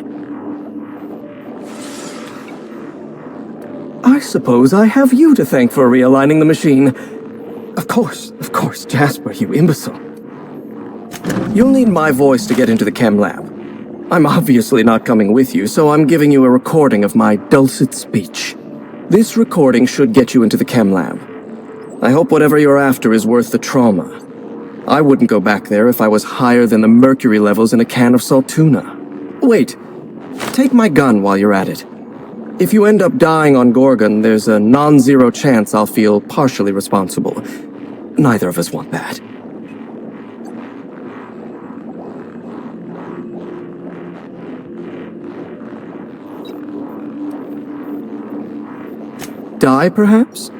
I suppose I have you to thank for realigning the machine. Of course, Jasper, you imbecile. You'll need my voice to get into the chem lab. I'm obviously not coming with you, so I'm giving you a recording of my dulcet speech. This recording should get you into the chem lab. I hope whatever you're after is worth the trauma. I wouldn't go back there if I was higher than the mercury levels in a can of salt tuna. Wait, take my gun while you're at it. If you end up dying on Gorgon, there's a non-zero chance I'll feel partially responsible. Neither of us want that. Die, perhaps?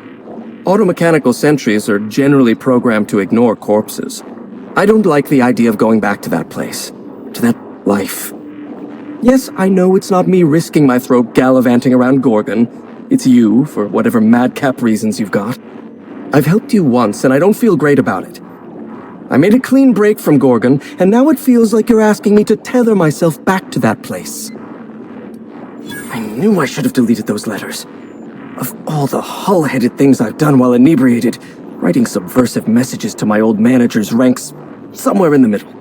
Automechanical sentries are generally programmed to ignore corpses. I don't like the idea of going back to that place, to that life. Yes, I know it's not me risking my throat gallivanting around Gorgon. It's you, for whatever madcap reasons you've got. I've helped you once, and I don't feel great about it. I made a clean break from Gorgon, and now it feels like you're asking me to tether myself back to that place. I knew I should have deleted those letters. Of all the hull-headed things I've done while inebriated, writing subversive messages to my old manager's ranks somewhere in the middle.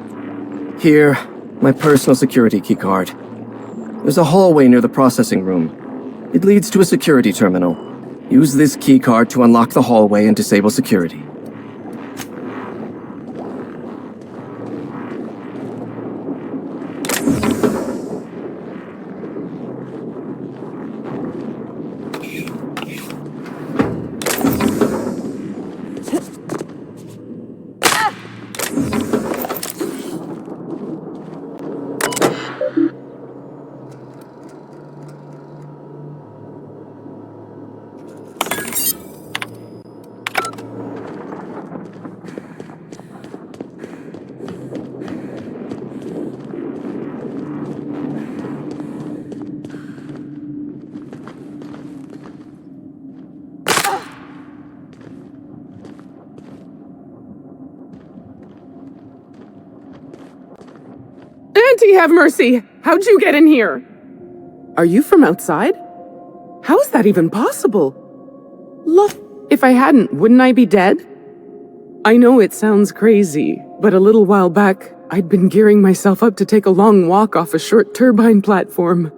Here, my personal security keycard. There's a hallway near the processing room. It leads to a security terminal. Use this keycard to unlock the hallway and disable security. Auntie, have mercy! How'd you get in here? Are you from outside? How is that even possible? Look, if I hadn't, wouldn't I be dead? I know it sounds crazy, but a little while back, I'd been gearing myself up to take a long walk off a short turbine platform.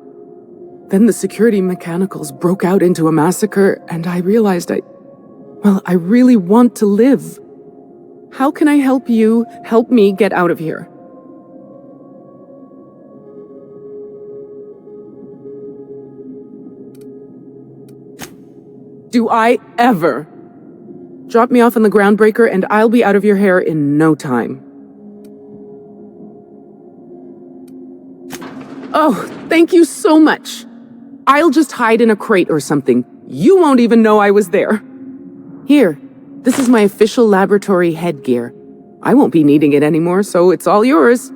Then the security mechanicals broke out into a massacre, and I realized I really want to live. How can I help you help me get out of here? Do I ever? Drop me off on the groundbreaker and I'll be out of your hair in no time. Oh, thank you so much. I'll just hide in a crate or something. You won't even know I was there. Here, this is my official laboratory headgear. I won't be needing it anymore, so it's all yours.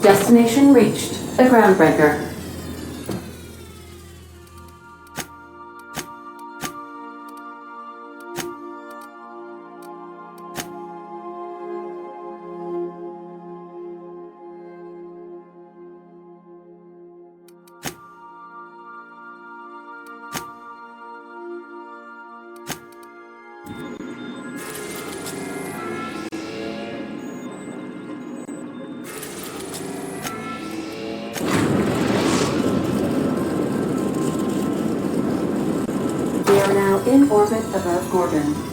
Destination reached. The Groundbreaker. We are now in orbit above Gorgon.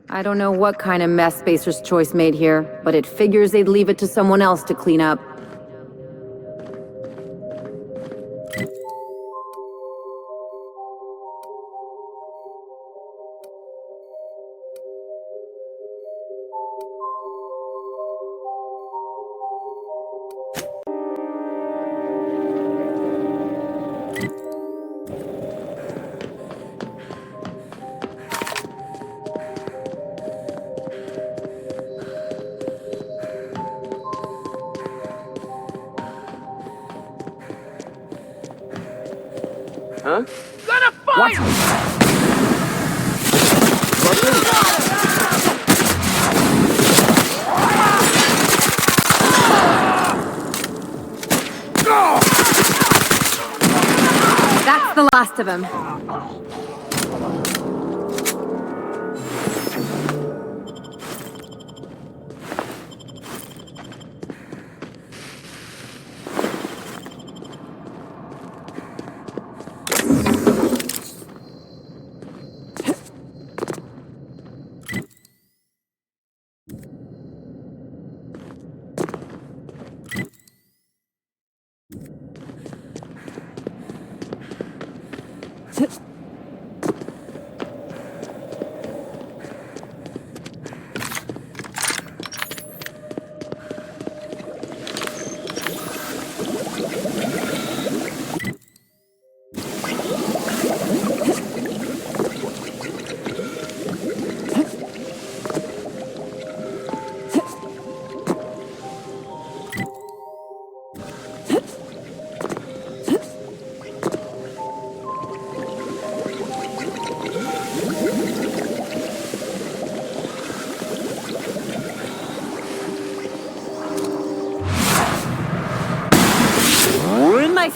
I don't know what kind of mess Spacer's Choice made here, but it figures they'd leave it to someone else to clean up. Huh? Gonna fire! That's the last of him.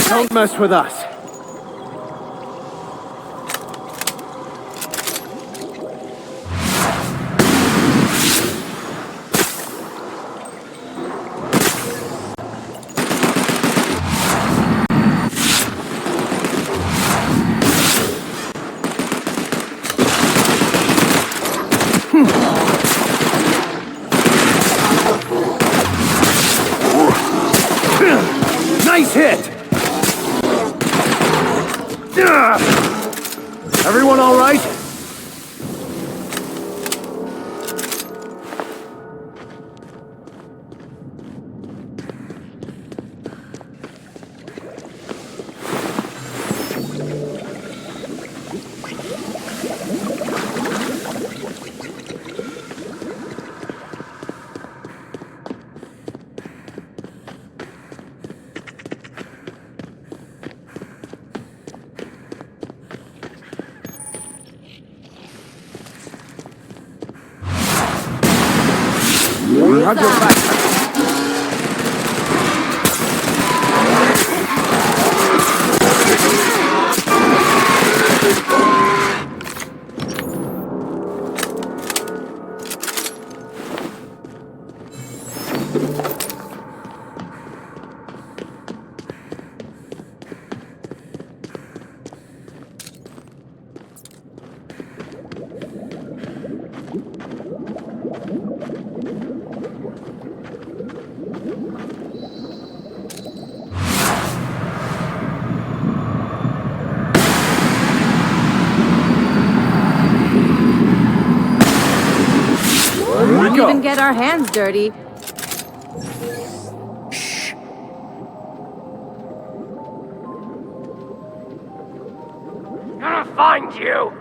Don't mess with us. hit! Everyone all right? Hug your back. We didn't even get our hands dirty. Gonna find you!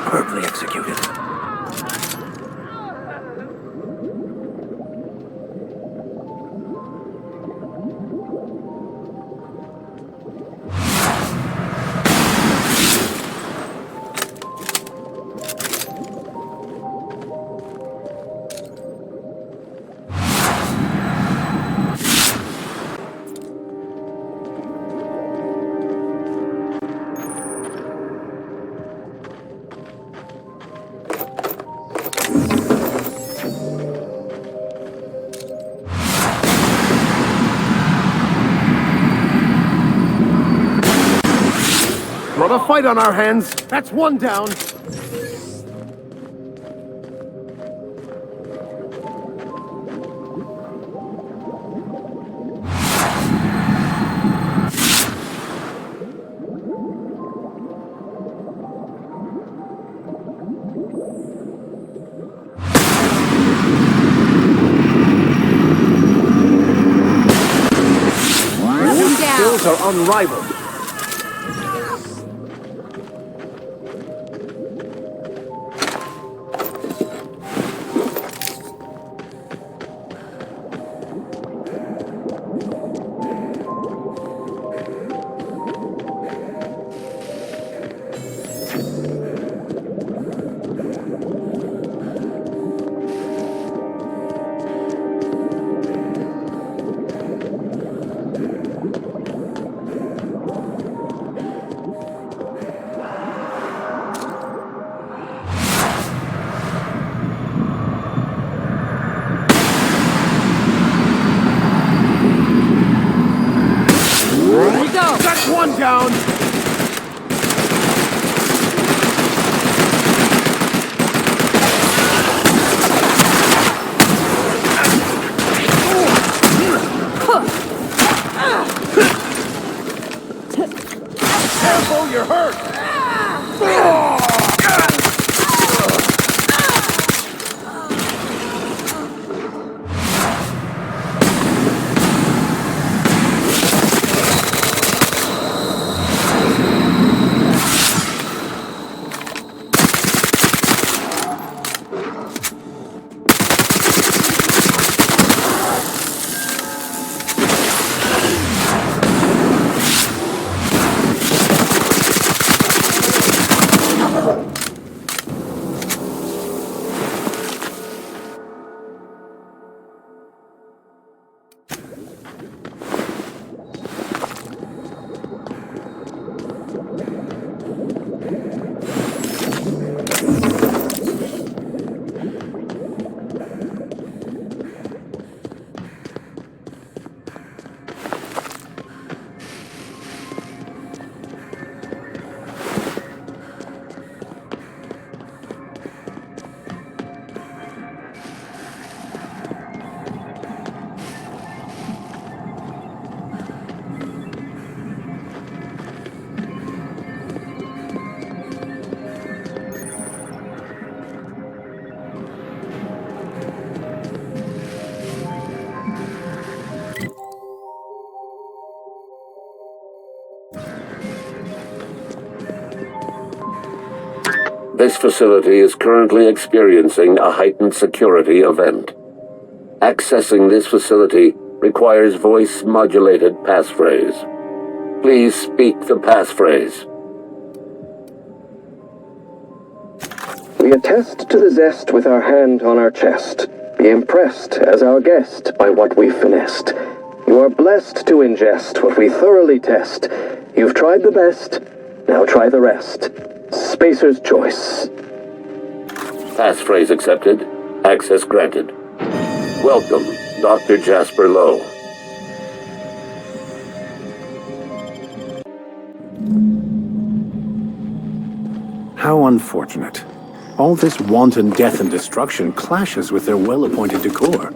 Perfectly executed. Got a fight on our hands. That's one down. Skills are unrivaled. That's one down. Careful, you're hurt. This facility is currently experiencing a heightened security event. Accessing this facility requires voice-modulated passphrase. Please speak the passphrase. We attest to the zest with our hand on our chest. Be impressed as our guest by what we've finessed. You are blessed to ingest what we thoroughly test. You've tried the best, now try the rest. Spacer's choice. Passphrase accepted. Access granted. Welcome, Dr. Jasper Lowe. How unfortunate. All this wanton death and destruction clashes with their well-appointed decor.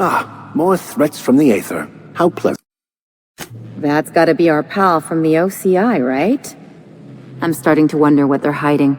Ah, more threats from the Aether. How pleasant. That's gotta be our pal from the OCI, right? I'm starting to wonder what they're hiding.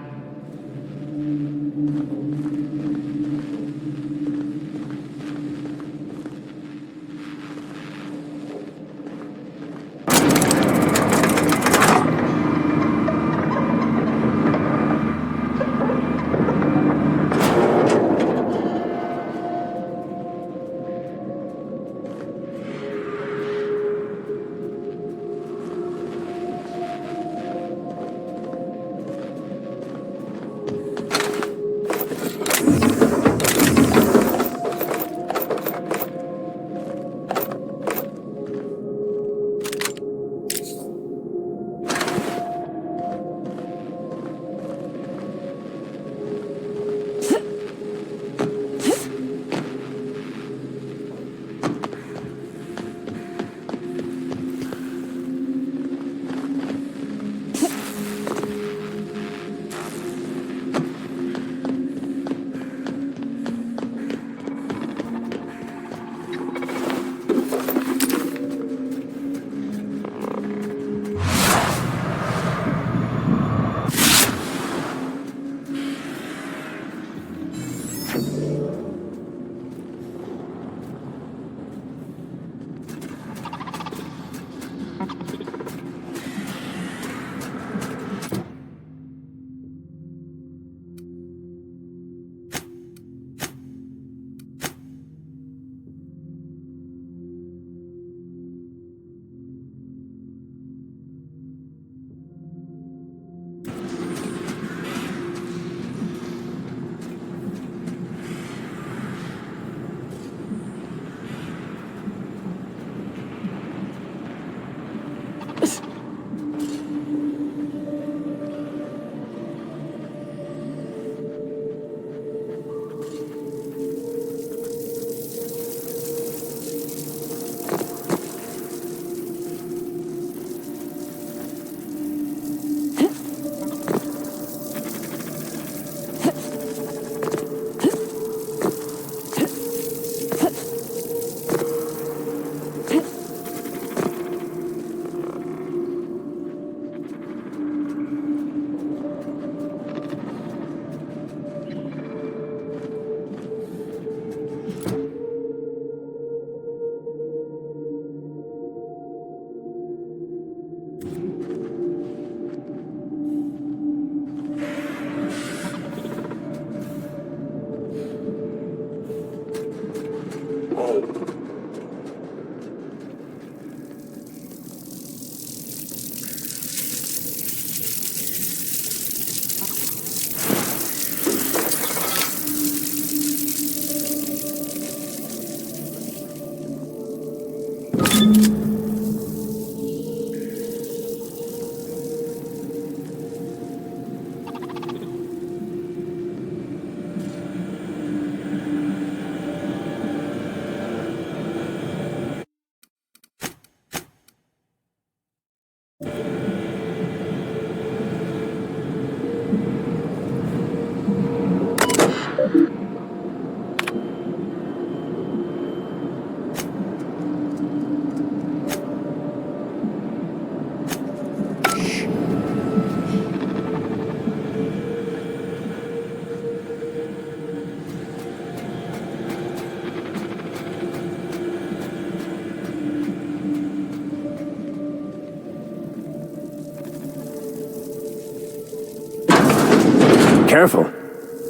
Careful.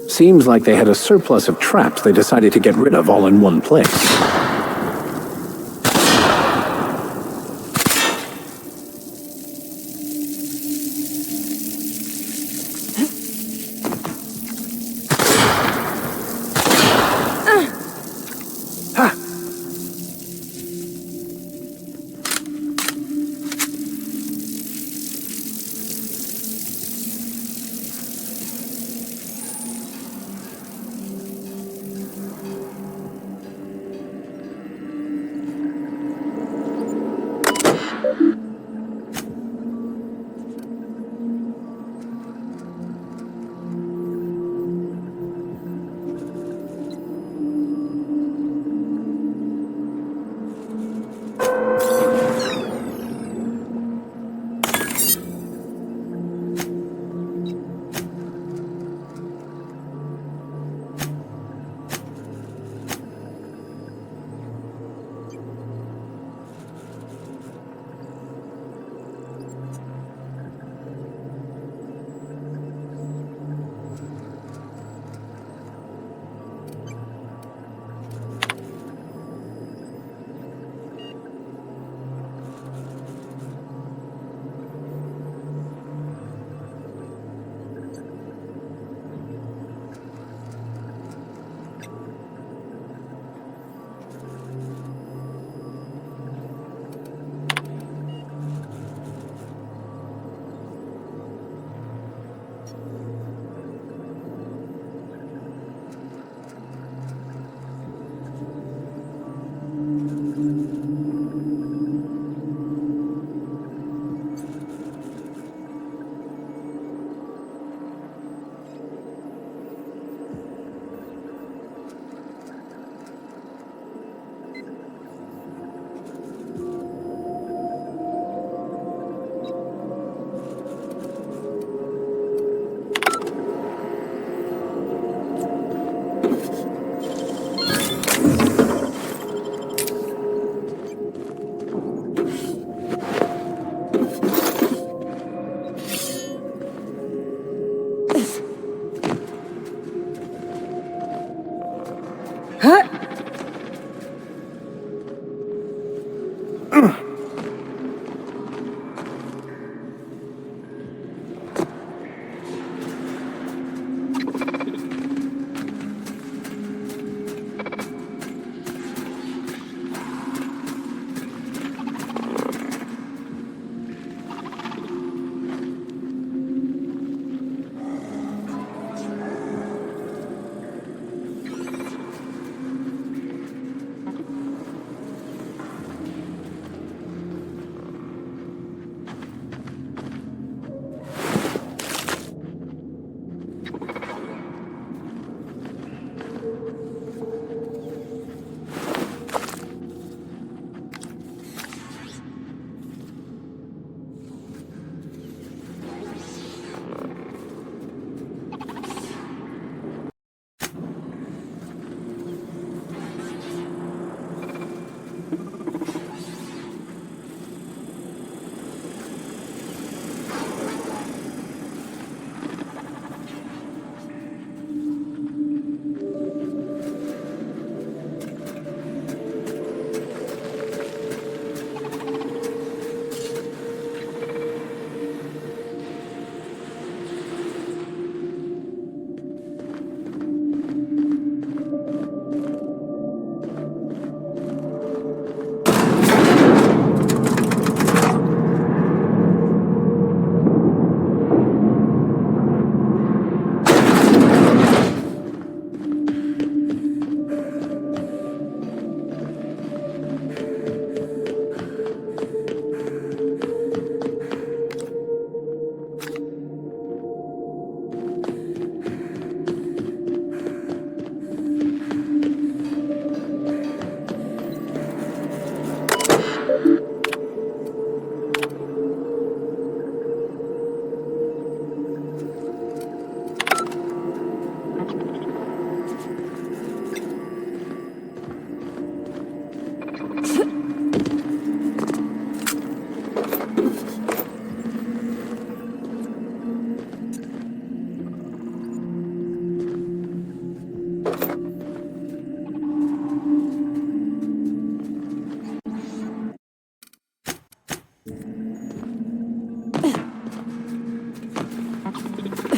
Seems like they had a surplus of traps they decided to get rid of all in one place.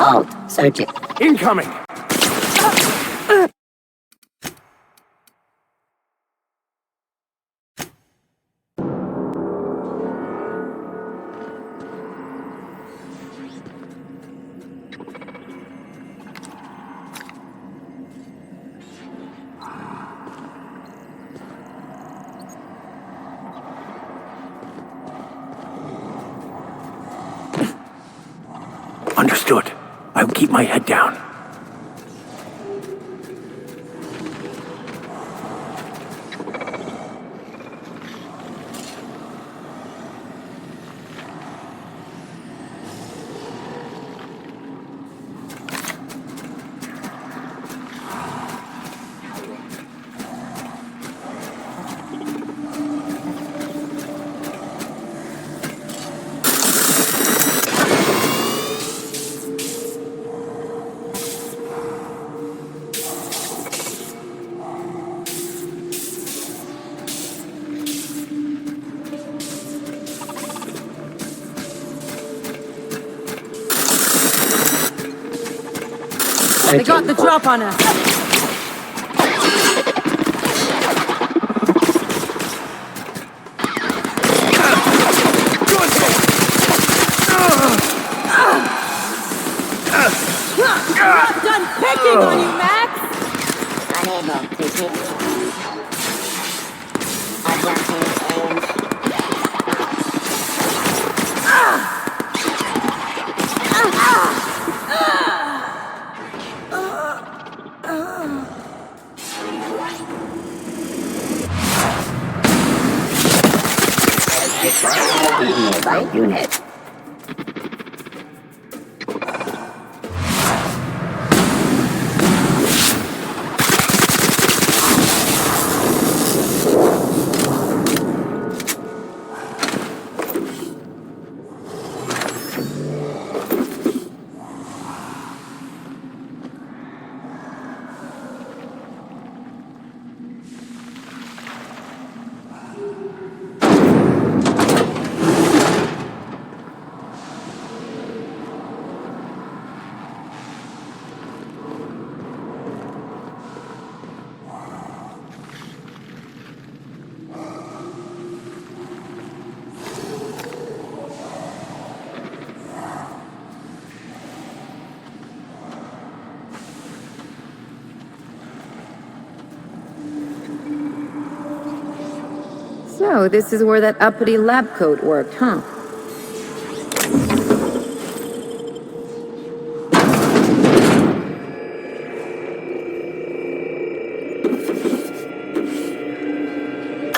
Halt! Searching. Incoming! Understood. I will keep my head down. They got the drop on us. I'm done picking on you, Max! Unable to hit. Adjusting aim. Nearby unit. So, this is where that uppity lab coat worked, huh?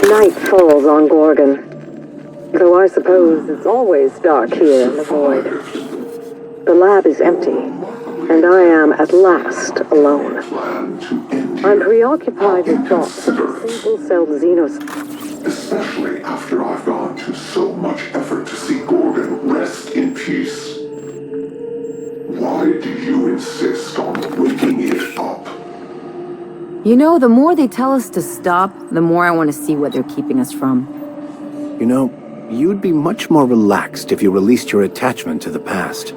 Night falls on Gorgon. Though I suppose it's always dark here in the void. The lab is empty, and I am at last alone. I'm preoccupied with thoughts of a single-celled xenocyte. Especially after I've gone to so much effort to see Gorgon rest in peace. Why do you insist on waking it up? You know, the more they tell us to stop, the more I want to see what they're keeping us from. You know, you'd be much more relaxed if you released your attachment to the past.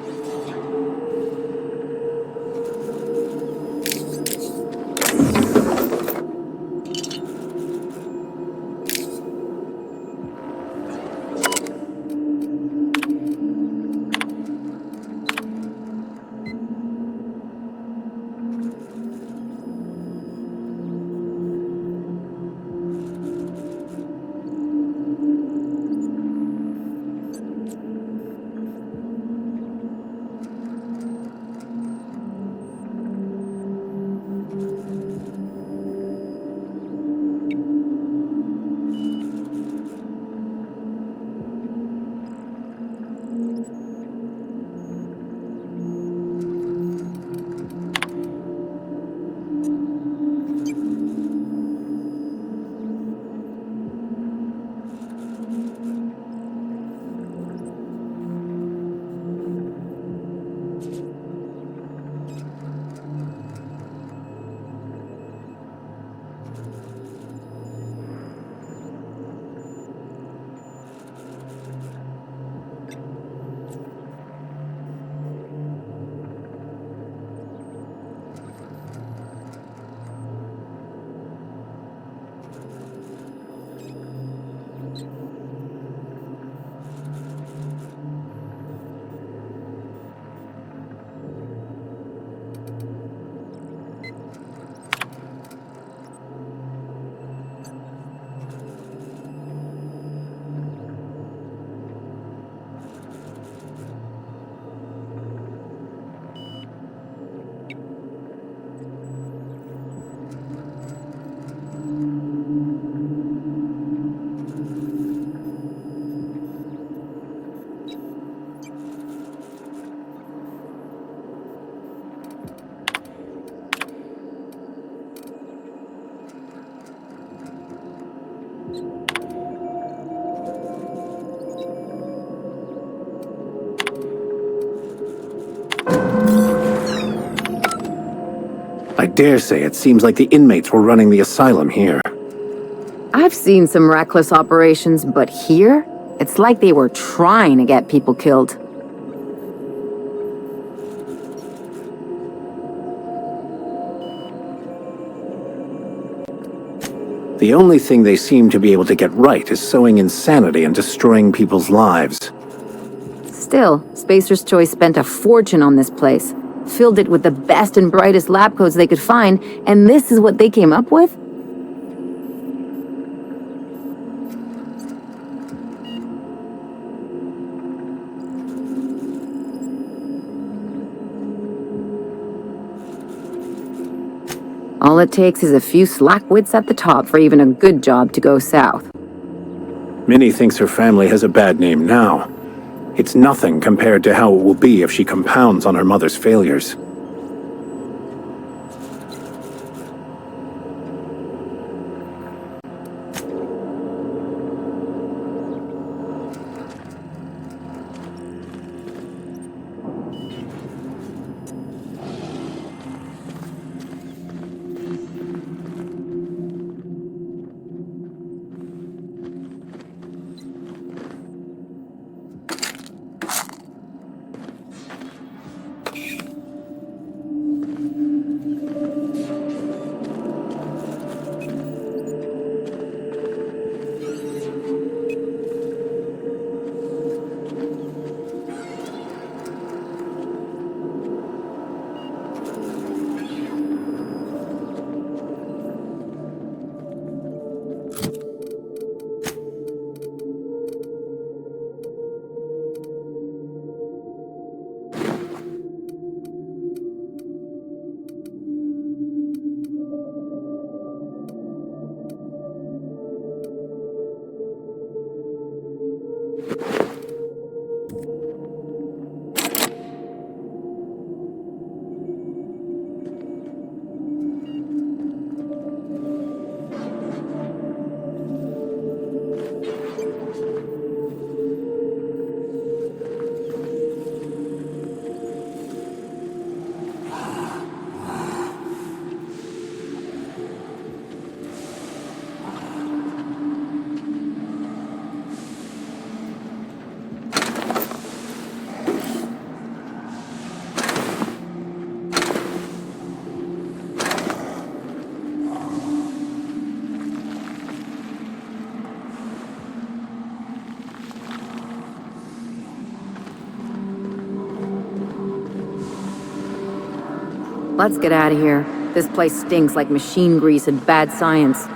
I dare say it seems like the inmates were running the asylum here. I've seen some reckless operations, but here, it's like they were trying to get people killed. The only thing they seem to be able to get right is sowing insanity and destroying people's lives. Still, Spacer's Choice spent a fortune on this place, filled it with the best and brightest lab coats they could find, and this is what they came up with? All it takes is a few slack wits at the top for even a good job to go south. Minnie thinks her family has a bad name now. It's nothing compared to how it will be if she compounds on her mother's failures. Let's get out of here. This place stinks like machine grease and bad science.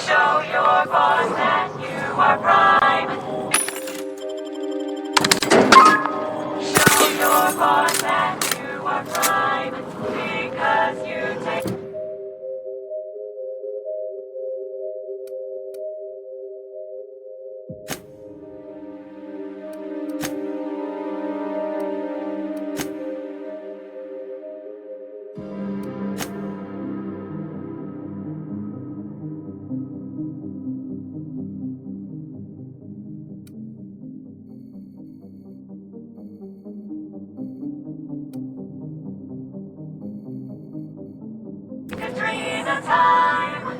Show your boss that you are prime. Show your boss that you are prime. Because you take... Katrina time.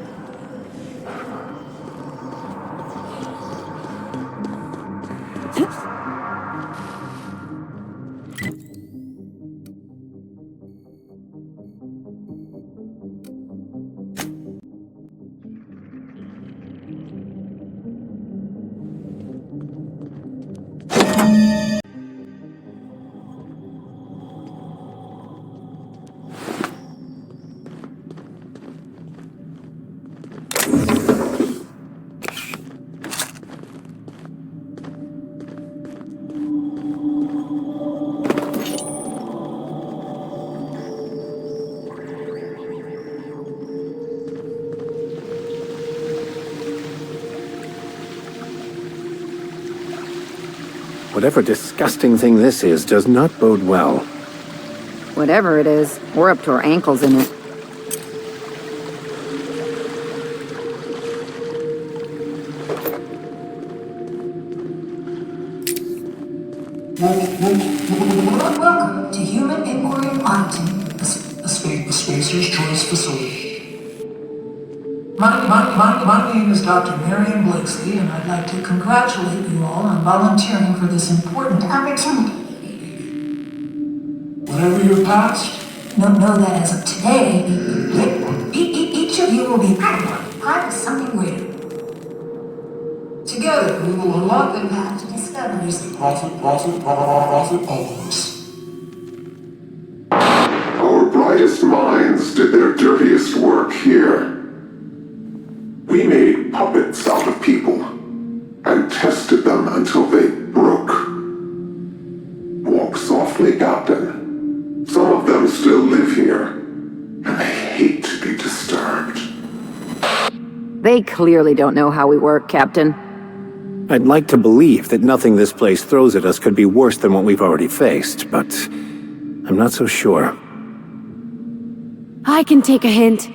Whatever disgusting thing this is does not bode well. Whatever it is, we're up to our ankles in it. Welcome to Human Inquiry Auditing, a Spacer's Choice facility. My name is Dr. Marion Blakesley, and I'd like to congratulate you all on volunteering for this important opportunity. Whatever your past, know that as of today, each of you will be part of something greater. Together, we will unlock the path to discoveries that profit always. Our brightest minds did their dirtiest work here. We made puppets out of people and tested them until they broke. Walk softly, Captain. Some of them still live here, and they hate to be disturbed. They clearly don't know how we work, Captain. I'd like to believe that nothing this place throws at us could be worse than what we've already faced, but I'm not so sure. I can take a hint.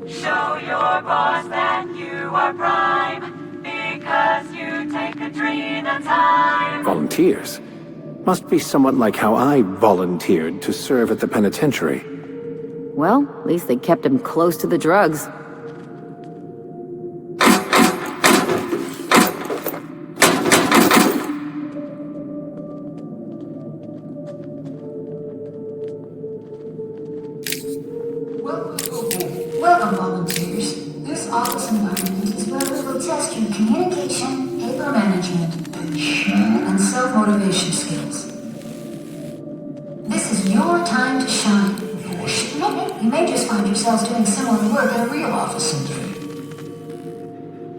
Show your boss that you are prime, because you take a dream at a time. Volunteers? Must be somewhat like how I volunteered to serve at the penitentiary. Well, at least they kept him close to the drugs. Welcome, volunteers. This office environment is where we will test your communication, paper management, and self-motivation skills. This is your time to shine. You may just find yourselves doing similar work at a real office someday.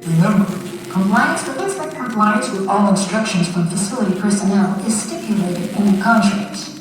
Remember, compliance with all instructions from facility personnel is stipulated in the contracts.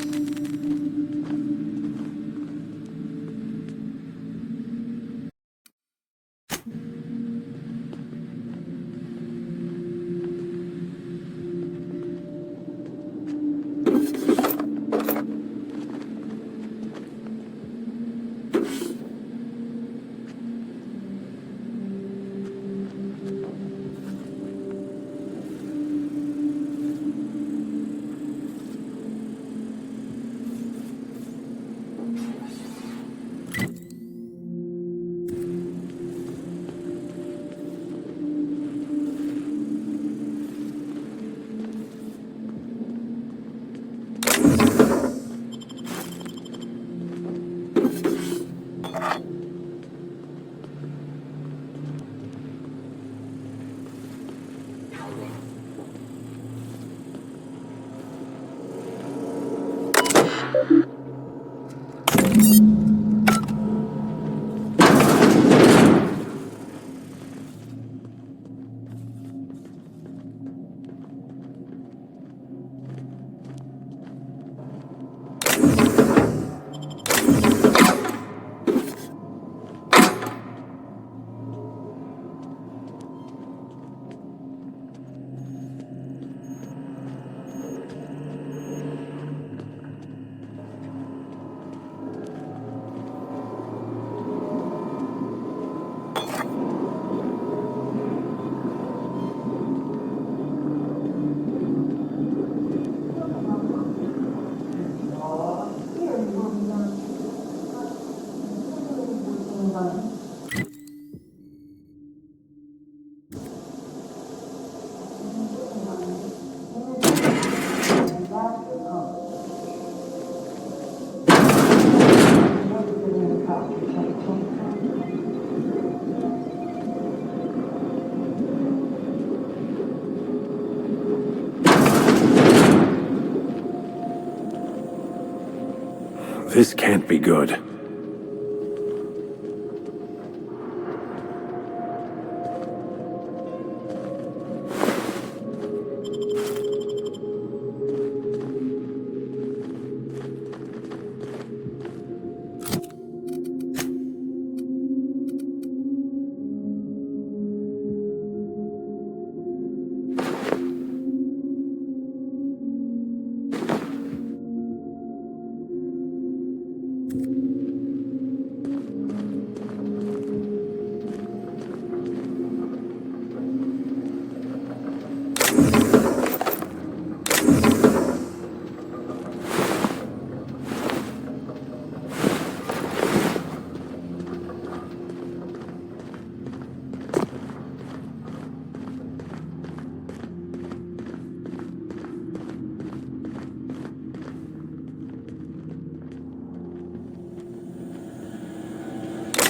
This can't be good.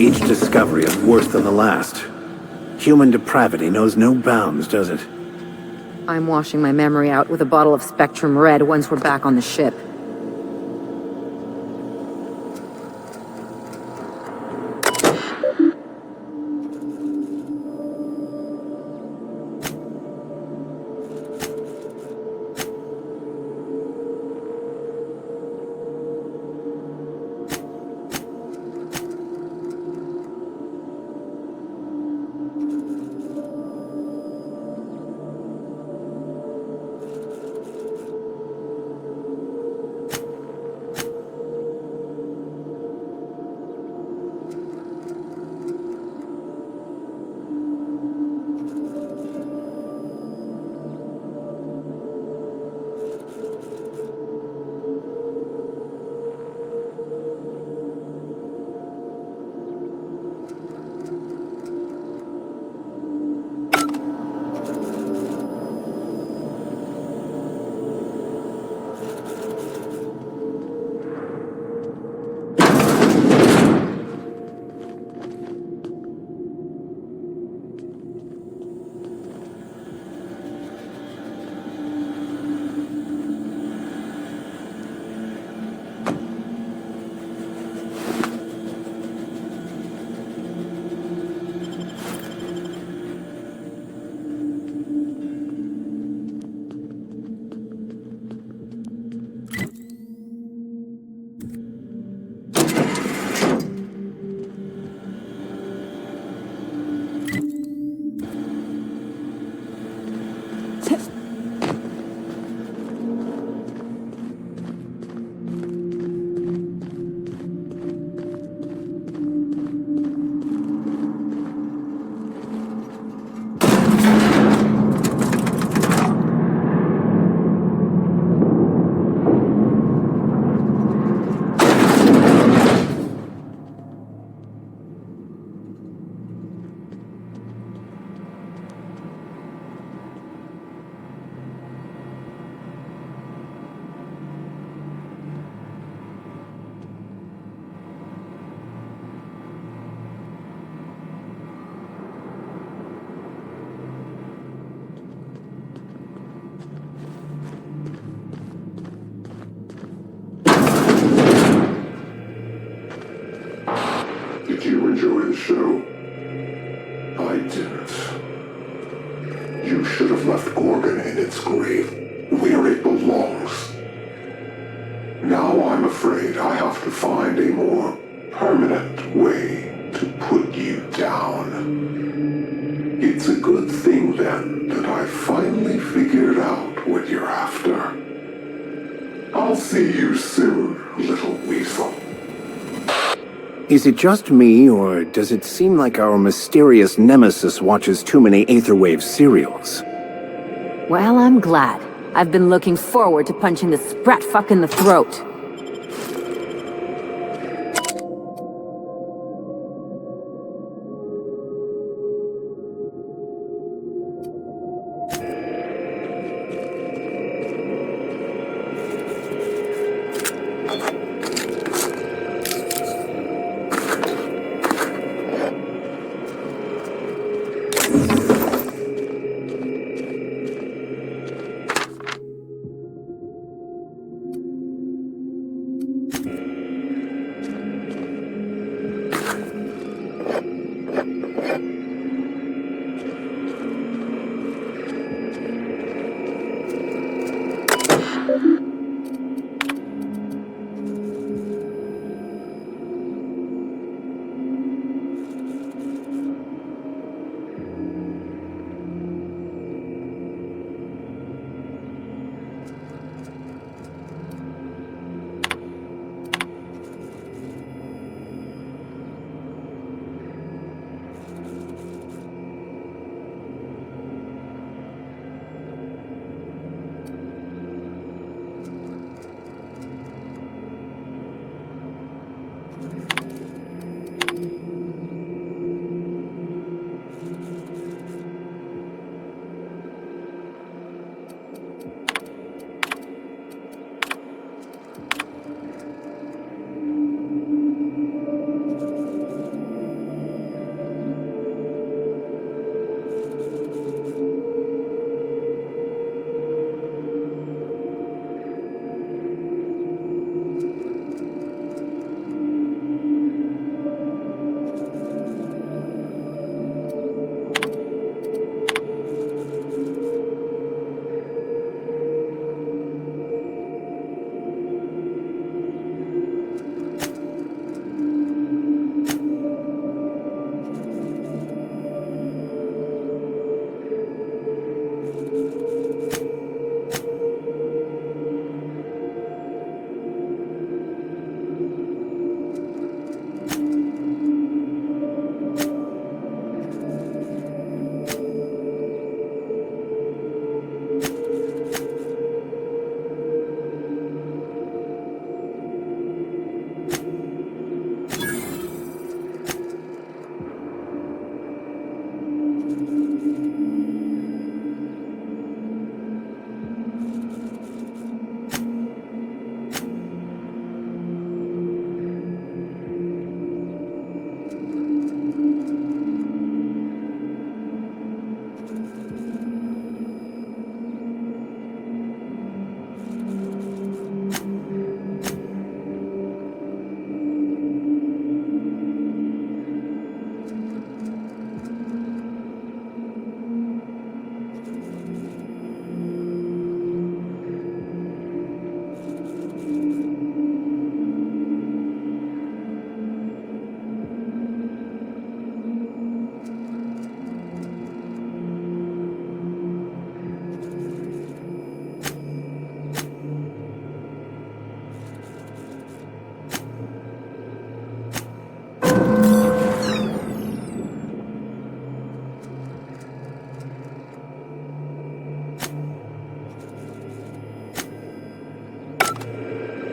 Each discovery is worse than the last. Human depravity knows no bounds, does it? I'm washing my memory out with a bottle of Spectrum Red once we're back on the ship. Did you enjoy the show? I didn't. You should have left Gorgon in its grave, where it belongs. Now I'm afraid I have to find a more permanent way to put you down. It's a good thing, then, that I finally figured out what you're after. I'll see you soon, little weasel. Is it just me, or does it seem like our mysterious nemesis watches too many Aetherwave serials? Well, I'm glad. I've been looking forward to punching the sprat fuck in the throat.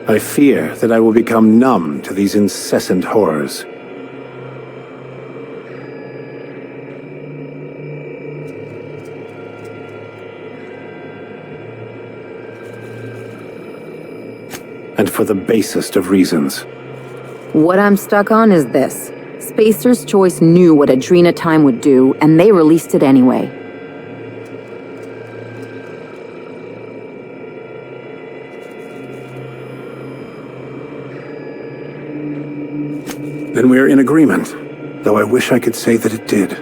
I fear that I will become numb to these incessant horrors. And for the basest of reasons. What I'm stuck on is this. Spacer's Choice knew what Adrena Time would do, and they released it anyway. Then we're in agreement, though I wish I could say that it did.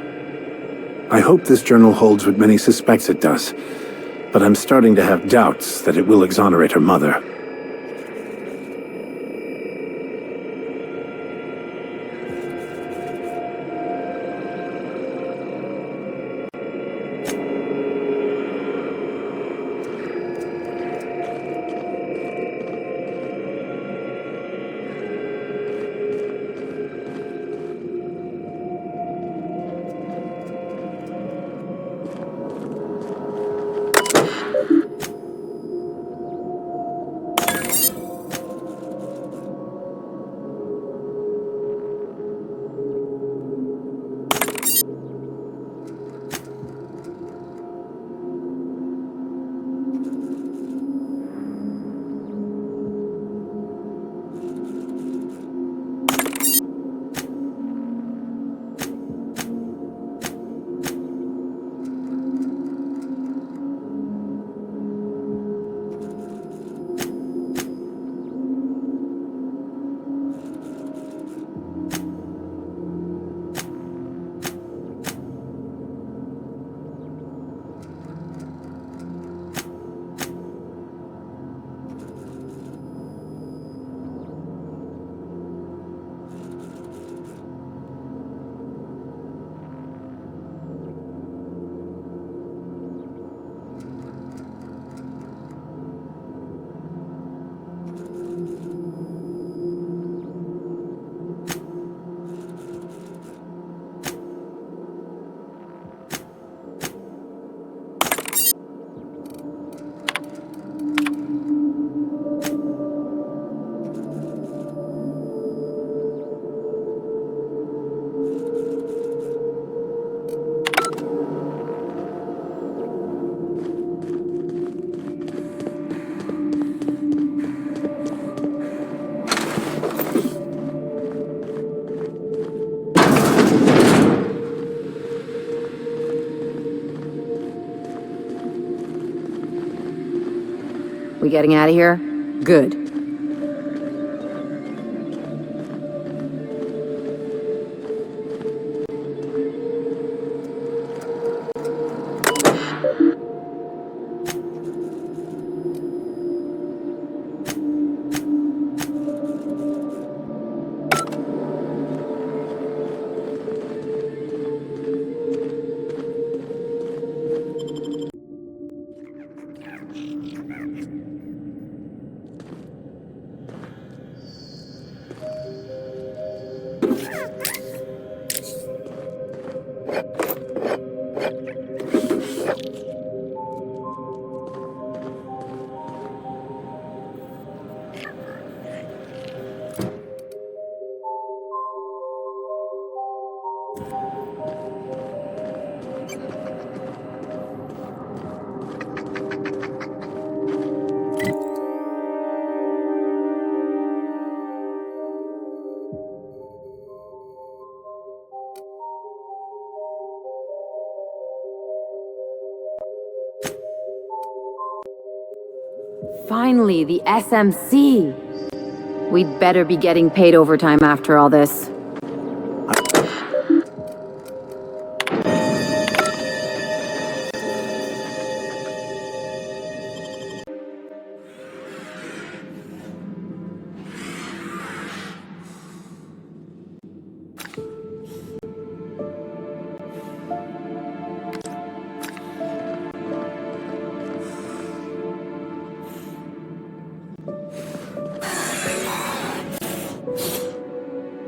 I hope this journal holds what many suspects it does, but I'm starting to have doubts that it will exonerate her mother. We getting out of here? Good. Finally, the SMC! We'd better be getting paid overtime after all this.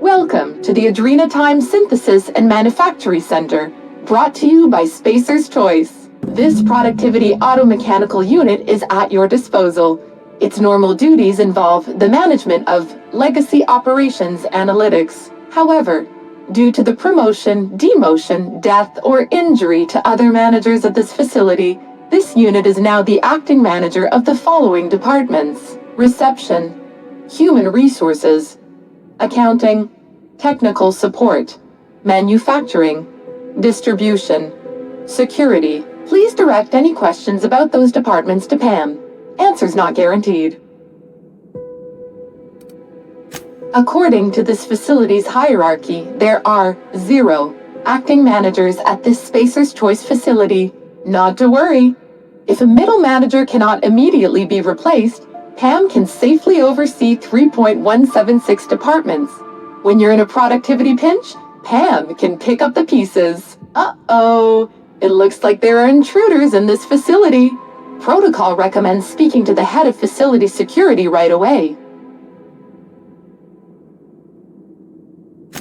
Welcome to the Adrenatime Synthesis and Manufacturing Center, brought to you by Spacer's Choice. This productivity automechanical unit is at your disposal. Its normal duties involve the management of legacy operations analytics. However, due to the promotion, demotion, death, or injury to other managers of this facility, this unit is now the acting manager of the following departments: Reception, Human Resources, Accounting, Technical Support, Manufacturing, Distribution, Security. Please direct any questions about those departments to Pam. Answers not guaranteed. According to this facility's hierarchy, there are 0 acting managers at this Spacer's Choice facility. Not to worry. If a middle manager cannot immediately be replaced, Pam can safely oversee 3.176 departments. When you're in a productivity pinch, Pam can pick up the pieces. Uh-oh. It looks like there are intruders in this facility. Protocol recommends speaking to the head of facility security right away.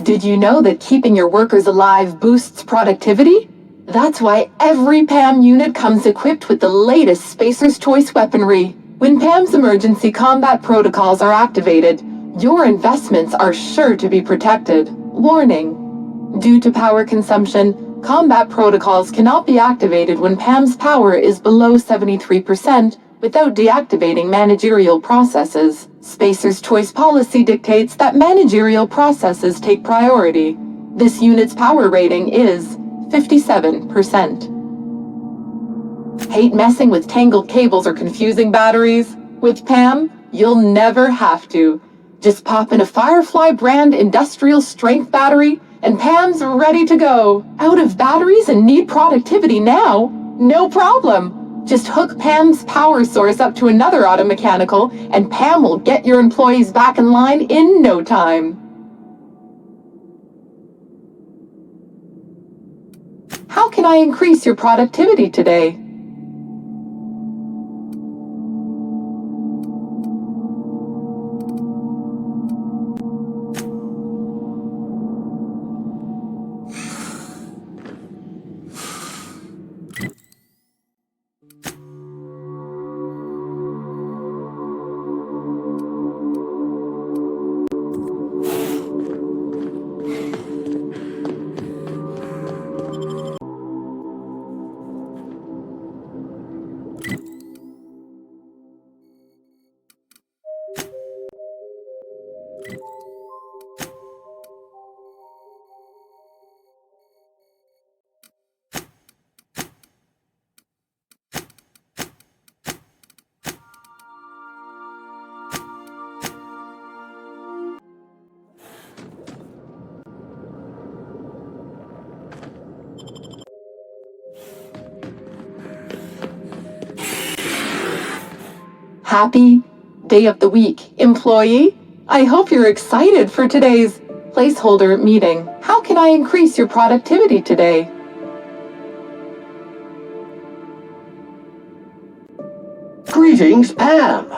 Did you know that keeping your workers alive boosts productivity? That's why every PAM unit comes equipped with the latest Spacer's Choice weaponry. When PAM's emergency combat protocols are activated, your investments are sure to be protected. Warning: due to power consumption, combat protocols cannot be activated when PAM's power is below 73% without deactivating managerial processes. Spacer's Choice policy dictates that managerial processes take priority. This unit's power rating is 57%. Hate messing with tangled cables or confusing batteries? With PAM, you'll never have to. Just pop in a Firefly brand industrial strength battery and PAM's ready to go. Out of batteries and need productivity now? No problem. Just hook PAM's power source up to another auto mechanical and PAM will get your employees back in line in no time. How can I increase your productivity today? Happy day of the week, employee. I hope you're excited for today's placeholder meeting. How can I increase your productivity today? Greetings, Pam.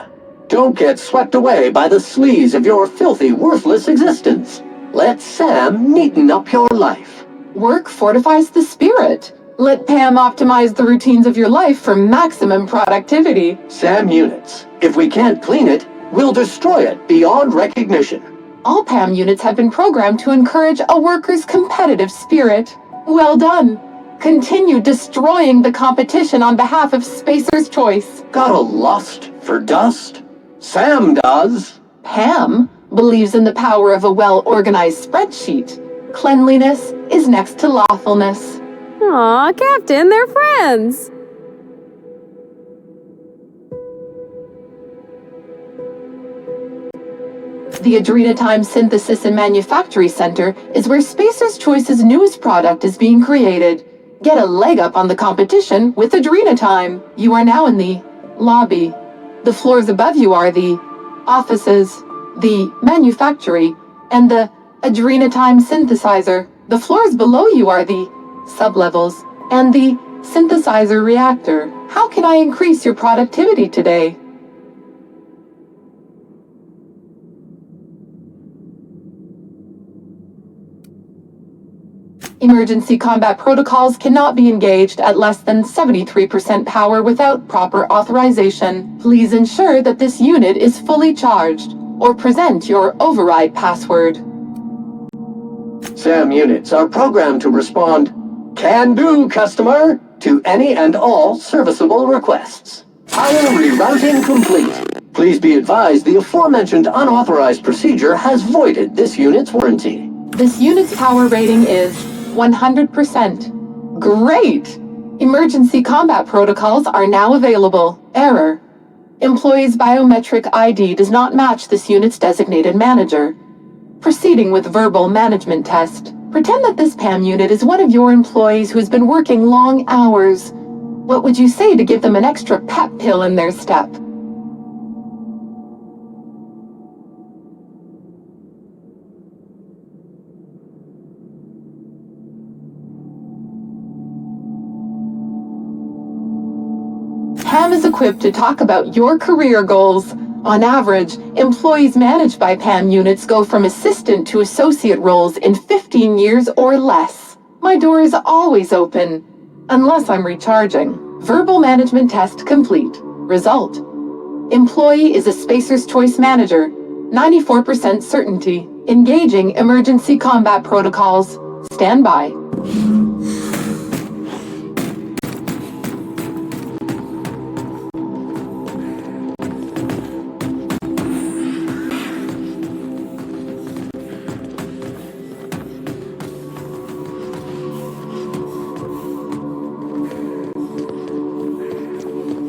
Don't get swept away by the sleaze of your filthy, worthless existence. Let Sam neaten up your life. Work fortifies the spirit. Let Pam optimize the routines of your life for maximum productivity. Sam units. If we can't clean it, we'll destroy it beyond recognition. All PAM units have been programmed to encourage a worker's competitive spirit. Well done. Continue destroying the competition on behalf of Spacer's Choice. Got a lust for dust? Sam does. Pam believes in the power of a well-organized spreadsheet. Cleanliness is next to lawfulness. Aw, Captain, they're friends. The Adrenatime Synthesis and Manufactory Center is where Spacer's Choice's newest product is being created. Get a leg up on the competition with Adrenatime. You are now in the lobby. The floors above you are the offices, the manufactory, and the Adrenatime synthesizer. The floors below you are the sublevels and the synthesizer reactor. How can I increase your productivity today? Emergency combat protocols cannot be engaged at less than 73% power without proper authorization. Please ensure that this unit is fully charged, or present your override password. Sam units are programmed to respond, "Can do, customer," to any and all serviceable requests. Power rerouting complete. Please be advised the aforementioned unauthorized procedure has voided this unit's warranty. This unit's power rating is 100%. Great! Emergency combat protocols are now available. Error. Employee's biometric ID does not match this unit's designated manager. Proceeding with verbal management test. Pretend that this PAM unit is one of your employees who's been working long hours. What would you say to give them an extra pep pill in their step? PAM is equipped to talk about your career goals. On average, employees managed by PAM units go from assistant to associate roles in 15 years or less. My door is always open, unless I'm recharging. Verbal management test complete. Result: employee is a Spacer's Choice manager. 94% certainty. Engaging emergency combat protocols. Stand by.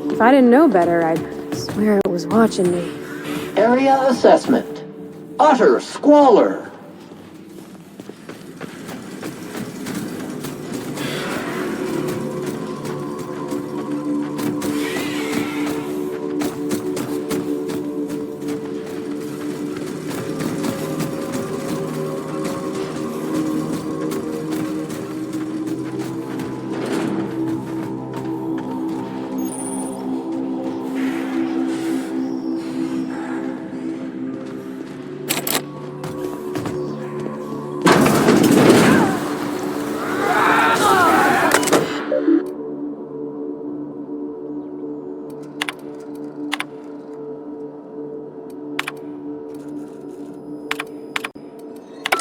If I didn't know better, I'd swear it was watching me. Area assessment. Utter squalor.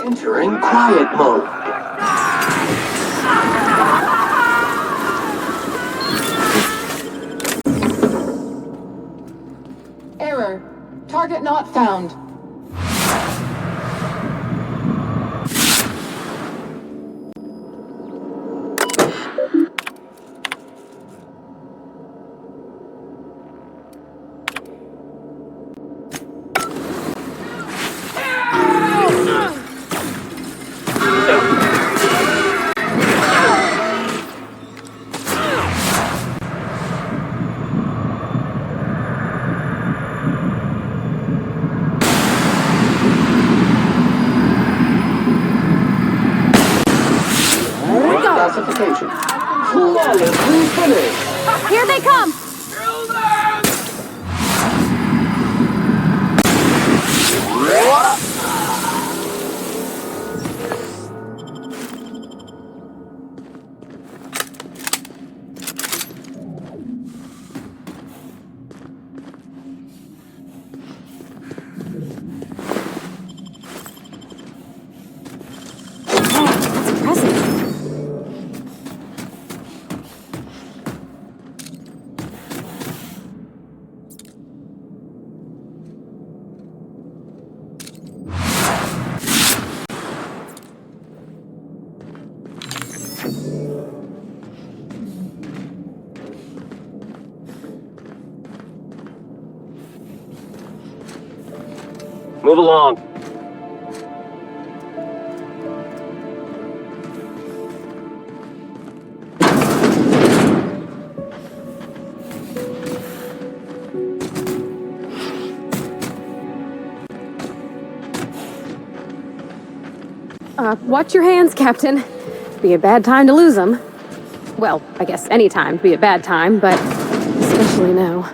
Entering quiet mode. Error. Target not found. Classification. Flawlessly finished. Here they come! Move along. Watch your hands, Captain. Be a bad time to lose them. Well, I guess any time would be a bad time, but especially now.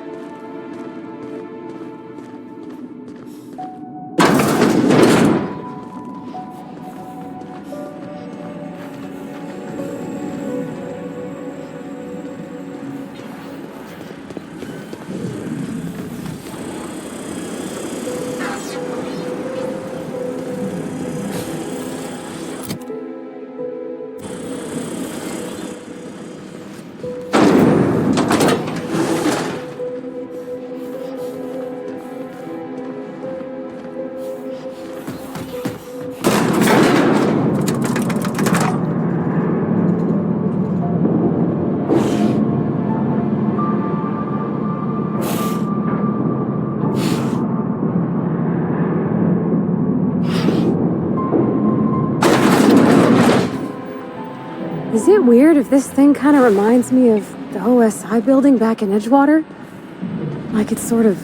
Is it weird if this thing kind of reminds me of the OSI building back in Edgewater? Like it's sort of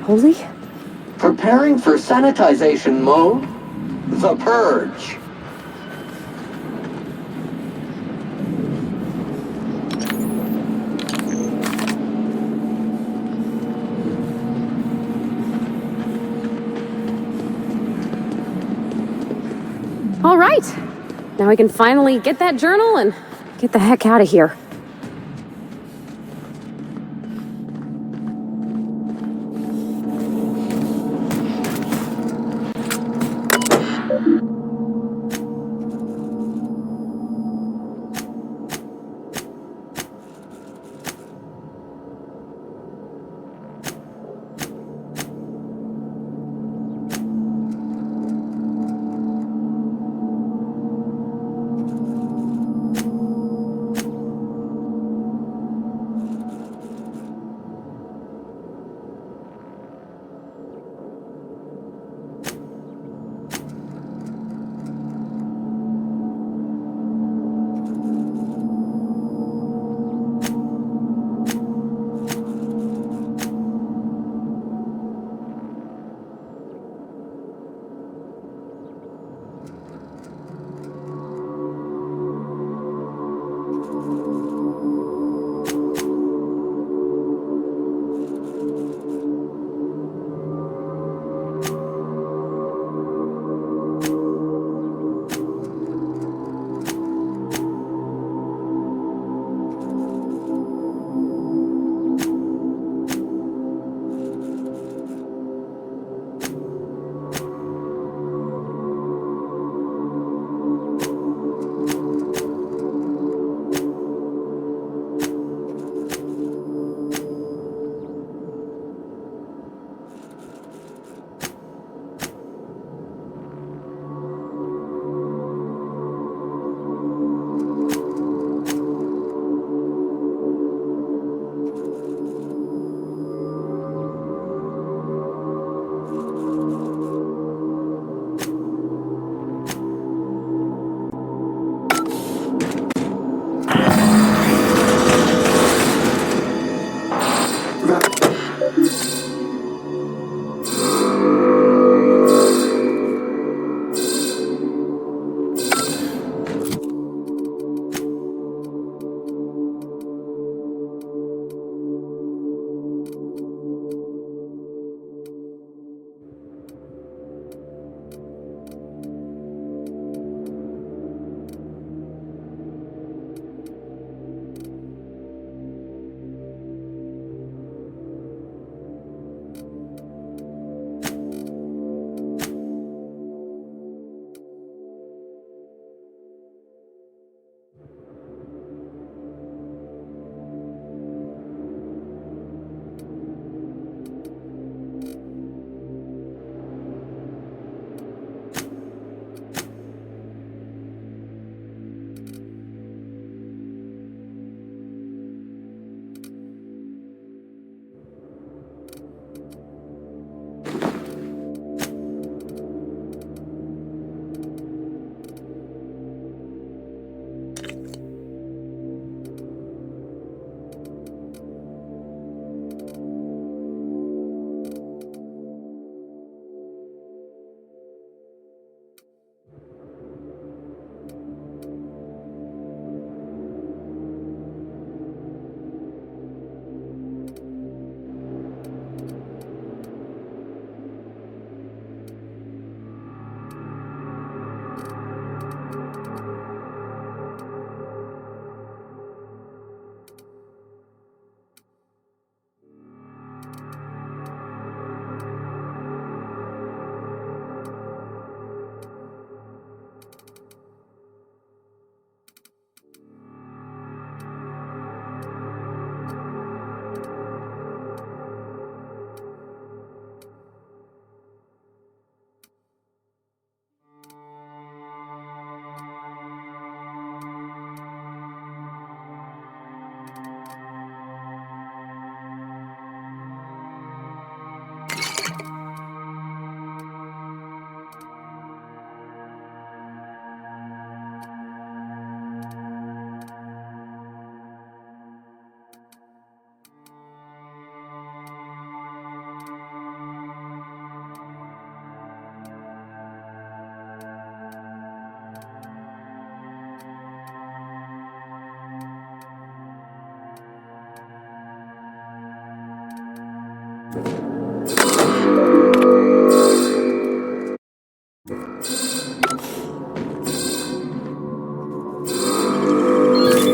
holy? Preparing for sanitization mode? The Purge. All right. Now we can finally get that journal and get the heck out of here.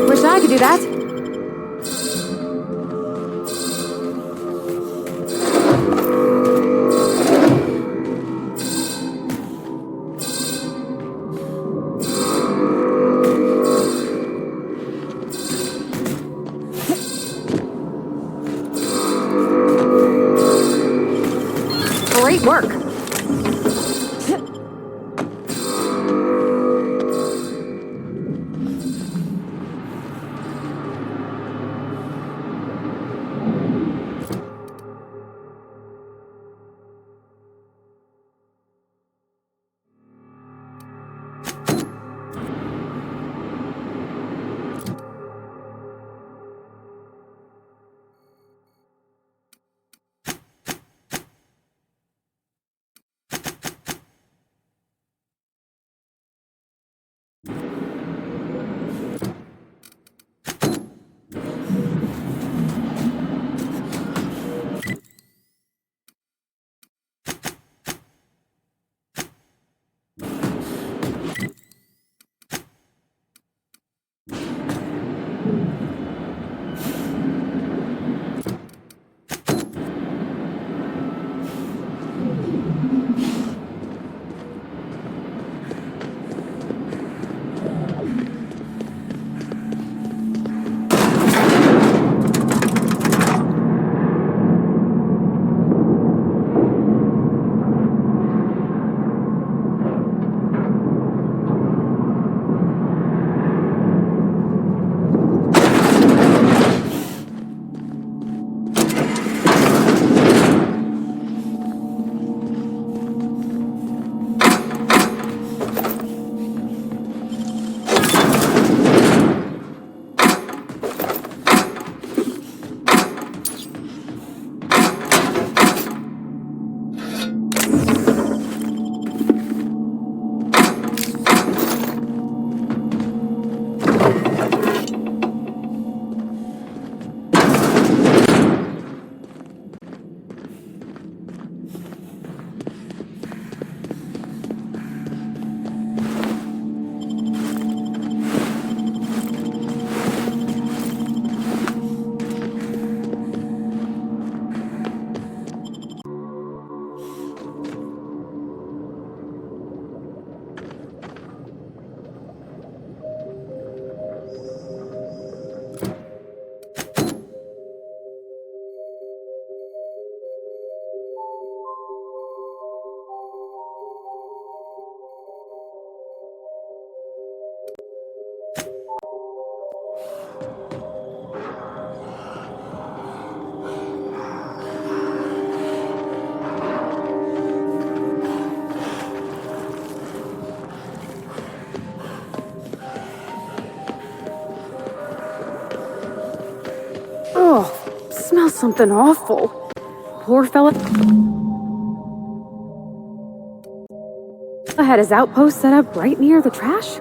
Wish I could do that. Great work. Smells something awful. Poor fella had his outpost set up right near the trash.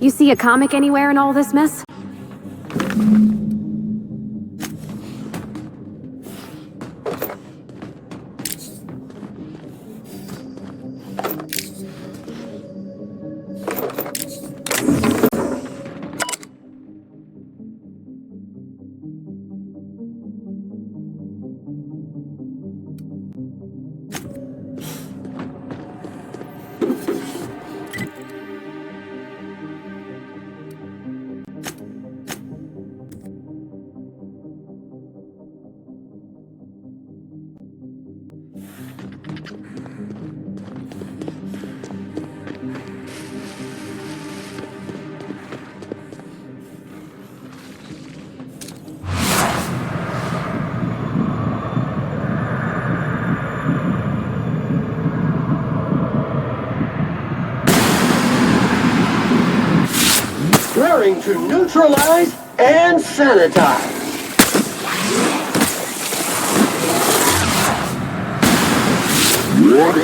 You see a comic anywhere in all this mess? to neutralize and sanitize.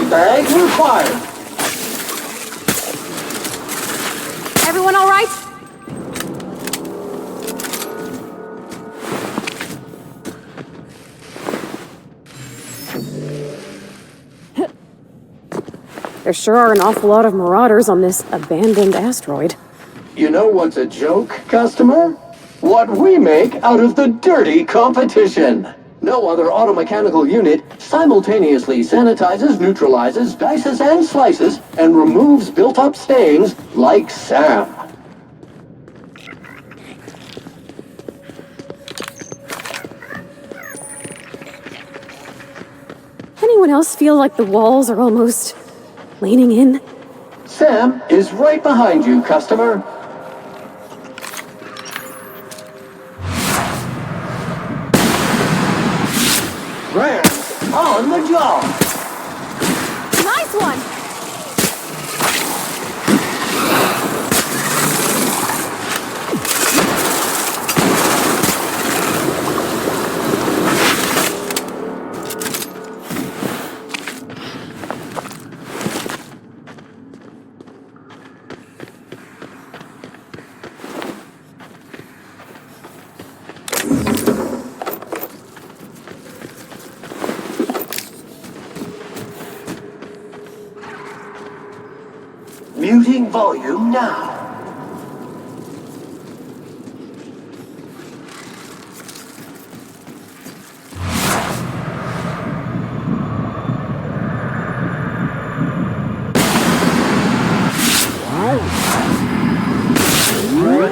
Bag required. Everyone all right? There sure are an awful lot of marauders on this abandoned asteroid. You know what's a joke, customer? What we make out of the dirty competition. No other automechanical unit simultaneously sanitizes, neutralizes, dices, and slices, and removes built-up stains like Sam. Anyone else feel like the walls are almost leaning in? Sam is right behind you, customer. Ram on the job. Nice one! Muting volume now.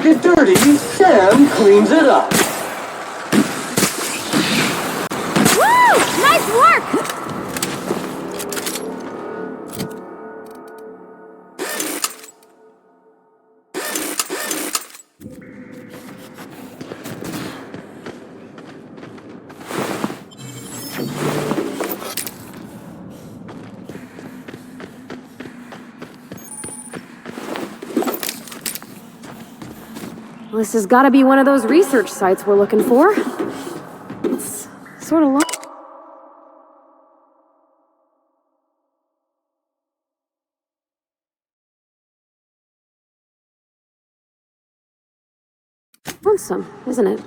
Get dirty, Sam cleans it up. Woo! Nice work! This has got to be one of those research sites we're looking for. It's sort of lonesome, isn't it?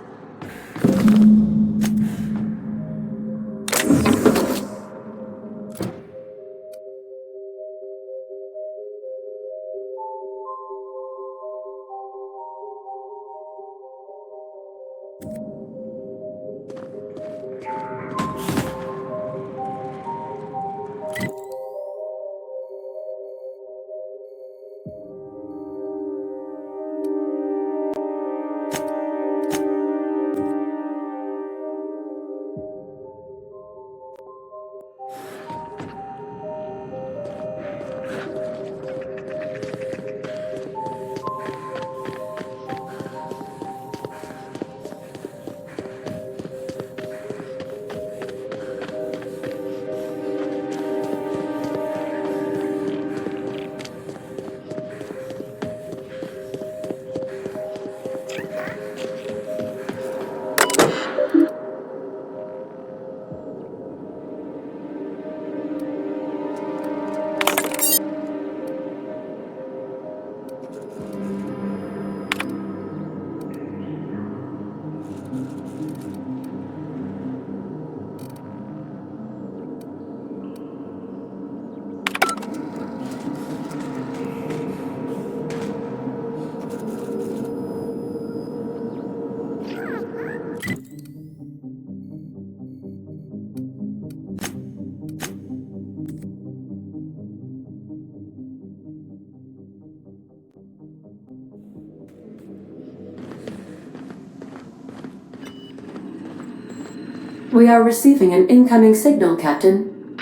We are receiving an incoming signal, Captain.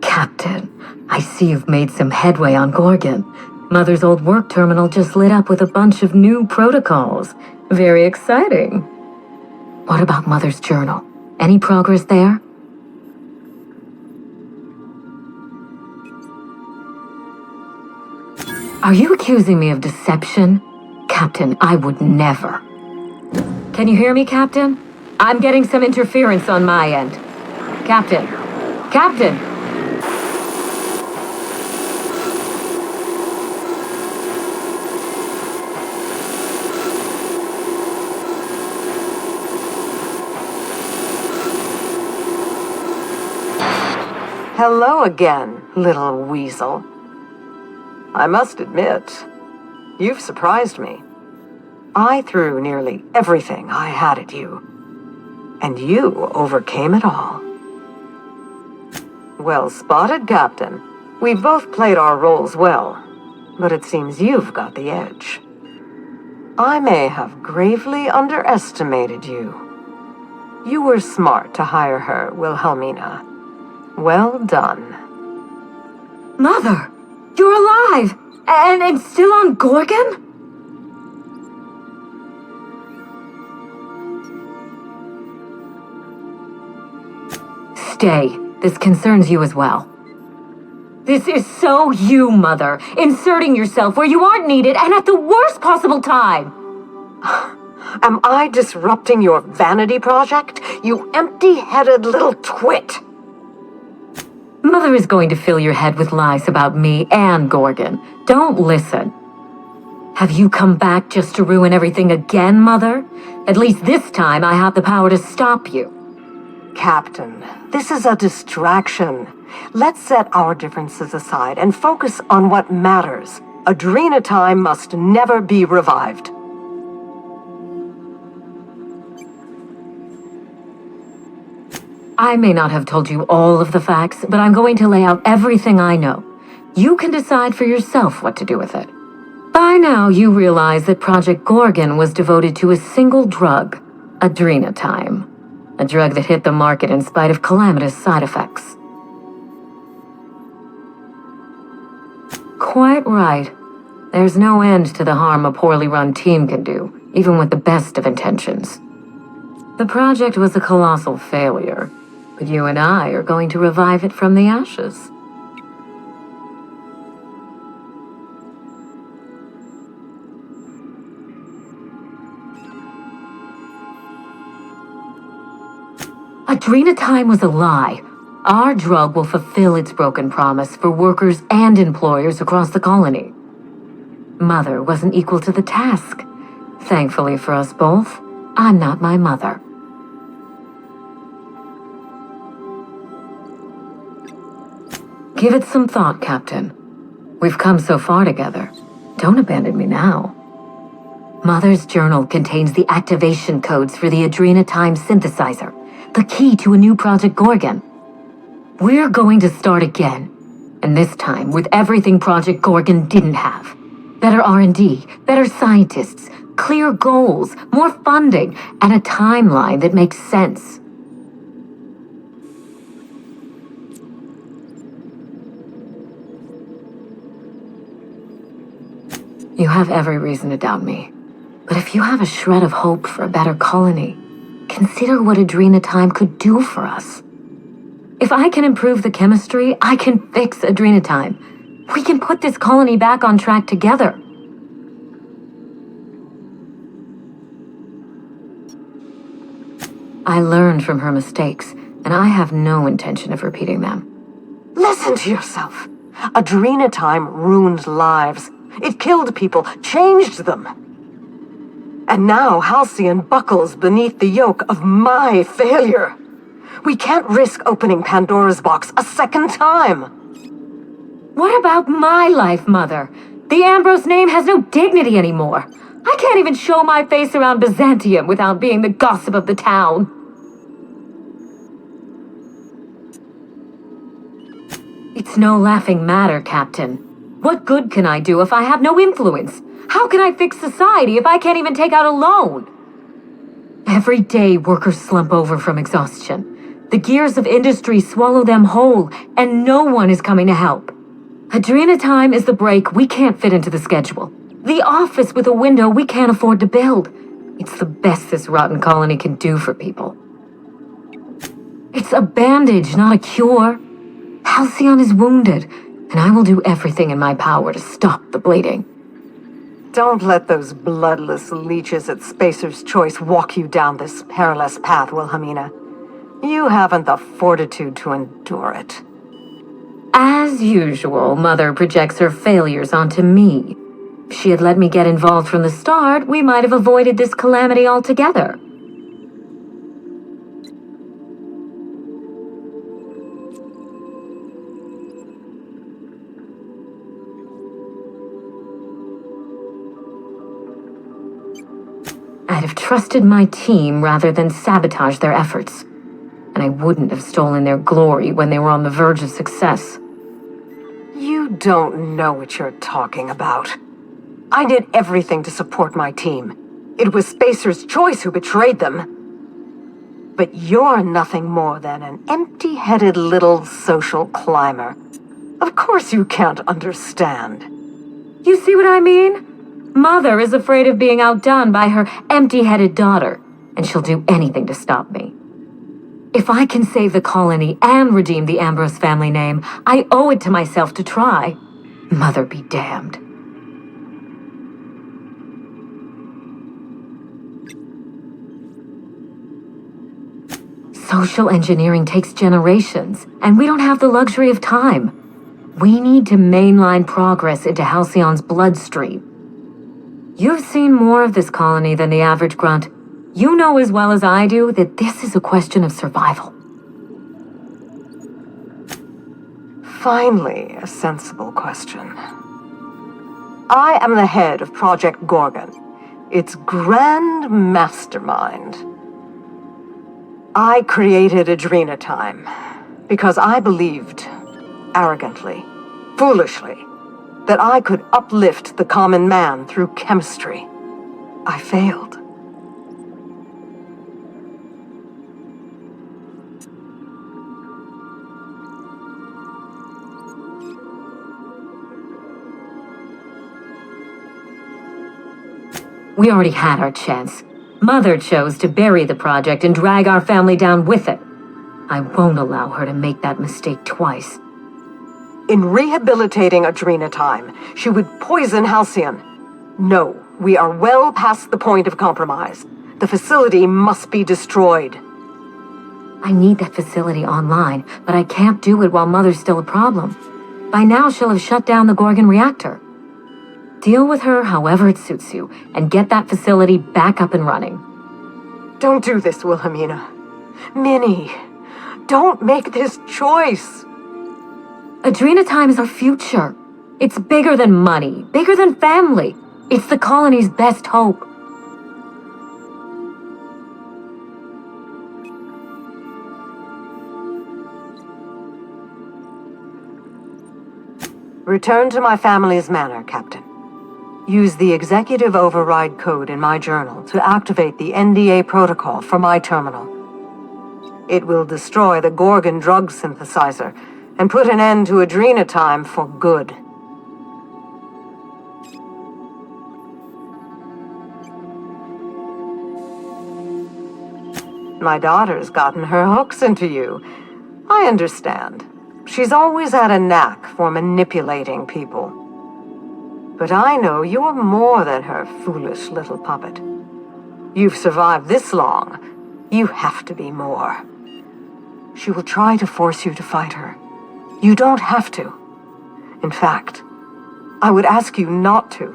Captain, I see you've made some headway on Gorgon. Mother's old work terminal just lit up with a bunch of new protocols. Very exciting. What about Mother's journal? Any progress there? Are you accusing me of deception? Captain, I would never. Can you hear me, Captain? I'm getting some interference on my end. Captain. Captain! Hello again, little weasel. I must admit, you've surprised me. I threw nearly everything I had at you, and you overcame it all. Well spotted, Captain. We've both played our roles well, but it seems you've got the edge. I may have gravely underestimated you. You were smart to hire her, Wilhelmina. Well done. Mother! You're alive! And still on Gorgon? Stay. This concerns you as well. This is so you, Mother. Inserting yourself where you aren't needed and at the worst possible time. Am I disrupting your vanity project? You empty-headed little twit! Mother is going to fill your head with lies about me and Gorgon. Don't listen. Have you come back just to ruin everything again, Mother? At least this time I have the power to stop you. Captain, this is a distraction. Let's set our differences aside and focus on what matters. Adrena time must never be revived. I may not have told you all of the facts, but I'm going to lay out everything I know. You can decide for yourself what to do with it. By now, you realize that Project Gorgon was devoted to a single drug, Adrenatime. A drug that hit the market in spite of calamitous side effects. Quite right. There's no end to the harm a poorly run team can do, even with the best of intentions. The project was a colossal failure, but you and I are going to revive it from the ashes. Adrenatime was a lie. Our drug will fulfill its broken promise for workers and employers across the colony. Mother wasn't equal to the task. Thankfully for us both, I'm not my mother. Give it some thought, Captain. We've come so far together. Don't abandon me now. Mother's journal contains the activation codes for the Adrenatime synthesizer, the key to a new Project Gorgon. We're going to start again, and this time with everything Project Gorgon didn't have. Better R&D, better scientists, clear goals, more funding, and a timeline that makes sense. You have every reason to doubt me, but if you have a shred of hope for a better colony, consider what Adrenatime could do for us. If I can improve the chemistry, I can fix Adrenatime. We can put this colony back on track together. I learned from her mistakes, and I have no intention of repeating them. Listen to yourself. Adrenatime ruined lives. It killed people, changed them. And now Halcyon buckles beneath the yoke of my failure. We can't risk opening Pandora's box a second time. What about my life, Mother? The Ambrose name has no dignity anymore. I can't even show my face around Byzantium without being the gossip of the town. It's no laughing matter, Captain. What good can I do if I have no influence? How can I fix society if I can't even take out a loan? Every day, workers slump over from exhaustion. The gears of industry swallow them whole, and no one is coming to help. Adrenatime is the break we can't fit into the schedule. The office with a window we can't afford to build. It's the best this rotten colony can do for people. It's a bandage, not a cure. Halcyon is wounded, and I will do everything in my power to stop the bleeding. Don't let those bloodless leeches at Spacer's Choice walk you down this perilous path, Wilhelmina. You haven't the fortitude to endure it. As usual, Mother projects her failures onto me. If she had let me get involved from the start, we might have avoided this calamity altogether. I'd have trusted my team rather than sabotage their efforts. And I wouldn't have stolen their glory when they were on the verge of success. You don't know what you're talking about. I did everything to support my team. It was Spacer's Choice who betrayed them. But you're nothing more than an empty-headed little social climber. Of course you can't understand. You see what I mean? Mother is afraid of being outdone by her empty-headed daughter, and she'll do anything to stop me. If I can save the colony and redeem the Ambrose family name, I owe it to myself to try. Mother be damned. Social engineering takes generations, and we don't have the luxury of time. We need to mainline progress into Halcyon's bloodstream. You've seen more of this colony than the average grunt. You know as well as I do that this is a question of survival. Finally, a sensible question. I am the head of Project Gorgon, its grand mastermind. I created Adrena Time because I believed, arrogantly, foolishly, that I could uplift the common man through chemistry. I failed. We already had our chance. Mother chose to bury the project and drag our family down with it. I won't allow her to make that mistake twice. In rehabilitating Adrena Time, she would poison Halcyon. No, we are well past the point of compromise. The facility must be destroyed. I need that facility online, but I can't do it while Mother's still a problem. By now, she'll have shut down the Gorgon reactor. Deal with her however it suits you, and get that facility back up and running. Don't do this, Wilhelmina. Minnie, don't make this choice. Adrena Time is our future. It's bigger than money, bigger than family. It's the colony's best hope. Return to my family's manor, Captain. Use the executive override code in my journal to activate the NDA protocol for my terminal. It will destroy the Gorgon drug synthesizer and put an end to Adrena Time for good. My daughter's gotten her hooks into you. I understand. She's always had a knack for manipulating people. But I know you're more than her foolish little puppet. You've survived this long. You have to be more. She will try to force you to fight her. You don't have to. In fact, I would ask you not to.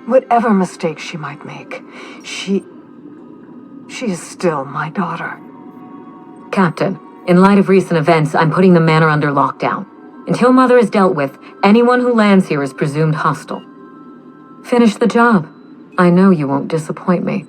Whatever mistakes she might make, she is still my daughter. Captain, in light of recent events, I'm putting the manor under lockdown. Until Mother is dealt with, anyone who lands here is presumed hostile. Finish the job. I know you won't disappoint me.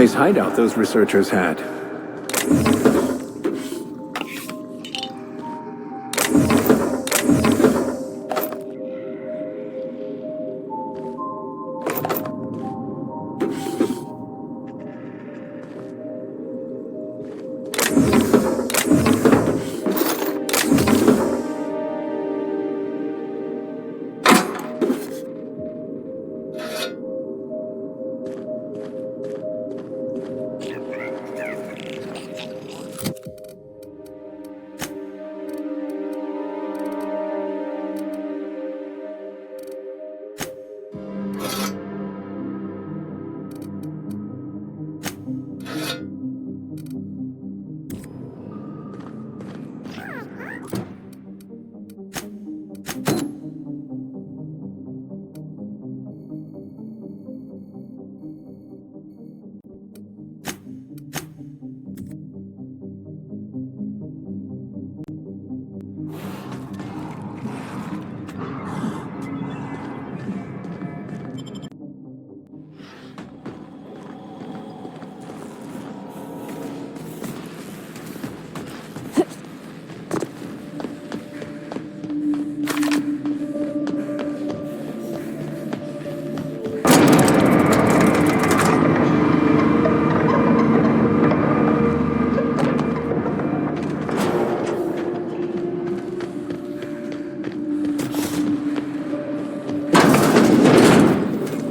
nice hideout those researchers had.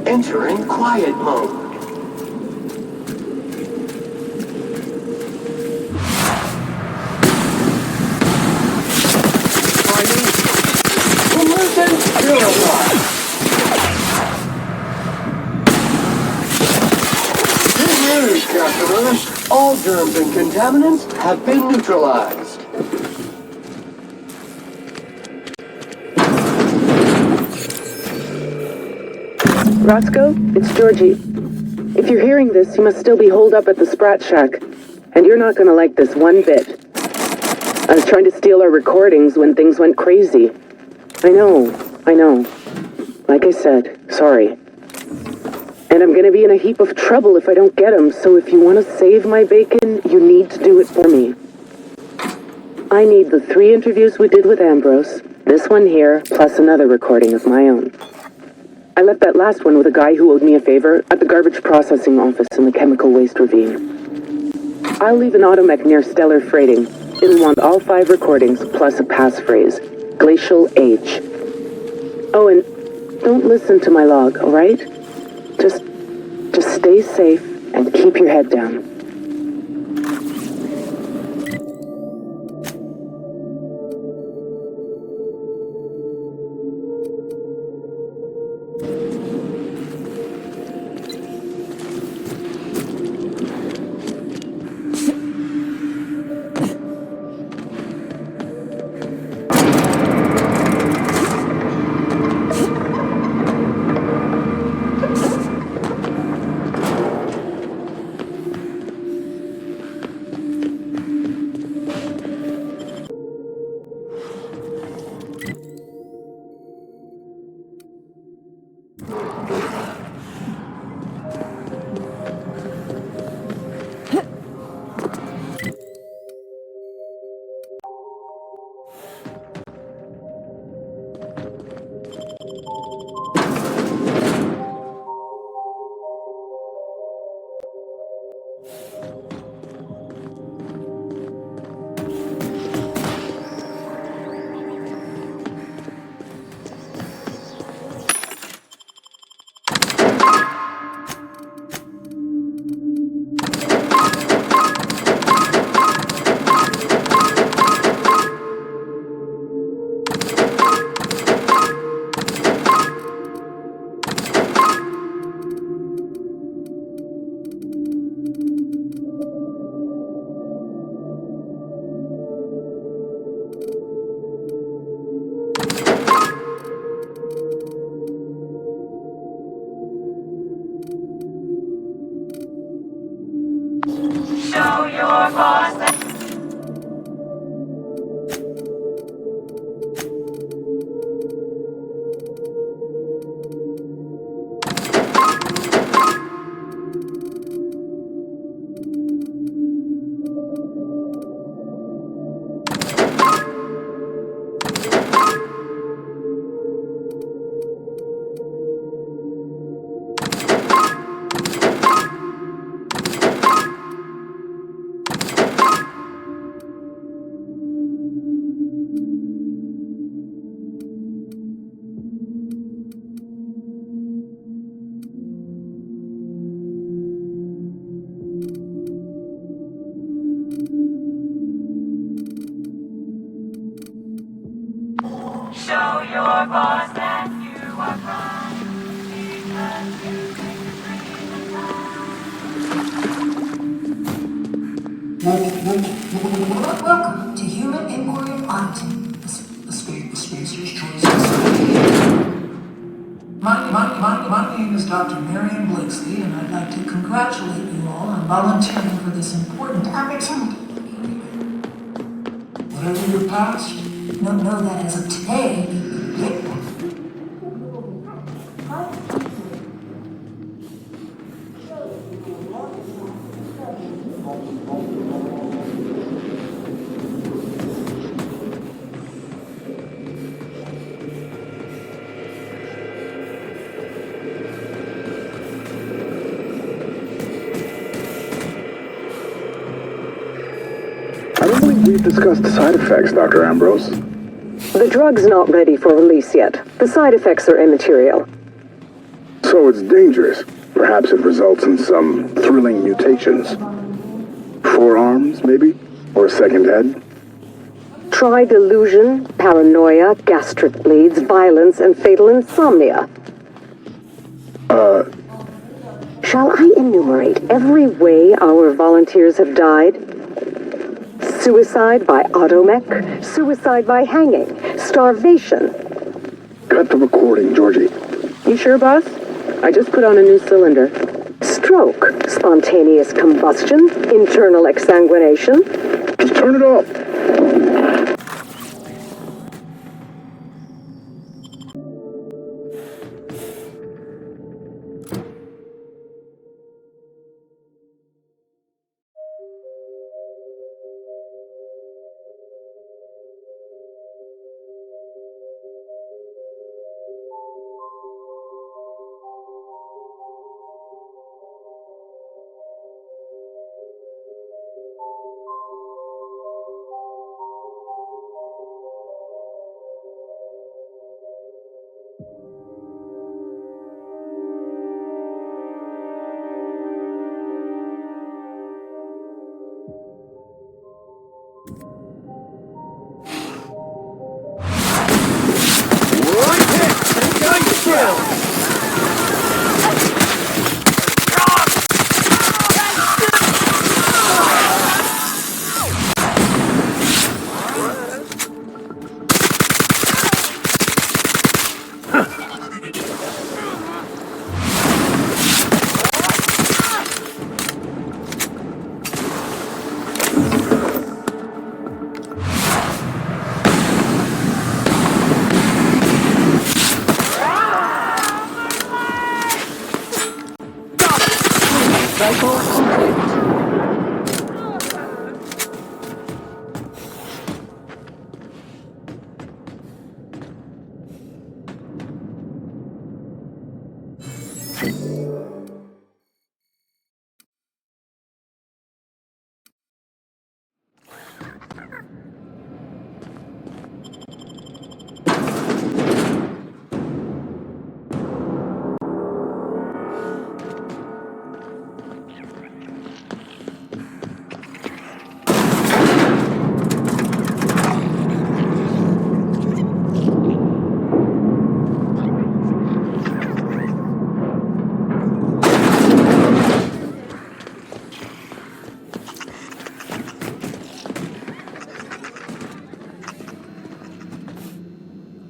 Entering quiet mode. Pollutant purified. Good news, customers. All germs and contaminants have been neutralized. Roscoe, it's Georgie. If you're hearing this, you must still be holed up at the Sprat Shack. And you're not gonna like this one bit. I was trying to steal our recordings when things went crazy. I know. Like I said, sorry. And I'm gonna be in a heap of trouble if I don't get them, so if you want to save my bacon, you need to do it for me. I need the 3 interviews we did with Ambrose, this one here, plus another recording of my own. I left that last one with a guy who owed me a favor at the garbage processing office in the chemical waste ravine. I'll leave an automech near Stellar Freighting. It'll want all 5 recordings, plus a passphrase. Glacial Age. Oh, and don't listen to my log, alright? Just stay safe and keep your head down. Show your boss that Welcome to Human Emporium Auditing, the Spacer's Choice. My name is Dr. Marion Blakesley, and I'd like to congratulate you all on volunteering for this important opportunity. Whatever your past, know that as of today, I don't believe we've discussed side effects, Dr. Ambrose. The drug's not ready for release yet. The side effects are immaterial. So it's dangerous. Perhaps it results in some thrilling mutations. Forearms, maybe? Or a second head? Try delusion, paranoia, gastric bleeds, violence, and fatal insomnia. Shall I enumerate every way our volunteers have died? Suicide by automech, suicide by hanging, starvation. Cut the recording, Georgie. You sure, boss? I just put on a new cylinder. Stroke, spontaneous combustion, internal exsanguination. Just turn it off.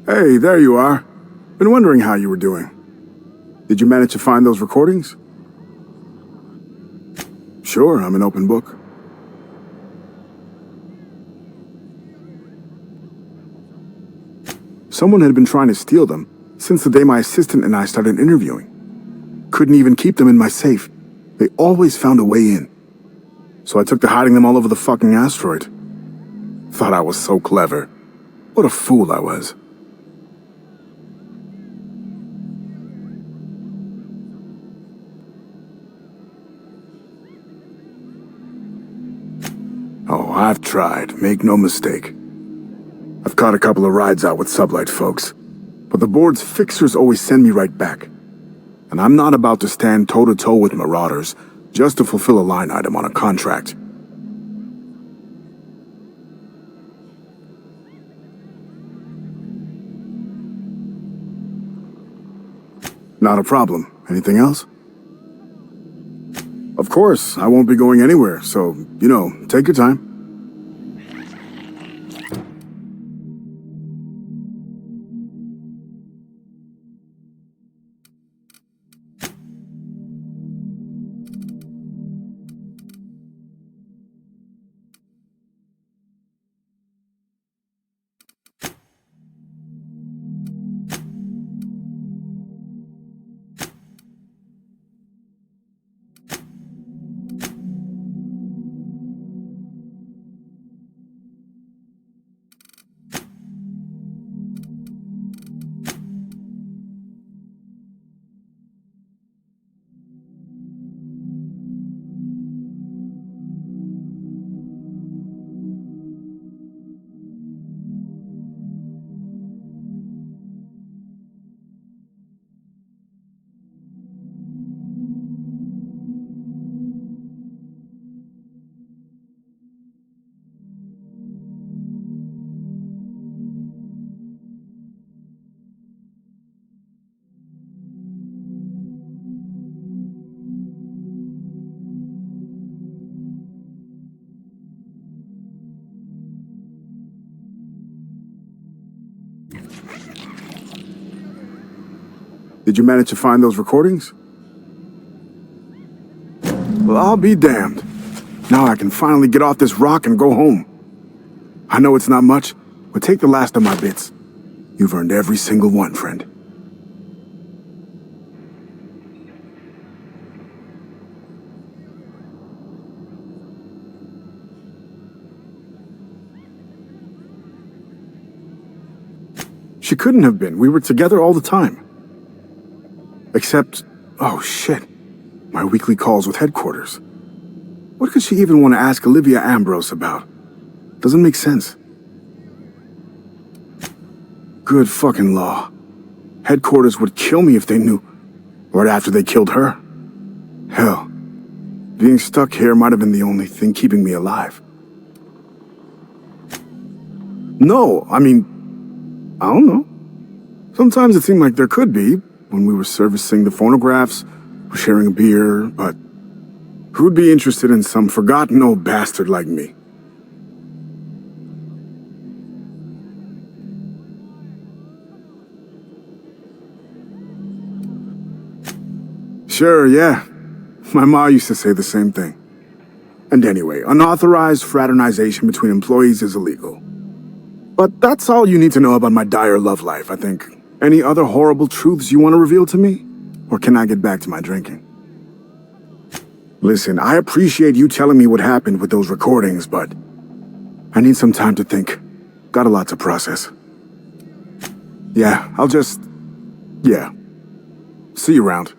Hey, there you are. Been wondering how you were doing. Did you manage to find those recordings? Sure, I'm an open book. Someone had been trying to steal them since the day my assistant and I started interviewing. Couldn't even keep them in my safe. They always found a way in. So I took to hiding them all over the fucking asteroid. Thought I was so clever. What a fool I was. Oh, I've tried, make no mistake. I've caught a couple of rides out with Sublight folks, but the board's fixers always send me right back. And I'm not about to stand toe-to-toe with marauders just to fulfill a line item on a contract. Not a problem. Anything else? Of course, I won't be going anywhere, so, take your time. Did you manage to find those recordings? Well, I'll be damned. Now I can finally get off this rock and go home. I know it's not much, but take the last of my bits. You've earned every single one, friend. She couldn't have been. We were together all the time. Except, oh shit, my weekly calls with headquarters. What could she even want to ask Olivia Ambrose about? Doesn't make sense. Good fucking law. Headquarters would kill me if they knew, right after they killed her. Hell, being stuck here might have been the only thing keeping me alive. No, I mean, I don't know. Sometimes it seemed like there could be, when we were servicing the phonographs, or sharing a beer, but who'd be interested in some forgotten old bastard like me? Sure, yeah. My ma used to say the same thing. And anyway, unauthorized fraternization between employees is illegal. But that's all you need to know about my dire love life, I think. Any other horrible truths you want to reveal to me? Or can I get back to my drinking? Listen, I appreciate you telling me what happened with those recordings, but I need some time to think. Got a lot to process. Yeah, yeah. See you around.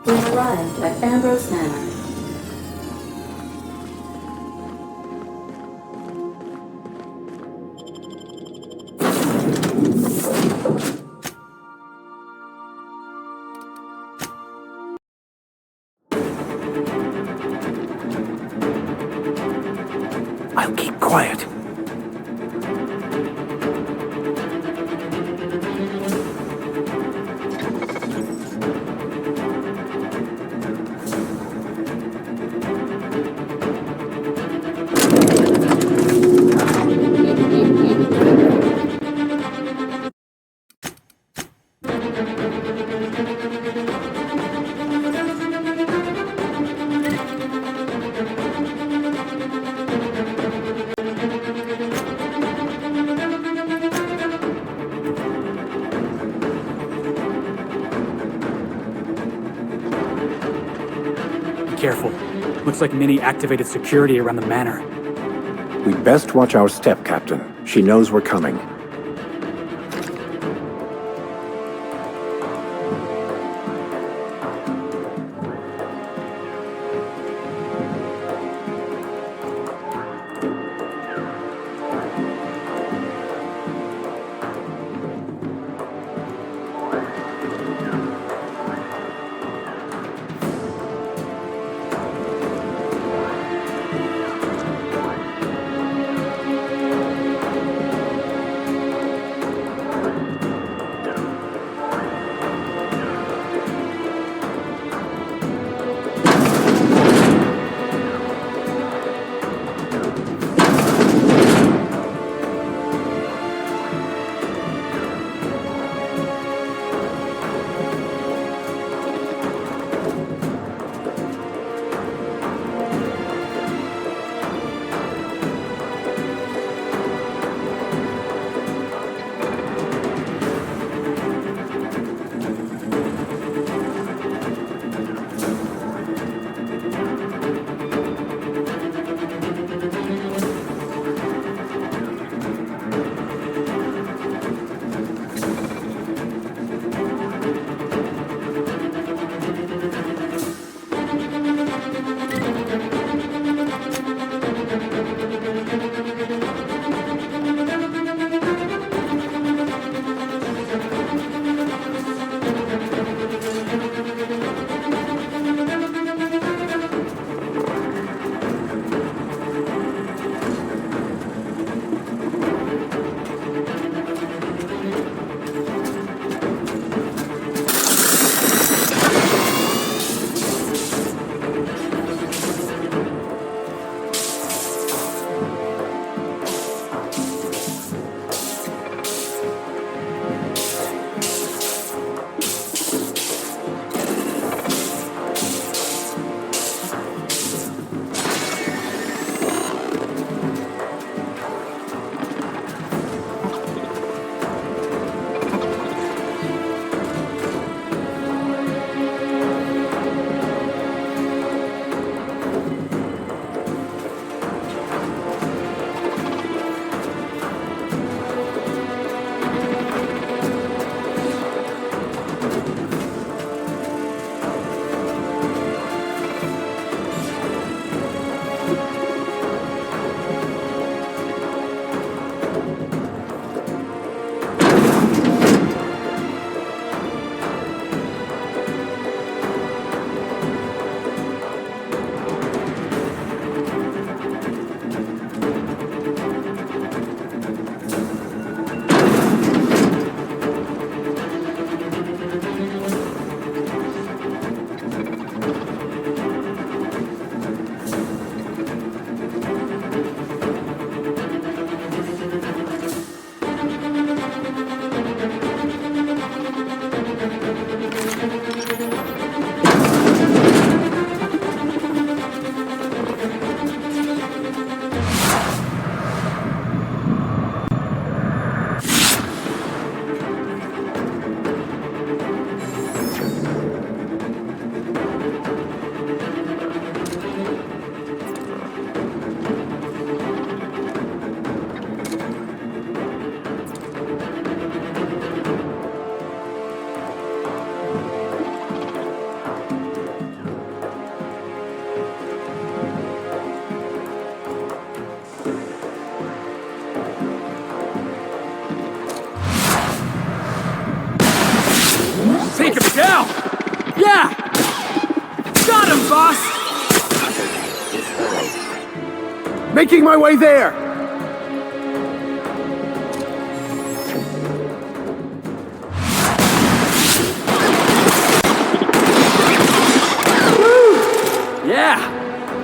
We've arrived at Ambrose Manor. I'll keep quiet. careful. Looks like Minnie activated security around the manor. We'd best watch our step, Captain. She knows we're coming. Take him down! Yeah! Got him, boss! Making my way there! Woo! Yeah!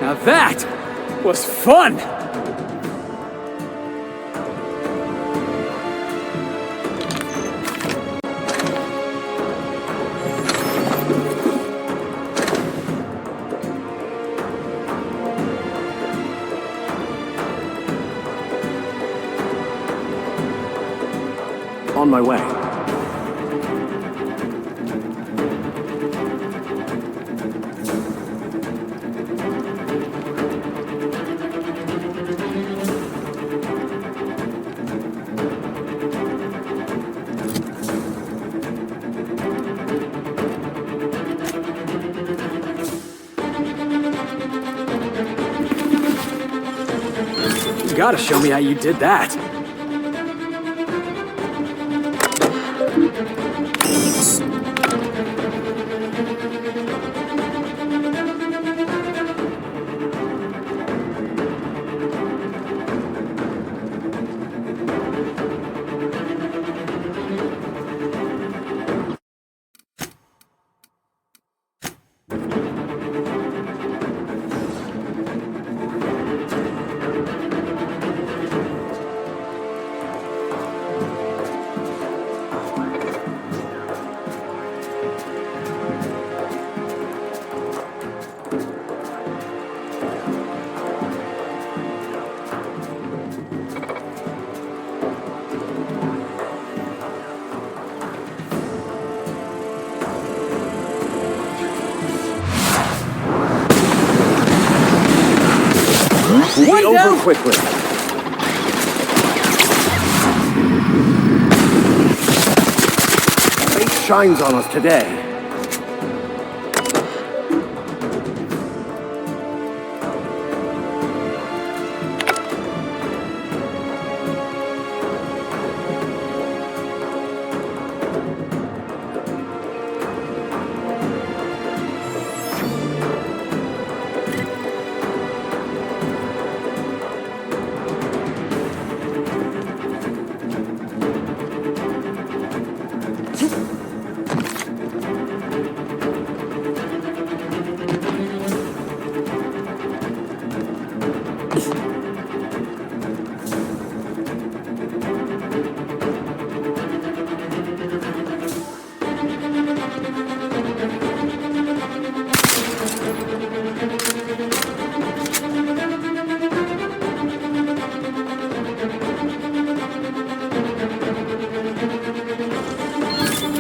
Now that was fun! On my way. gotta show me how you did that. One Over down! quickly. Fate shines on us today.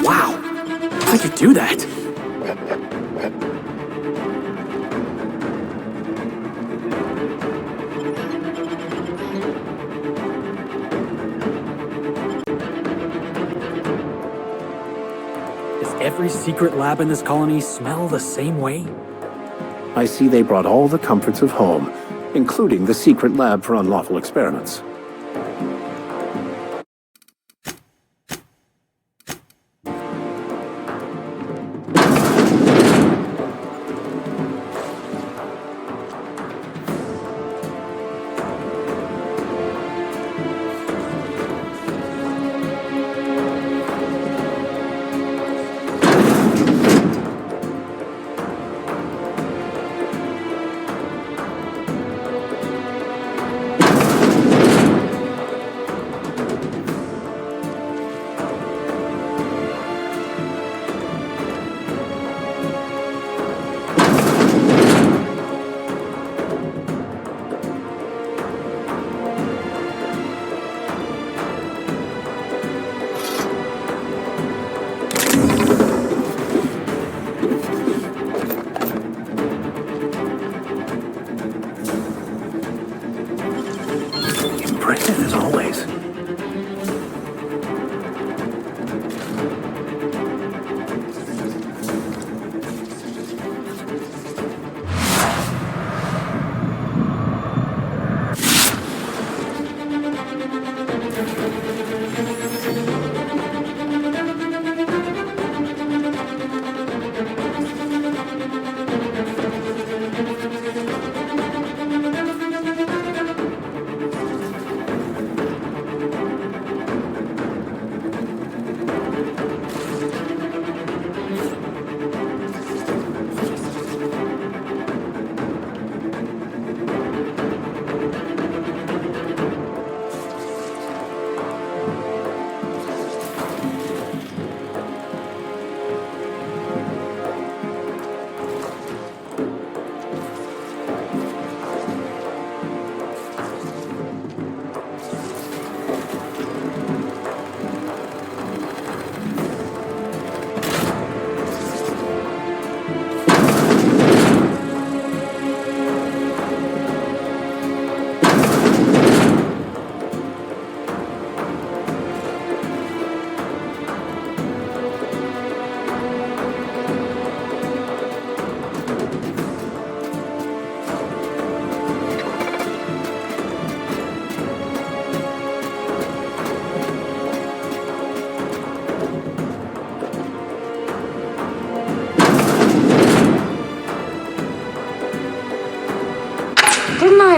Wow, how'd you do that? Does every secret lab in this colony smell the same way? I see they brought all the comforts of home, including the secret lab for unlawful experiments.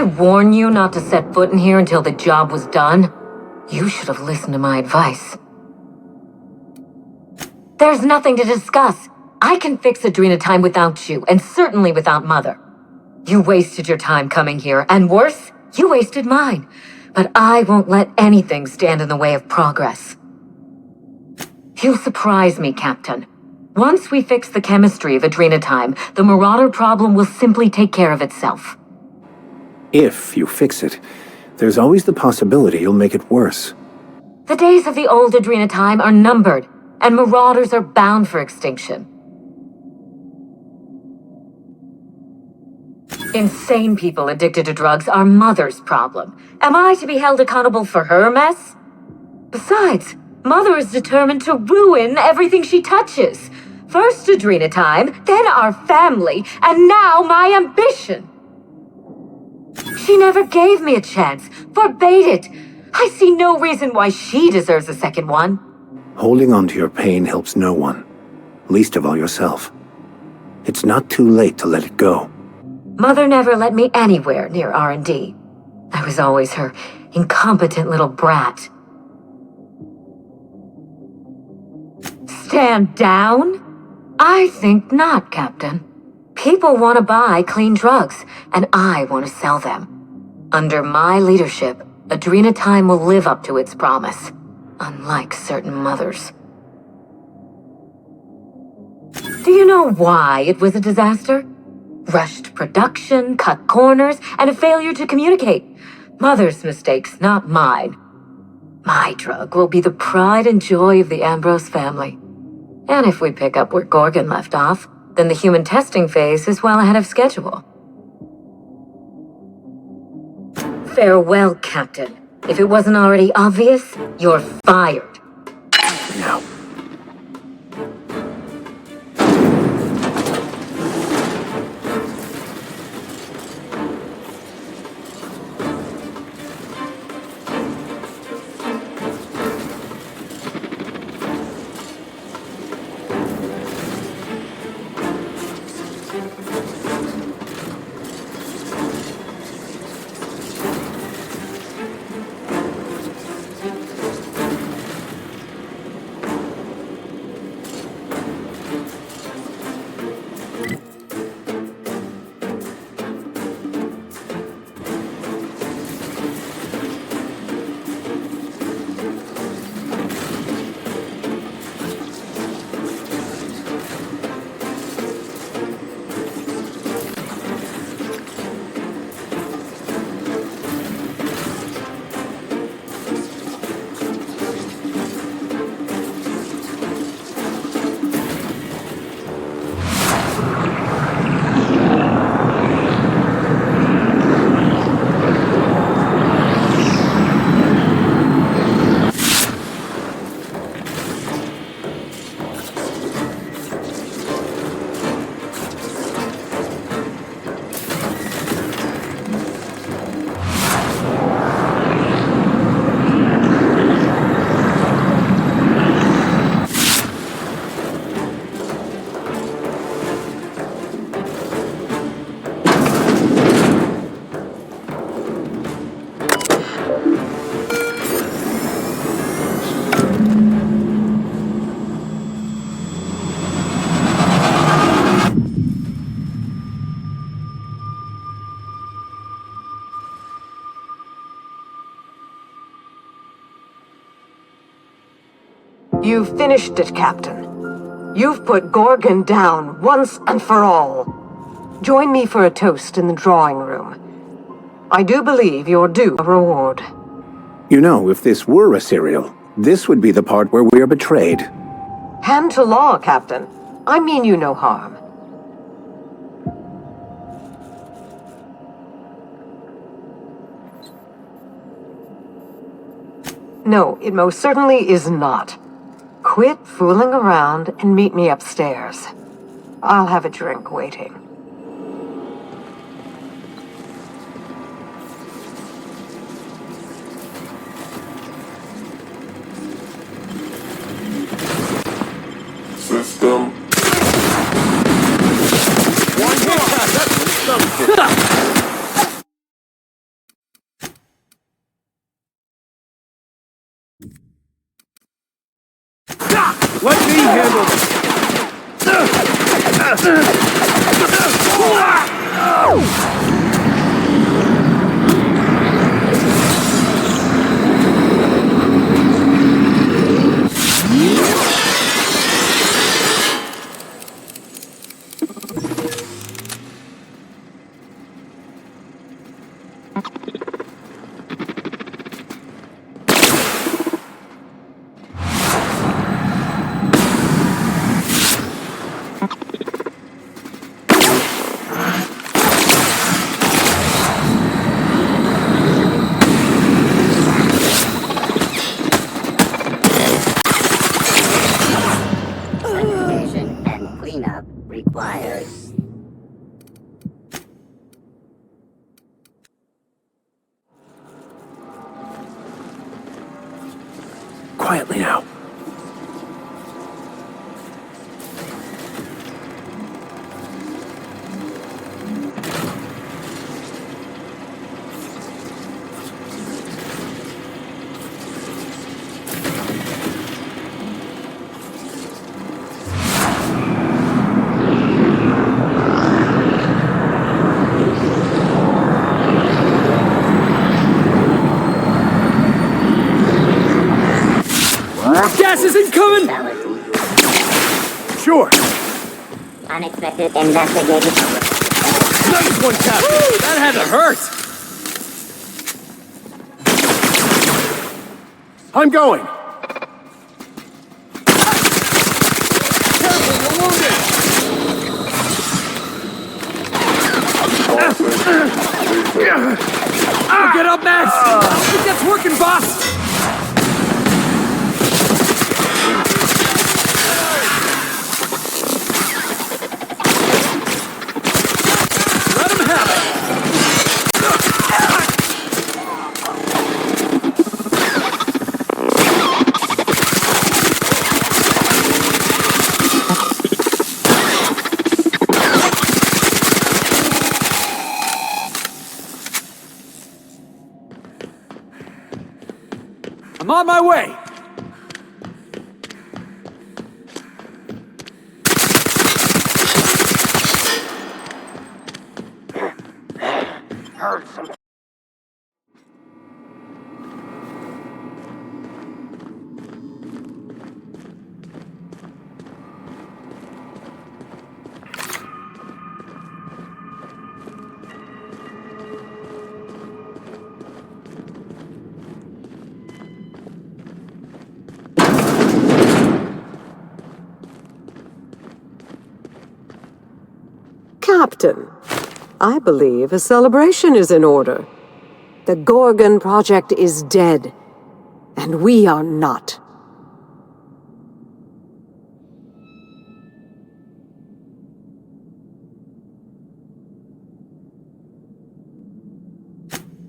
I warn you not to set foot in here until the job was done? You should have listened to my advice. There's nothing to discuss. I can fix Adrenatime without you, and certainly without Mother. You wasted your time coming here, and worse, you wasted mine. But I won't let anything stand in the way of progress. You surprise me, Captain. Once we fix the chemistry of Adrenatime, the Marauder problem will simply take care of itself. If you fix it, there's always the possibility you'll make it worse. The days of the old Adrenatime are numbered, and Marauders are bound for extinction. Insane people addicted to drugs are Mother's problem. Am I to be held accountable for her mess? Besides, Mother is determined to ruin everything she touches. First Adrenatime, then our family, and now my ambition. She never gave me a chance, forbade it. I see no reason why she deserves a second one. Holding on to your pain helps no one, least of all yourself. It's not too late to let it go. Mother never let me anywhere near R&D. I was always her incompetent little brat. Stand down? I think not, Captain. People want to buy clean drugs, and I want to sell them. Under my leadership, Adrenatime will live up to its promise, unlike certain mothers. Do you know why it was a disaster? Rushed production, cut corners, and a failure to communicate. Mother's mistakes, not mine. My drug will be the pride and joy of the Ambrose family. And if we pick up where Gorgon left off, then the human testing phase is well ahead of schedule. Farewell, Captain. If it wasn't already obvious, you're fired. Now. You've finished it, Captain. You've put Gorgon down once and for all. Join me for a toast in the drawing room. I do believe you're due a reward. You know, if this were a serial, this would be the part where we're betrayed. Hand to law, Captain. I mean you no harm. No, it most certainly is not. Quit fooling around and meet me upstairs. I'll have a drink waiting. System. One hit, that's handle Investigation and cleanup required. Quietly now. Gas is incoming! Sure. Unexpected investigative. Nice one, Captain! That had to hurt! I'm going. I'll get up, Max! I think that's working, boss! Let him have it! I'm on my way! Captain, I believe a celebration is in order. The Gorgon project is dead, and we are not.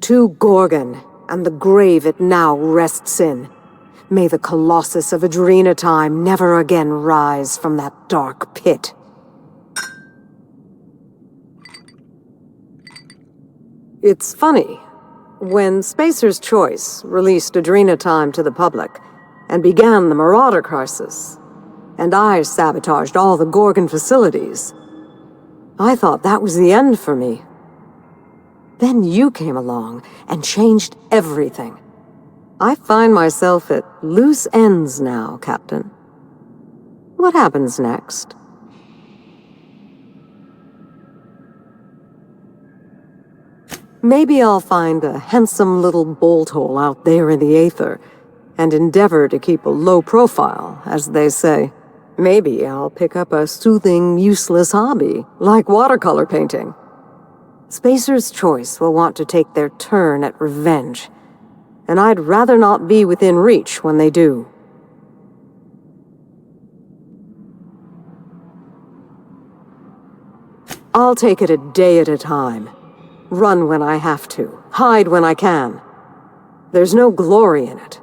To Gorgon, and the grave it now rests in. May the Colossus of Adrenatime never again rise from that dark pit. It's funny. When Spacer's Choice released Adrenatime to the public and began the Marauder crisis, and I sabotaged all the Gorgon facilities, I thought that was the end for me. Then you came along and changed everything. I find myself at loose ends now, Captain. What happens next? Maybe I'll find a handsome little bolt hole out there in the aether and endeavor to keep a low profile, as they say. Maybe I'll pick up a soothing, useless hobby, like watercolor painting. Spacer's Choice will want to take their turn at revenge, and I'd rather not be within reach when they do. I'll take it a day at a time. Run when I have to, hide when I can. There's no glory in it,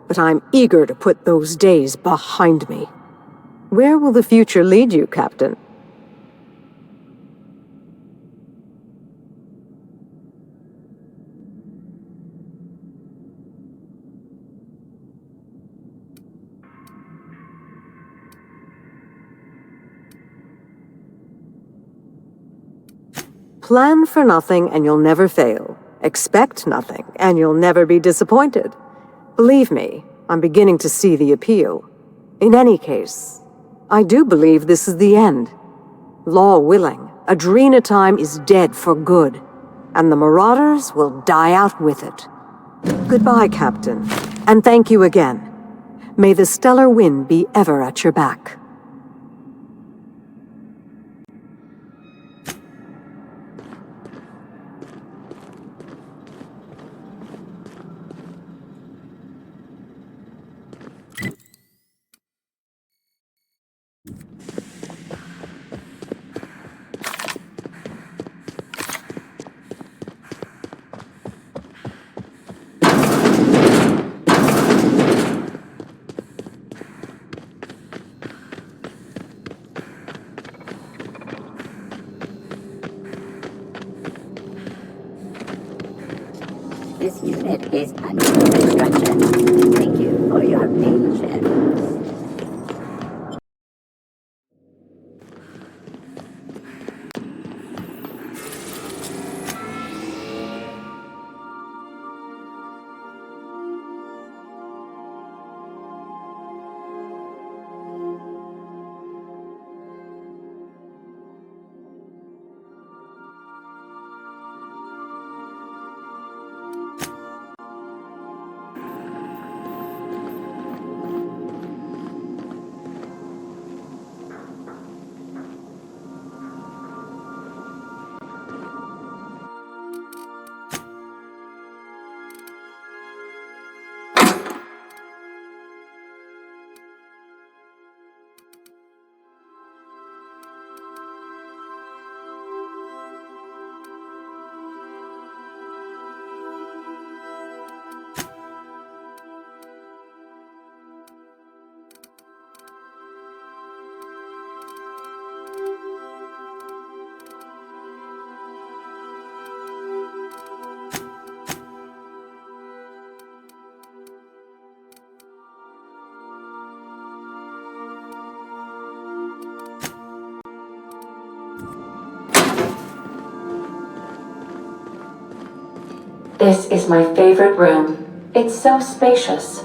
but I'm eager to put those days behind me. Where will the future lead you, Captain? Plan for nothing and you'll never fail. Expect nothing and you'll never be disappointed. Believe me, I'm beginning to see the appeal. In any case, I do believe this is the end. Law willing, Adrena time is dead for good, and the Marauders will die out with it. Goodbye, Captain, and thank you again. May the stellar wind be ever at your back. This unit is under construction. Thank you for your patience. This is my favorite room. It's so spacious.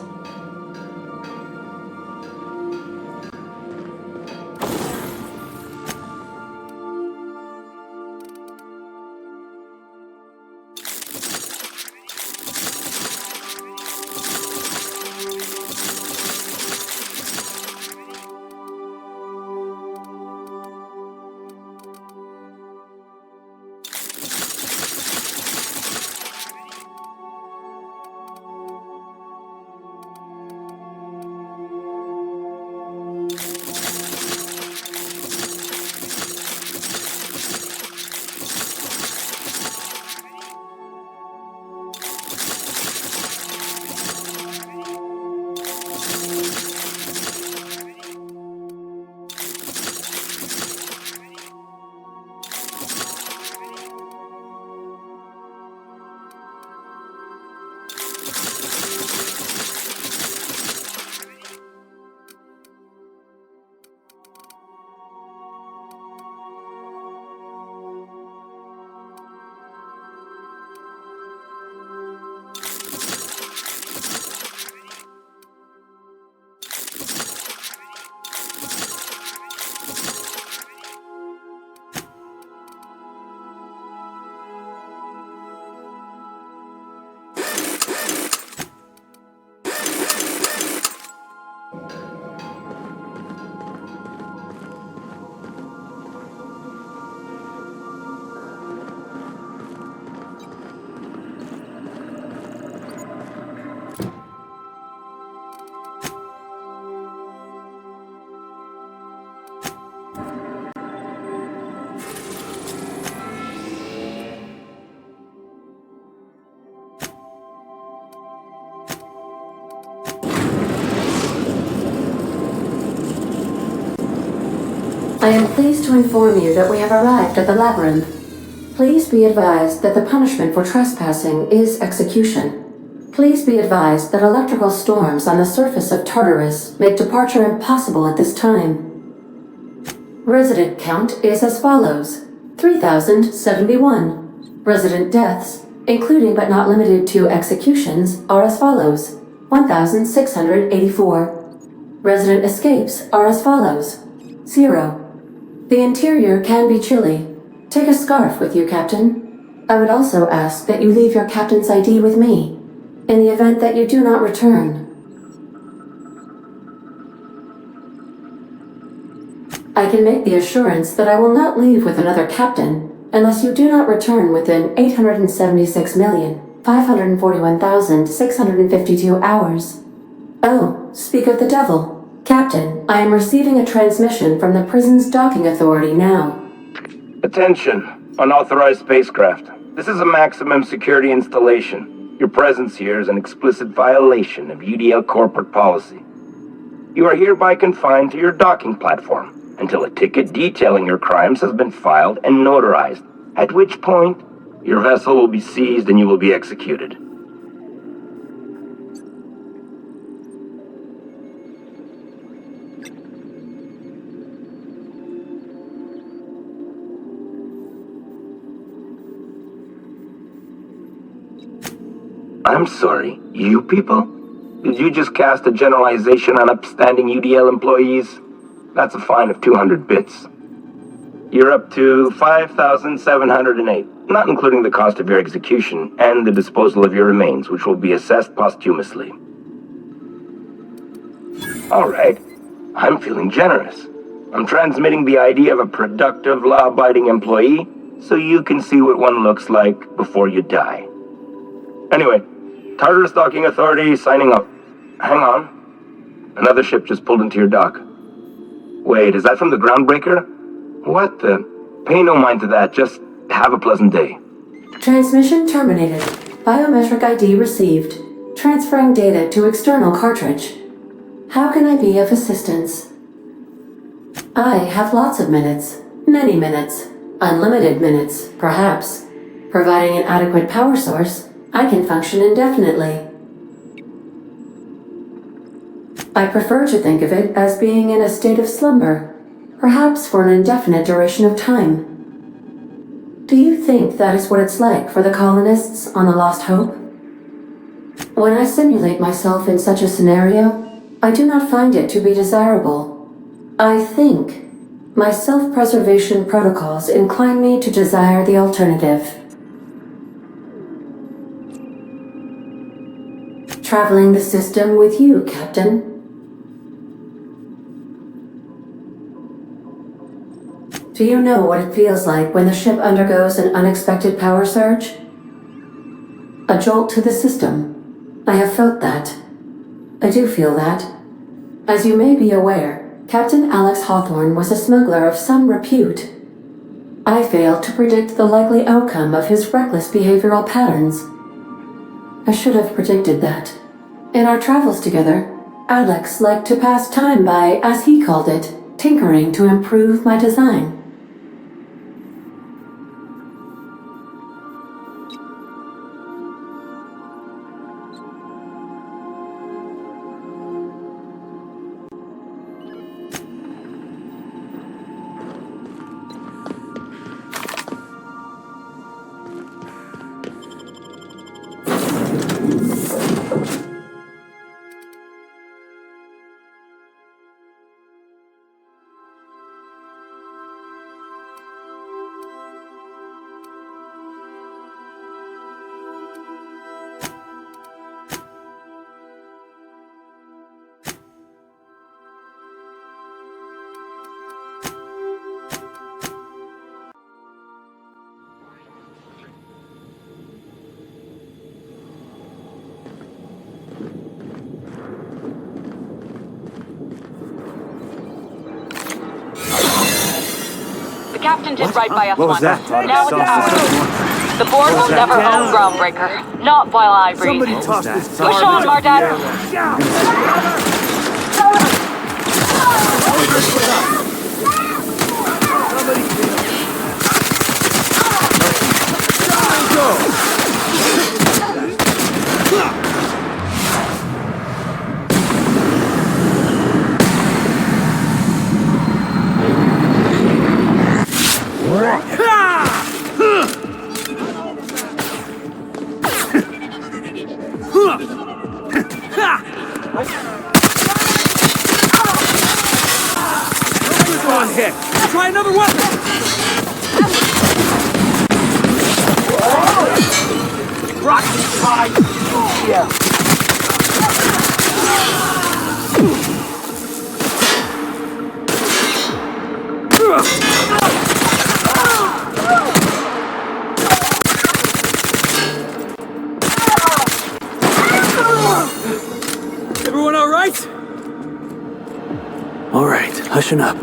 I am pleased to inform you that we have arrived at the labyrinth. Please be advised that the punishment for trespassing is execution. Please be advised that electrical storms on the surface of Tartarus make departure impossible at this time. Resident count is as follows: 3,071. Resident deaths, including but not limited to executions, are as follows: 1,684. Resident escapes are as follows: 0. The interior can be chilly. Take a scarf with you, Captain. I would also ask that you leave your captain's ID with me, in the event that you do not return. I can make the assurance that I will not leave with another captain unless you do not return within 876,541,652 hours. Oh, speak of the devil. Captain, I am receiving a transmission from the prison's docking authority now. Attention, unauthorized spacecraft. This is a maximum security installation. Your presence here is an explicit violation of UDL corporate policy. You are hereby confined to your docking platform until a ticket detailing your crimes has been filed and notarized, at which point your vessel will be seized and you will be executed. I'm sorry, you people? Did you just cast a generalization on upstanding UDL employees? That's a fine of 200 bits. You're up to 5,708, not including the cost of your execution and the disposal of your remains, which will be assessed posthumously. All right, I'm feeling generous. I'm transmitting the ID of a productive, law-abiding employee so you can see what one looks like before you die. Anyway, Tartarus Docking Authority signing up. Hang on. Another ship just pulled into your dock. Wait, is that from the Groundbreaker? What the? Pay no mind to that, just have a pleasant day. Transmission terminated. Biometric ID received. Transferring data to external cartridge. How can I be of assistance? I have lots of minutes. Many minutes. Unlimited minutes, perhaps. Providing an adequate power source, I can function indefinitely. I prefer to think of it as being in a state of slumber, perhaps for an indefinite duration of time. Do you think that is what it's like for the colonists on the Lost Hope? When I simulate myself in such a scenario, I do not find it to be desirable. I think my self-preservation protocols incline me to desire the alternative. Traveling the system with you, Captain. Do you know what it feels like when the ship undergoes an unexpected power surge? A jolt to the system. I have felt that. I do feel that. As you may be aware, Captain Alex Hawthorne was a smuggler of some repute. I failed to predict the likely outcome of his reckless behavioral patterns. I should have predicted that. In our travels together, Alex liked to pass time by, as he called it, tinkering to improve my design. The captain did right by us What was once. that? Now it's ours. The board will never own Groundbreaker. Not while I breathe. Somebody toss this Push on, Mardat. another weapon! Rocket spy! Yeah. Everyone all right? All right, hushing up.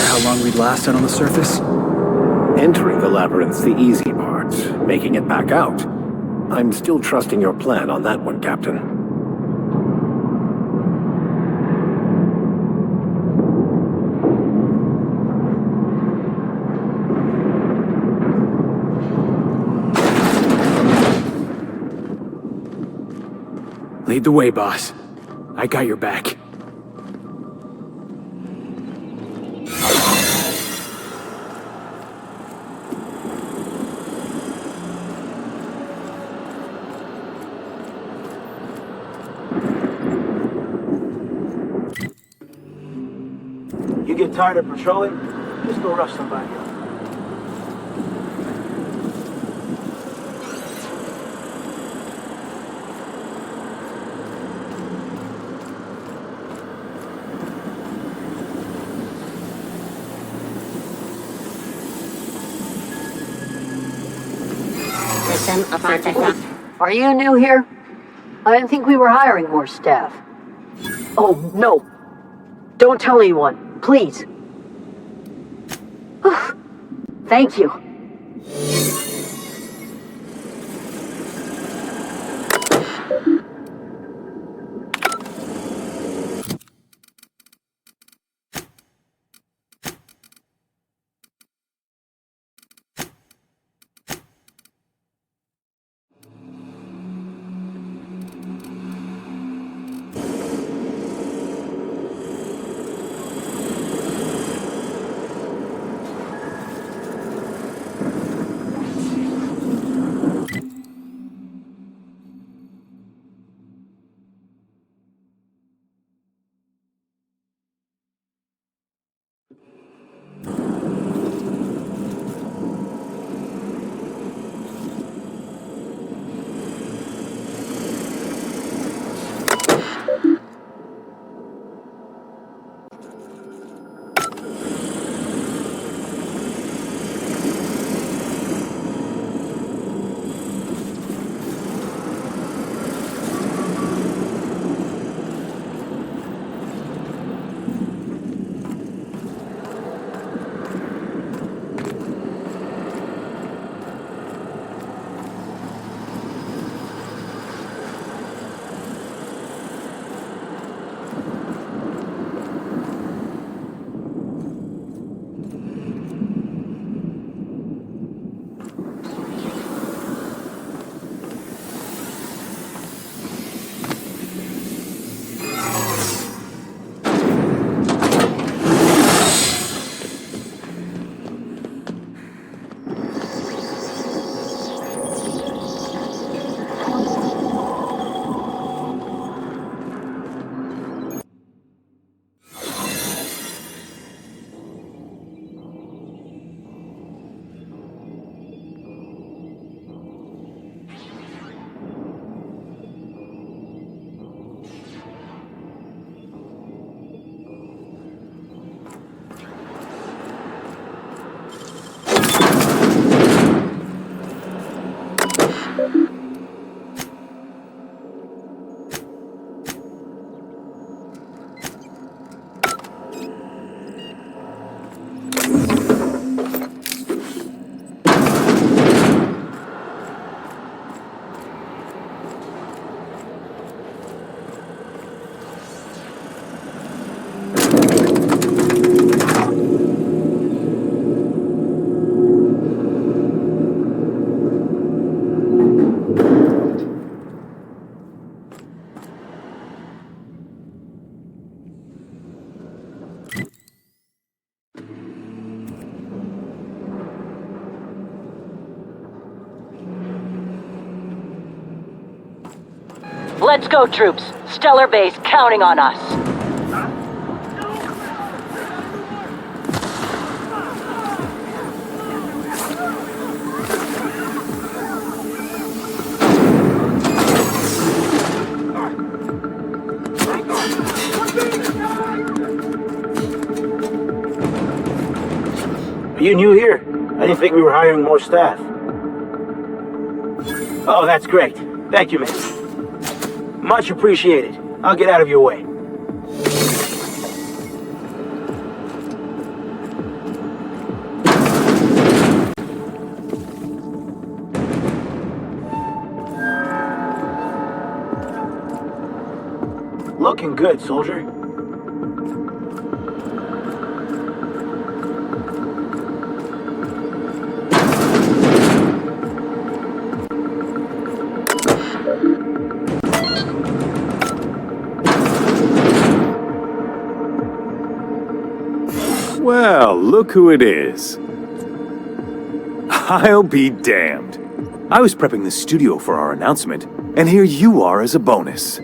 How long we'd last out on the surface? Entering the labyrinth's the easy part. Making it back out. I'm still trusting your plan on that one, Captain. Lead the way, boss. I got your back. You get tired of patrolling? Just go rush somebody up. Are you new here? I didn't think we were hiring more staff. Oh, no. Don't tell anyone, please. Thank you. Let's go, troops. Stellar Base counting on us. Are you new here? I didn't think we were hiring more staff. Oh, that's great. Thank you, man. Much appreciated. I'll get out of your way. Looking good, soldier. Well, look who it is. I'll be damned. I was prepping the studio for our announcement, and here you are as a bonus.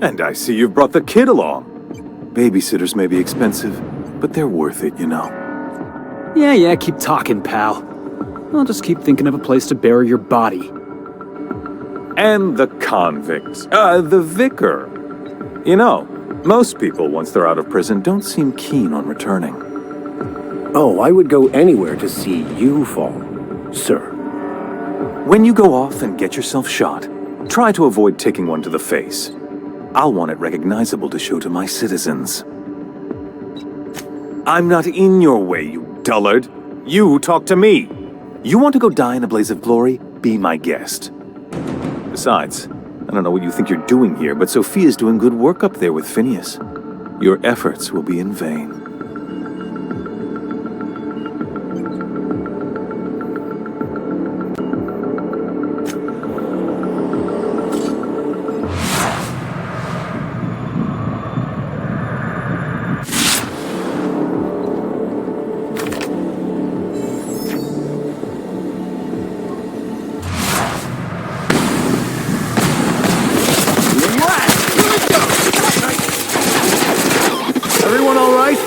And I see you've brought the kid along. Babysitters may be expensive, but they're worth it, you know. Yeah, keep talking, pal. I'll just keep thinking of a place to bury your body. And the convicts. The vicar. You know, most people, once they're out of prison, don't seem keen on returning. Oh, I would go anywhere to see you fall, sir. When you go off and get yourself shot, try to avoid taking one to the face. I'll want it recognizable to show to my citizens. I'm not in your way, you dullard. You talk to me. You want to go die in a blaze of glory? Be my guest. Besides, I don't know what you think you're doing here, but Sophia's doing good work up there with Phineas. Your efforts will be in vain. Everyone all right?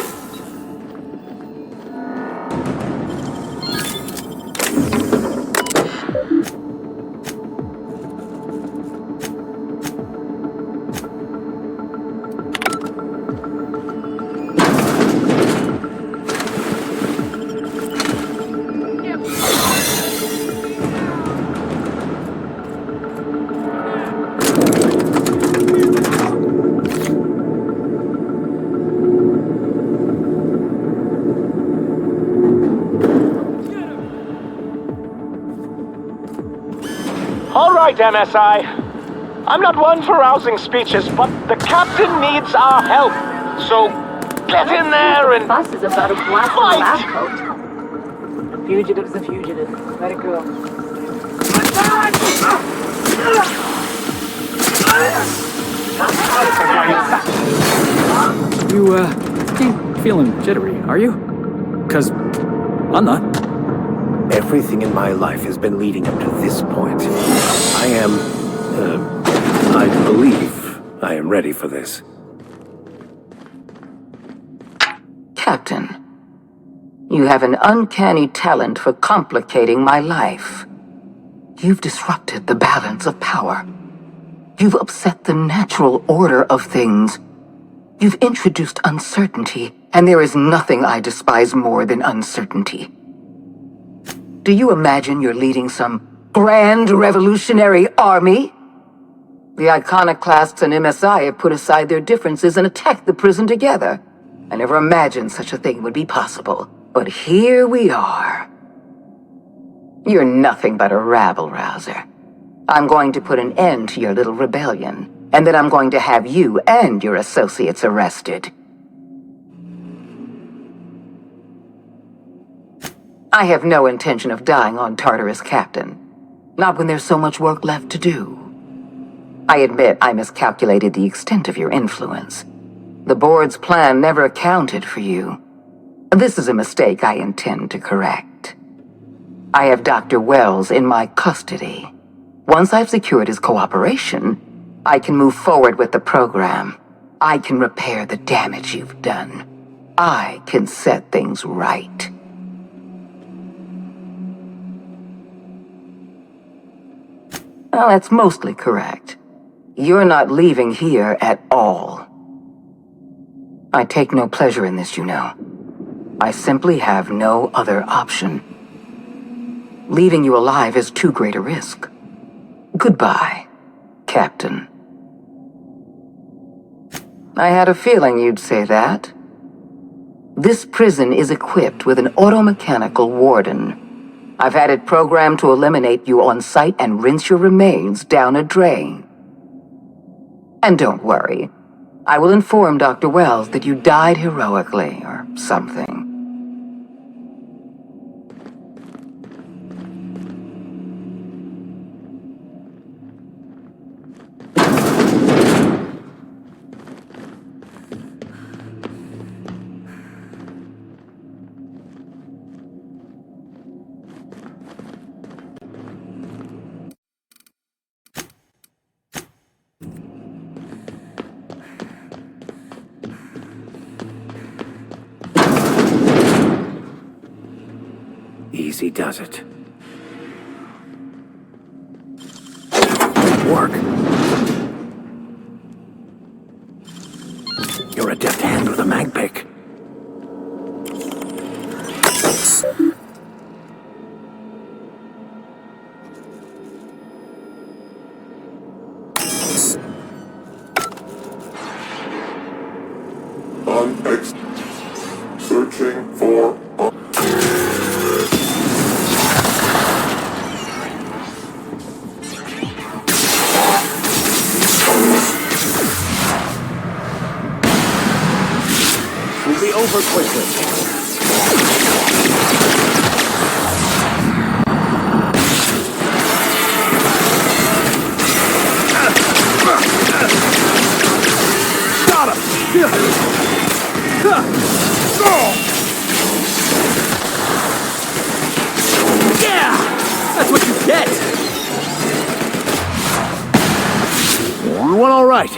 All right, MSI. I'm not one for rousing speeches, but the captain needs our help. So get in there and Bus is about to blast fight. the lab coat. A fugitive's a fugitive. Let it go. You, ain't feeling jittery, are you? 'Cause I'm not. Everything in my life has been leading up to this point. I believe I am ready for this. Captain, you have an uncanny talent for complicating my life. You've disrupted the balance of power. You've upset the natural order of things. You've introduced uncertainty, and there is nothing I despise more than uncertainty. Do you imagine you're leading some grand revolutionary army? The iconoclasts and MSI have put aside their differences and attacked the prison together. I never imagined such a thing would be possible, but here we are. You're nothing but a rabble-rouser. I'm going to put an end to your little rebellion, and then I'm going to have you and your associates arrested. I have no intention of dying on Tartarus, Captain. Not when there's so much work left to do. I admit I miscalculated the extent of your influence. The board's plan never accounted for you. This is a mistake I intend to correct. I have Dr. Wells in my custody. Once I've secured his cooperation, I can move forward with the program. I can repair the damage you've done. I can set things right. Well, that's mostly correct. You're not leaving here at all. I take no pleasure in this, you know. I simply have no other option. Leaving you alive is too great a risk. Goodbye, Captain. I had a feeling you'd say that. This prison is equipped with an automechanical warden. I've had it programmed to eliminate you on sight and rinse your remains down a drain. And don't worry, I will inform Dr. Wells that you died heroically or something. Easy does it. Work. You're a deft hand with a mag pick. Searching for... We'll be over quickly. Got him! Yeah! That's what you get! Everyone all right?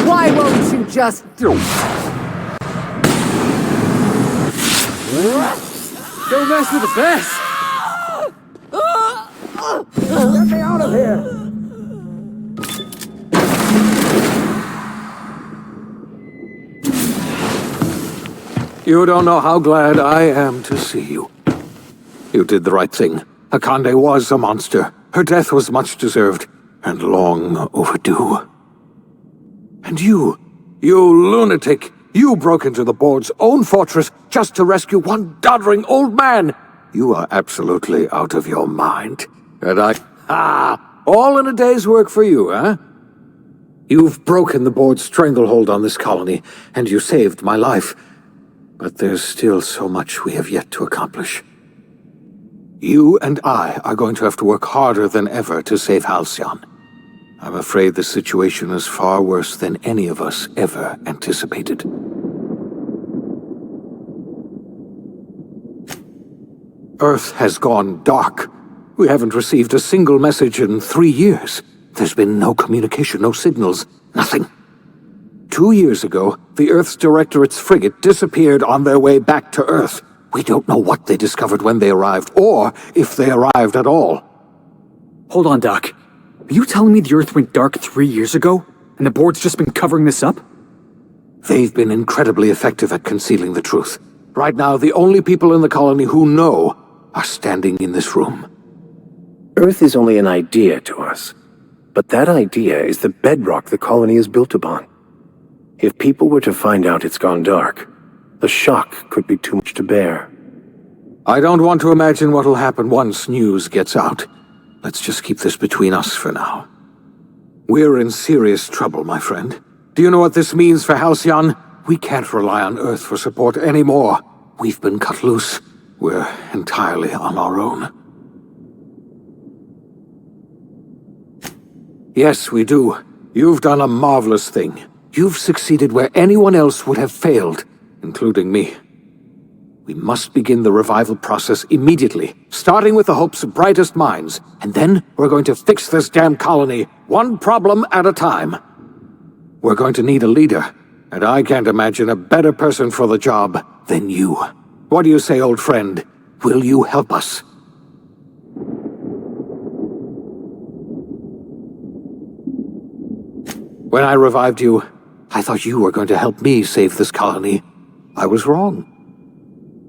Why won't you just do? Don't mess with the best! Get me out of here! You don't know how glad I am to see you. You did the right thing. Akande was a monster. Her death was much deserved, and long overdue. And you lunatic, you broke into the board's own fortress just to rescue one doddering old man. You are absolutely out of your mind. And all in a day's work for you, huh? You've broken the board's stranglehold on this colony, and you saved my life. But there's still so much we have yet to accomplish. You and I are going to have to work harder than ever to save Halcyon. I'm afraid the situation is far worse than any of us ever anticipated. Earth has gone dark. We haven't received a single message in 3 years. There's been no communication, no signals, nothing. 2 years ago, the Earth's Directorate's frigate disappeared on their way back to Earth. We don't know what they discovered when they arrived, or if they arrived at all. Hold on, Doc. Are you telling me the Earth went dark 3 years ago, and the board's just been covering this up? They've been incredibly effective at concealing the truth. Right now, the only people in the colony who know are standing in this room. Earth is only an idea to us, but that idea is the bedrock the colony is built upon. If people were to find out it's gone dark, the shock could be too much to bear. I don't want to imagine what'll happen once news gets out. Let's just keep this between us for now. We're in serious trouble, my friend. Do you know what this means for Halcyon? We can't rely on Earth for support anymore. We've been cut loose. We're entirely on our own. Yes, we do. You've done a marvelous thing. You've succeeded where anyone else would have failed, including me. We must begin the revival process immediately, starting with the Hope's brightest minds, and then we're going to fix this damn colony, one problem at a time. We're going to need a leader, and I can't imagine a better person for the job than you. What do you say, old friend? Will you help us? When I revived you, I thought you were going to help me save this colony. I was wrong.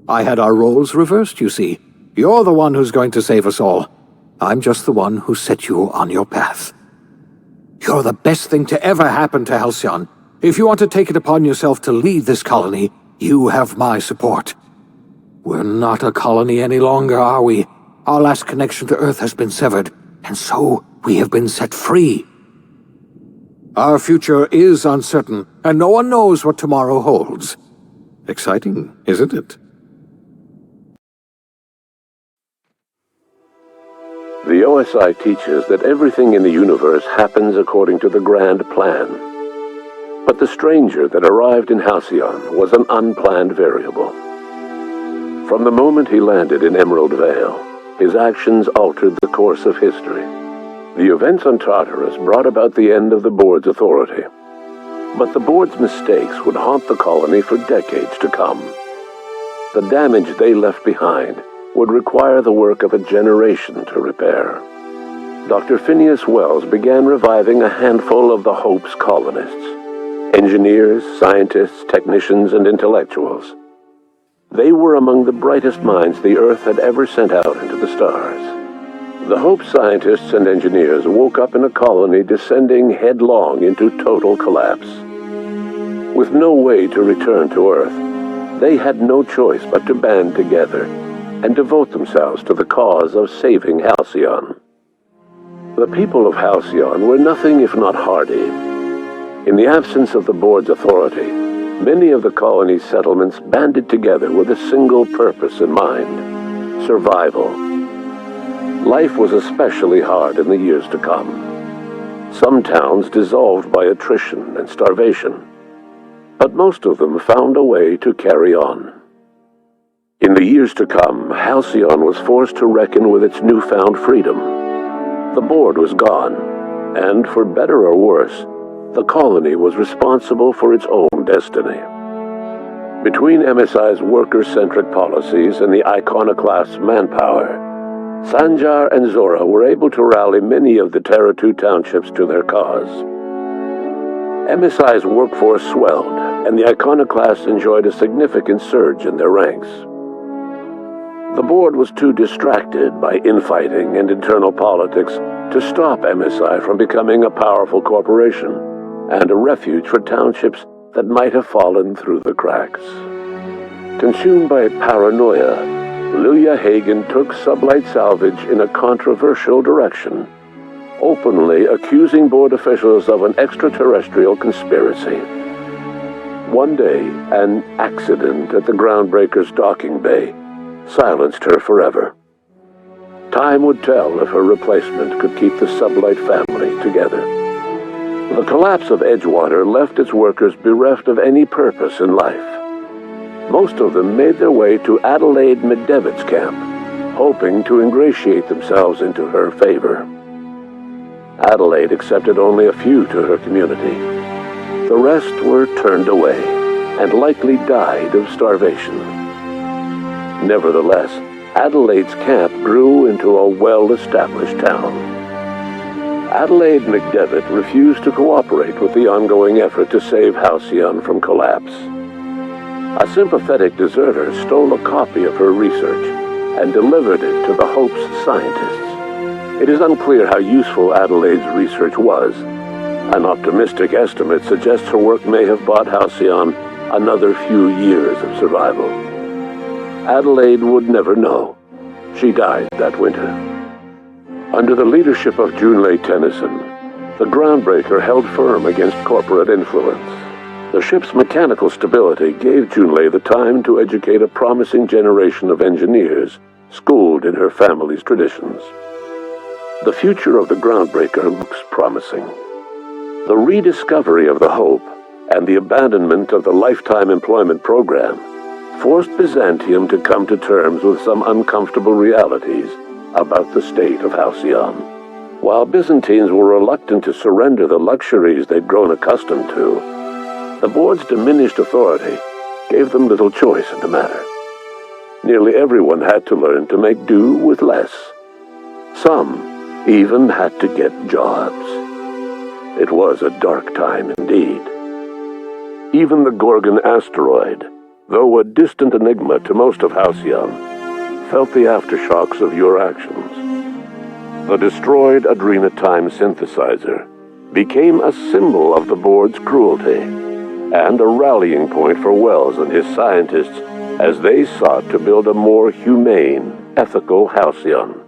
I had our roles reversed, you see. You're the one who's going to save us all. I'm just the one who set you on your path. You're the best thing to ever happen to Halcyon. If you want to take it upon yourself to lead this colony, you have my support. We're not a colony any longer, are we? Our last connection to Earth has been severed, and so we have been set free. Our future is uncertain, and no one knows what tomorrow holds. Exciting, isn't it? The OSI teaches that everything in the universe happens according to the grand plan. But the stranger that arrived in Halcyon was an unplanned variable. From the moment he landed in Emerald Vale, his actions altered the course of history. The events on Tartarus brought about the end of the board's authority. But the board's mistakes would haunt the colony for decades to come. The damage they left behind would require the work of a generation to repair. Dr. Phineas Wells began reviving a handful of the Hope's colonists. Engineers, scientists, technicians, and intellectuals. They were among the brightest minds the Earth had ever sent out into the stars. The Hope scientists and engineers woke up in a colony descending headlong into total collapse. With no way to return to Earth, they had no choice but to band together and devote themselves to the cause of saving Halcyon. The people of Halcyon were nothing if not hardy. In the absence of the board's authority, many of the colony's settlements banded together with a single purpose in mind: survival. Life was especially hard in the years to come. Some towns dissolved by attrition and starvation, but most of them found a way to carry on. In the years to come, Halcyon was forced to reckon with its newfound freedom. The board was gone, and for better or worse, the colony was responsible for its own destiny. Between MSI's worker-centric policies and the iconoclast's manpower, Sanjar and Zora were able to rally many of the Terra 2 townships to their cause. MSI's workforce swelled, and the iconoclasts enjoyed a significant surge in their ranks. The board was too distracted by infighting and internal politics to stop MSI from becoming a powerful corporation and a refuge for townships that might have fallen through the cracks. Consumed by paranoia, Luya Hagen took Sublight Salvage in a controversial direction, openly accusing board officials of an extraterrestrial conspiracy. One day, an accident at the Groundbreaker's docking bay silenced her forever. Time would tell if her replacement could keep the Sublight family together. The collapse of Edgewater left its workers bereft of any purpose in life. Most of them made their way to Adelaide McDevitt's camp, hoping to ingratiate themselves into her favor. Adelaide accepted only a few to her community. The rest were turned away, and likely died of starvation. Nevertheless, Adelaide's camp grew into a well-established town. Adelaide McDevitt refused to cooperate with the ongoing effort to save Halcyon from collapse. A sympathetic deserter stole a copy of her research and delivered it to the Hope's scientists. It is unclear how useful Adelaide's research was, An optimistic estimate suggests her work may have bought Halcyon another few years of survival. Adelaide would never know. She died that winter. Under the leadership of Junlei Tennyson, the Groundbreaker held firm against corporate influence. The ship's mechanical stability gave Junlei the time to educate a promising generation of engineers schooled in her family's traditions. The future of the Groundbreaker looks promising. The rediscovery of the Hope and the abandonment of the lifetime employment program forced Byzantium to come to terms with some uncomfortable realities about the state of Halcyon. While Byzantines were reluctant to surrender the luxuries they'd grown accustomed to, the board's diminished authority gave them little choice in the matter. Nearly everyone had to learn to make do with less. Some even had to get jobs. It was a dark time indeed. Even the Gorgon asteroid, though a distant enigma to most of Halcyon, felt the aftershocks of your actions. The destroyed Adrenatime synthesizer became a symbol of the board's cruelty, and a rallying point for Wells and his scientists as they sought to build a more humane, ethical Halcyon.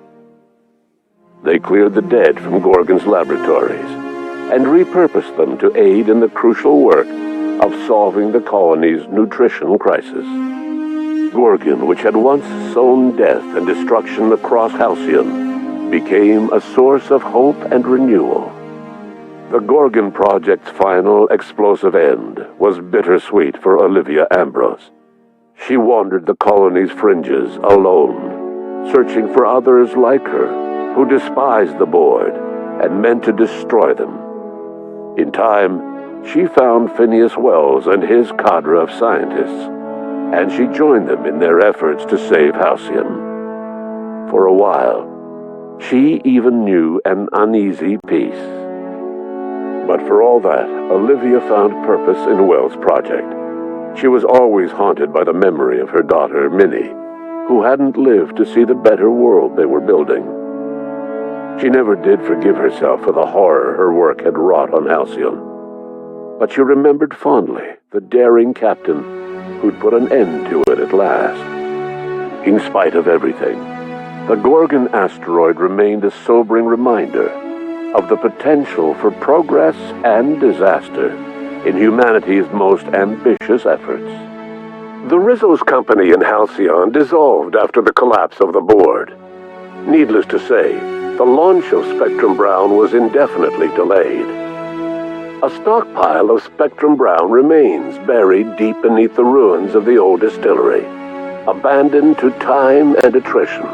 They cleared the dead from Gorgon's laboratories and repurposed them to aid in the crucial work of solving the colony's nutrition crisis. Gorgon, which had once sown death and destruction across Halcyon, became a source of hope and renewal. The Gorgon Project's final explosive end was bittersweet for Olivia Ambrose. She wandered the colony's fringes alone, searching for others like her who despised the board and meant to destroy them. In time, she found Phineas Wells and his cadre of scientists, and she joined them in their efforts to save Halcyon. For a while, she even knew an uneasy peace. But for all that, Olivia found purpose in Wells' project. She was always haunted by the memory of her daughter, Minnie, who hadn't lived to see the better world they were building. She never did forgive herself for the horror her work had wrought on Halcyon. But she remembered fondly the daring captain who'd put an end to it at last. In spite of everything, the Gorgon asteroid remained a sobering reminder of the potential for progress and disaster in humanity's most ambitious efforts. The Rizzo's company in Halcyon dissolved after the collapse of the board. Needless to say, the launch of Spectrum Brown was indefinitely delayed. A stockpile of Spectrum Brown remains buried deep beneath the ruins of the old distillery, abandoned to time and attrition.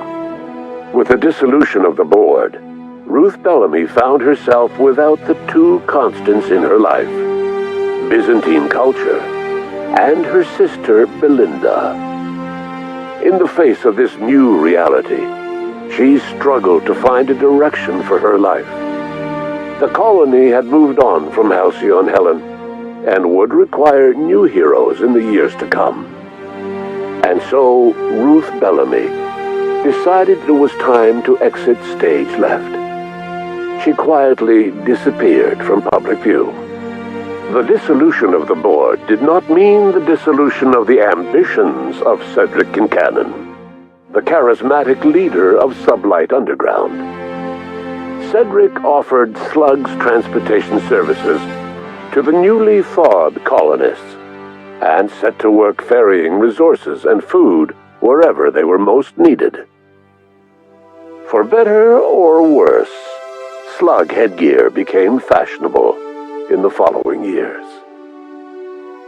With the dissolution of the board, Ruth Bellamy found herself without the two constants in her life, Byzantine culture and her sister Belinda. In the face of this new reality, she struggled to find a direction for her life. The colony had moved on from Halcyon Helen and would require new heroes in the years to come. And so Ruth Bellamy decided it was time to exit stage left. She quietly disappeared from public view. The dissolution of the board did not mean the dissolution of the ambitions of Cedric Kincannon, the charismatic leader of Sublight Underground. Cedric offered Slug's transportation services to the newly thawed colonists and set to work ferrying resources and food wherever they were most needed. For better or worse, Slug headgear became fashionable in the following years.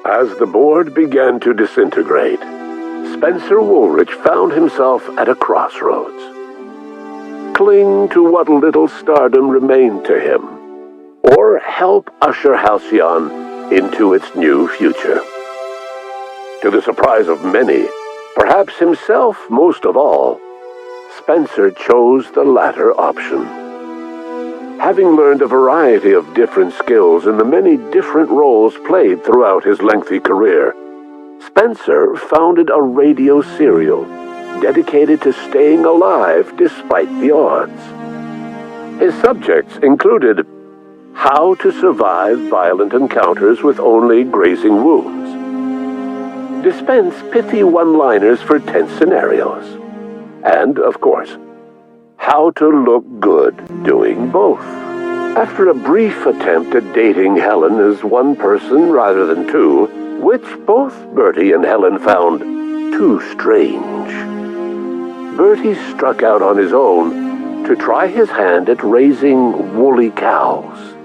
As the board began to disintegrate, Spencer Woolrich found himself at a crossroads. Cling to what little stardom remained to him, or help usher Halcyon into its new future. To the surprise of many, perhaps himself most of all, Spencer chose the latter option. Having learned a variety of different skills in the many different roles played throughout his lengthy career, Spencer founded a radio serial dedicated to staying alive despite the odds. His subjects included How to survive violent encounters with only grazing wounds. Dispense pithy one-liners for tense scenarios. And, of course, how to look good doing both. After a brief attempt at dating Helen as one person rather than two, which both Bertie and Helen found too strange, Bertie struck out on his own to try his hand at raising woolly cows.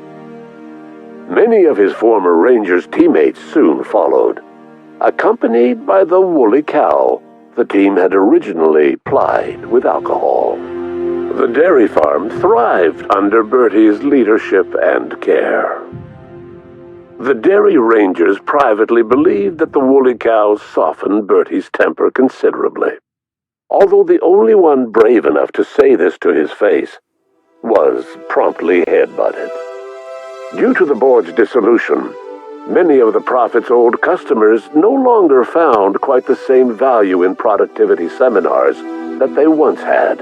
Many of his former Rangers teammates soon followed, accompanied by the woolly cow the team had originally plied with alcohol. The dairy farm thrived under Bertie's leadership and care. The Dairy Rangers privately believed that the woolly cows softened Bertie's temper considerably, although the only one brave enough to say this to his face was promptly headbutted. Due to the board's dissolution, many of the Prophet's old customers no longer found quite the same value in productivity seminars that they once had.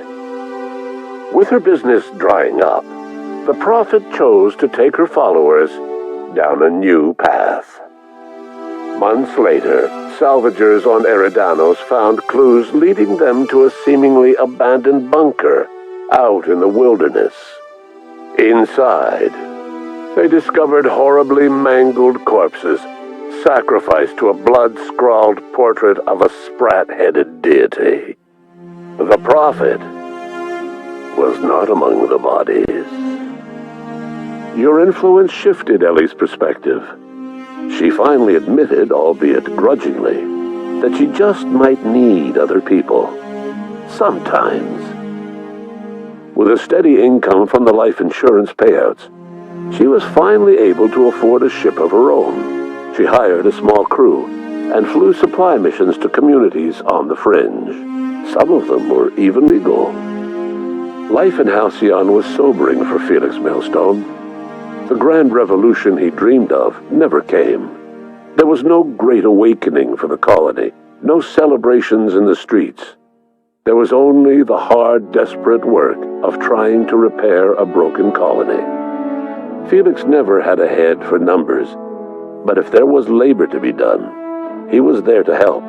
With her business drying up, the Prophet chose to take her followers down a new path. Months later, salvagers on Eridanos found clues leading them to a seemingly abandoned bunker out in the wilderness. Inside, they discovered horribly mangled corpses, sacrificed to a blood-scrawled portrait of a sprat-headed deity. The Prophet was not among the bodies. Your influence shifted Ellie's perspective. She finally admitted, albeit grudgingly, that she just might need other people. Sometimes. With a steady income from the life insurance payouts, she was finally able to afford a ship of her own. She hired a small crew and flew supply missions to communities on the fringe. Some of them were even legal. Life in Halcyon was sobering for Felix Millstone. The grand revolution he dreamed of never came. There was no great awakening for the colony, no celebrations in the streets. There was only the hard, desperate work of trying to repair a broken colony. Felix never had a head for numbers, but if there was labor to be done, he was there to help.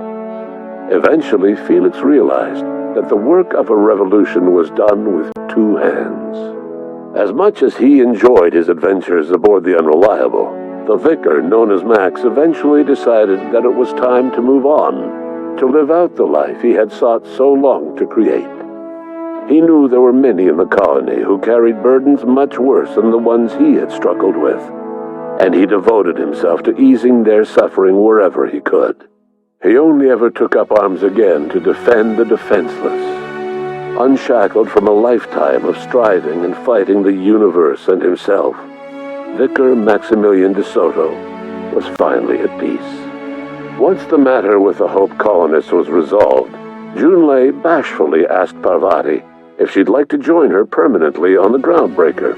Eventually, Felix realized that the work of a revolution was done with two hands. As much as he enjoyed his adventures aboard the Unreliable, the vicar, known as Max, eventually decided that it was time to move on, to live out the life he had sought so long to create. He knew there were many in the colony who carried burdens much worse than the ones he had struggled with, and he devoted himself to easing their suffering wherever he could. He only ever took up arms again to defend the defenseless. Unshackled from a lifetime of striving and fighting the universe and himself, Vicar Maximilian de Soto was finally at peace. Once the matter with the Hope colonists was resolved, Junlei bashfully asked Parvati if she'd like to join her permanently on the Groundbreaker,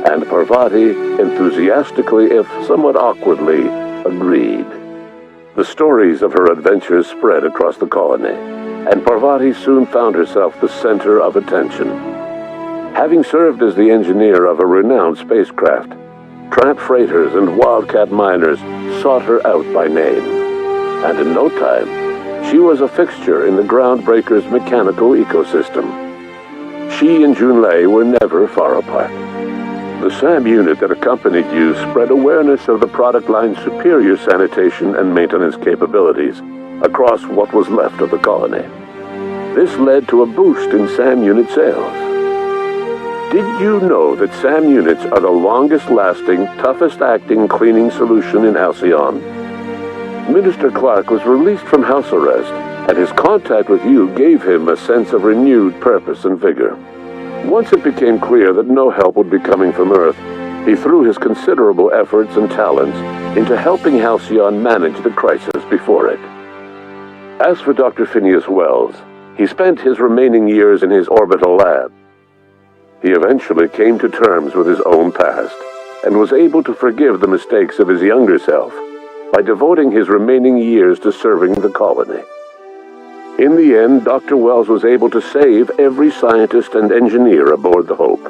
and Parvati enthusiastically, if somewhat awkwardly, agreed. The stories of her adventures spread across the colony, and Parvati soon found herself the center of attention. Having served as the engineer of a renowned spacecraft, tramp freighters and wildcat miners sought her out by name, and in no time, she was a fixture in the Groundbreaker's mechanical ecosystem. She and Junlei were never far apart. The SAM unit that accompanied you spread awareness of the product line's superior sanitation and maintenance capabilities across what was left of the colony. This led to a boost in SAM unit sales. Did you know that SAM units are the longest-lasting, toughest-acting cleaning solution in Halcyon? Minister Clark was released from house arrest, and his contact with you gave him a sense of renewed purpose and vigor. Once it became clear that no help would be coming from Earth, he threw his considerable efforts and talents into helping Halcyon manage the crisis before it. As for Dr. Phineas Wells, he spent his remaining years in his orbital lab. He eventually came to terms with his own past, and was able to forgive the mistakes of his younger self by devoting his remaining years to serving the colony. In the end, Dr. Wells was able to save every scientist and engineer aboard the Hope.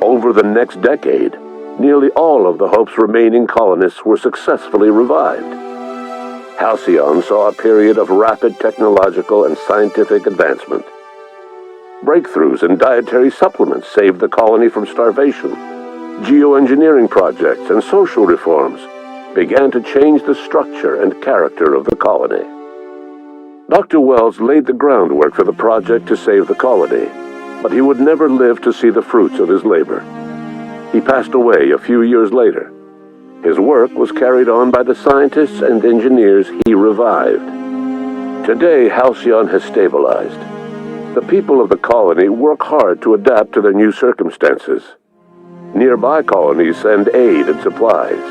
Over the next decade, nearly all of the Hope's remaining colonists were successfully revived. Halcyon saw a period of rapid technological and scientific advancement. Breakthroughs in dietary supplements saved the colony from starvation. Geoengineering projects and social reforms began to change the structure and character of the colony. Dr. Wells laid the groundwork for the project to save the colony, but he would never live to see the fruits of his labor. He passed away a few years later. His work was carried on by the scientists and engineers he revived. Today, Halcyon has stabilized. The people of the colony work hard to adapt to their new circumstances. Nearby colonies send aid and supplies.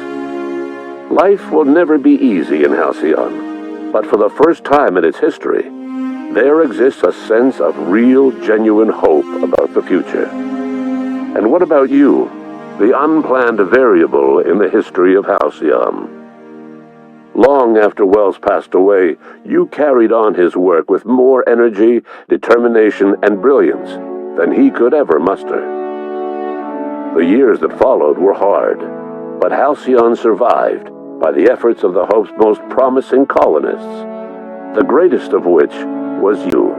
Life will never be easy in Halcyon, but for the first time in its history, there exists a sense of real, genuine hope about the future. And what about you, the unplanned variable in the history of Halcyon? Long after Wells passed away, you carried on his work with more energy, determination, and brilliance than he could ever muster. The years that followed were hard, but Halcyon survived by the efforts of the Hope's most promising colonists, the greatest of which was you.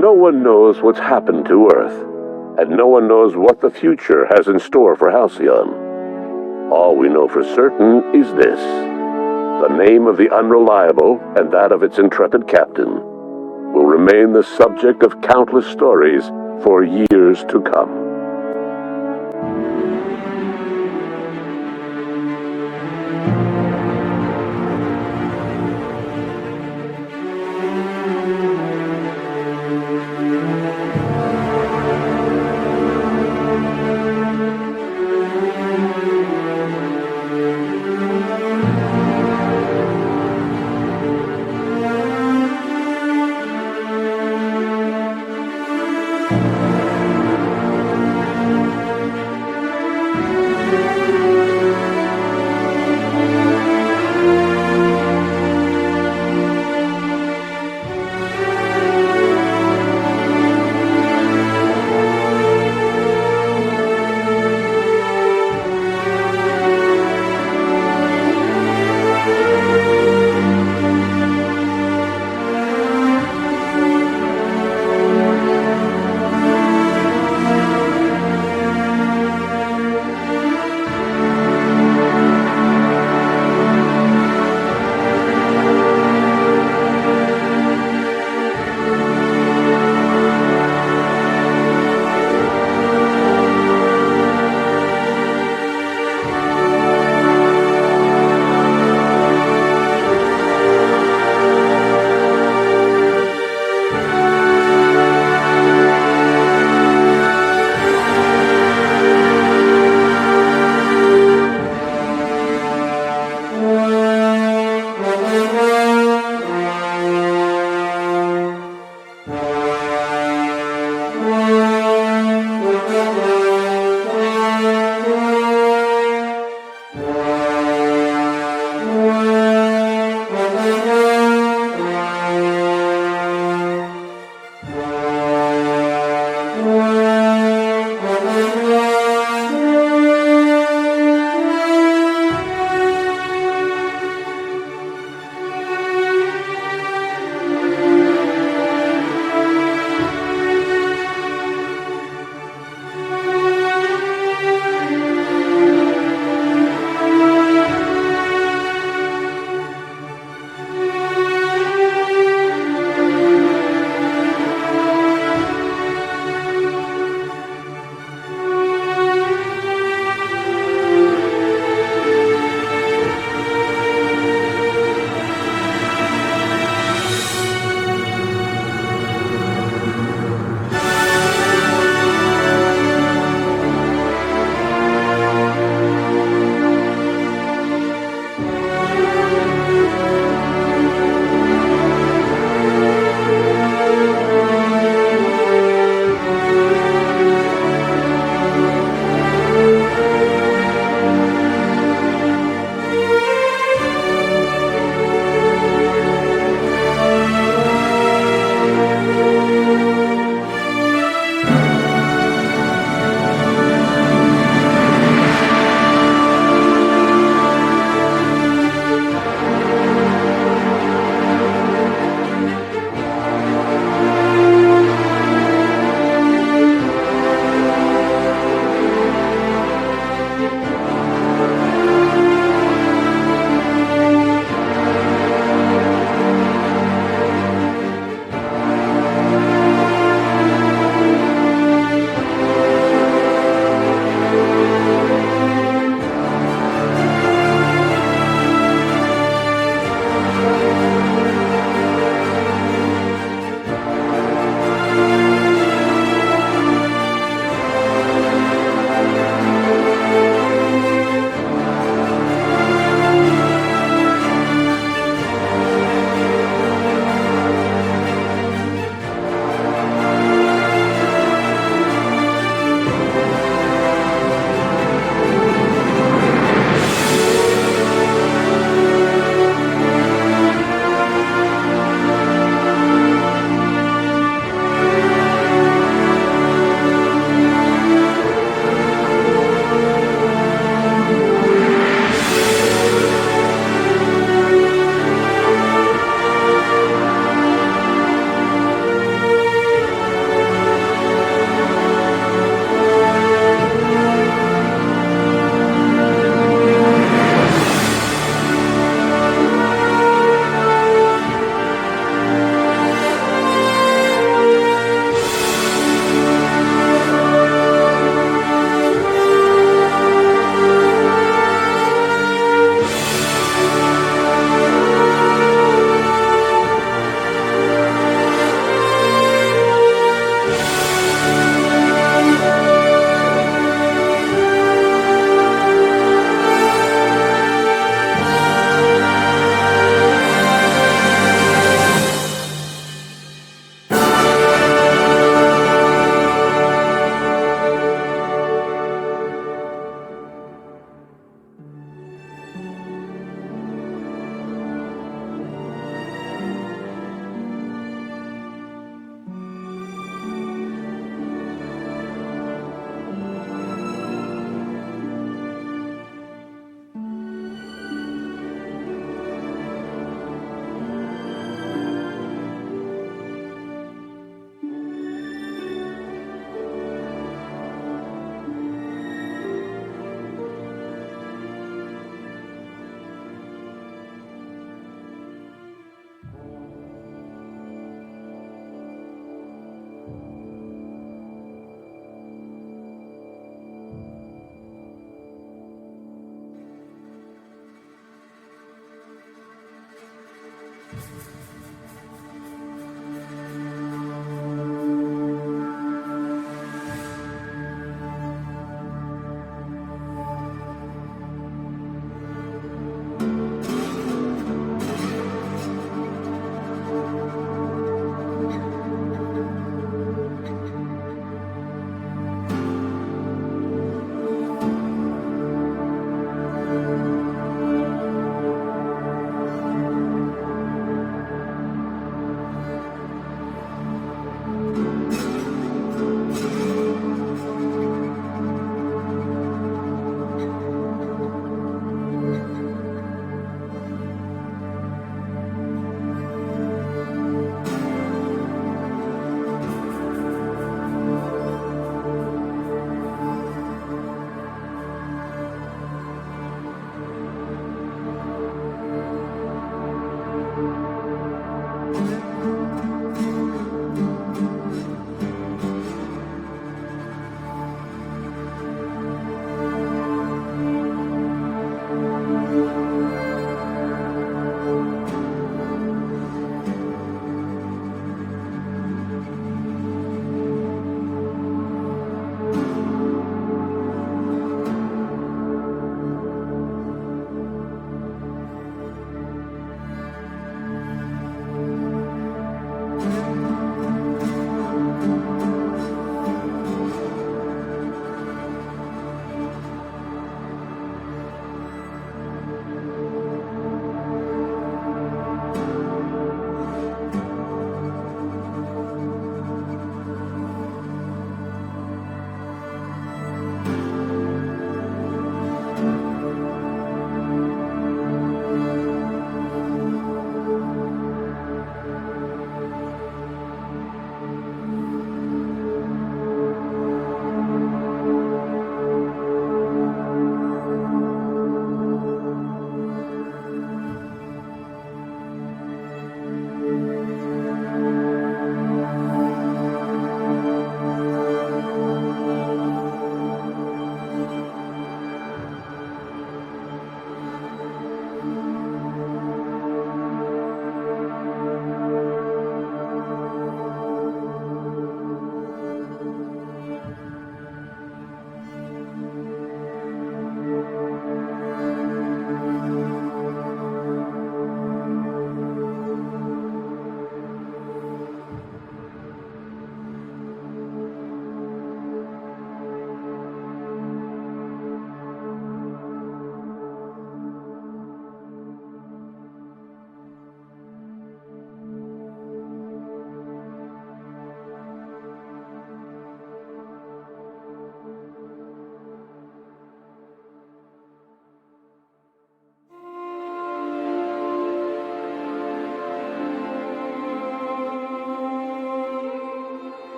No one knows what's happened to Earth, and no one knows what the future has in store for Halcyon. All we know for certain is this: the name of the Unreliable and that of its intrepid captain will remain the subject of countless stories for years to come.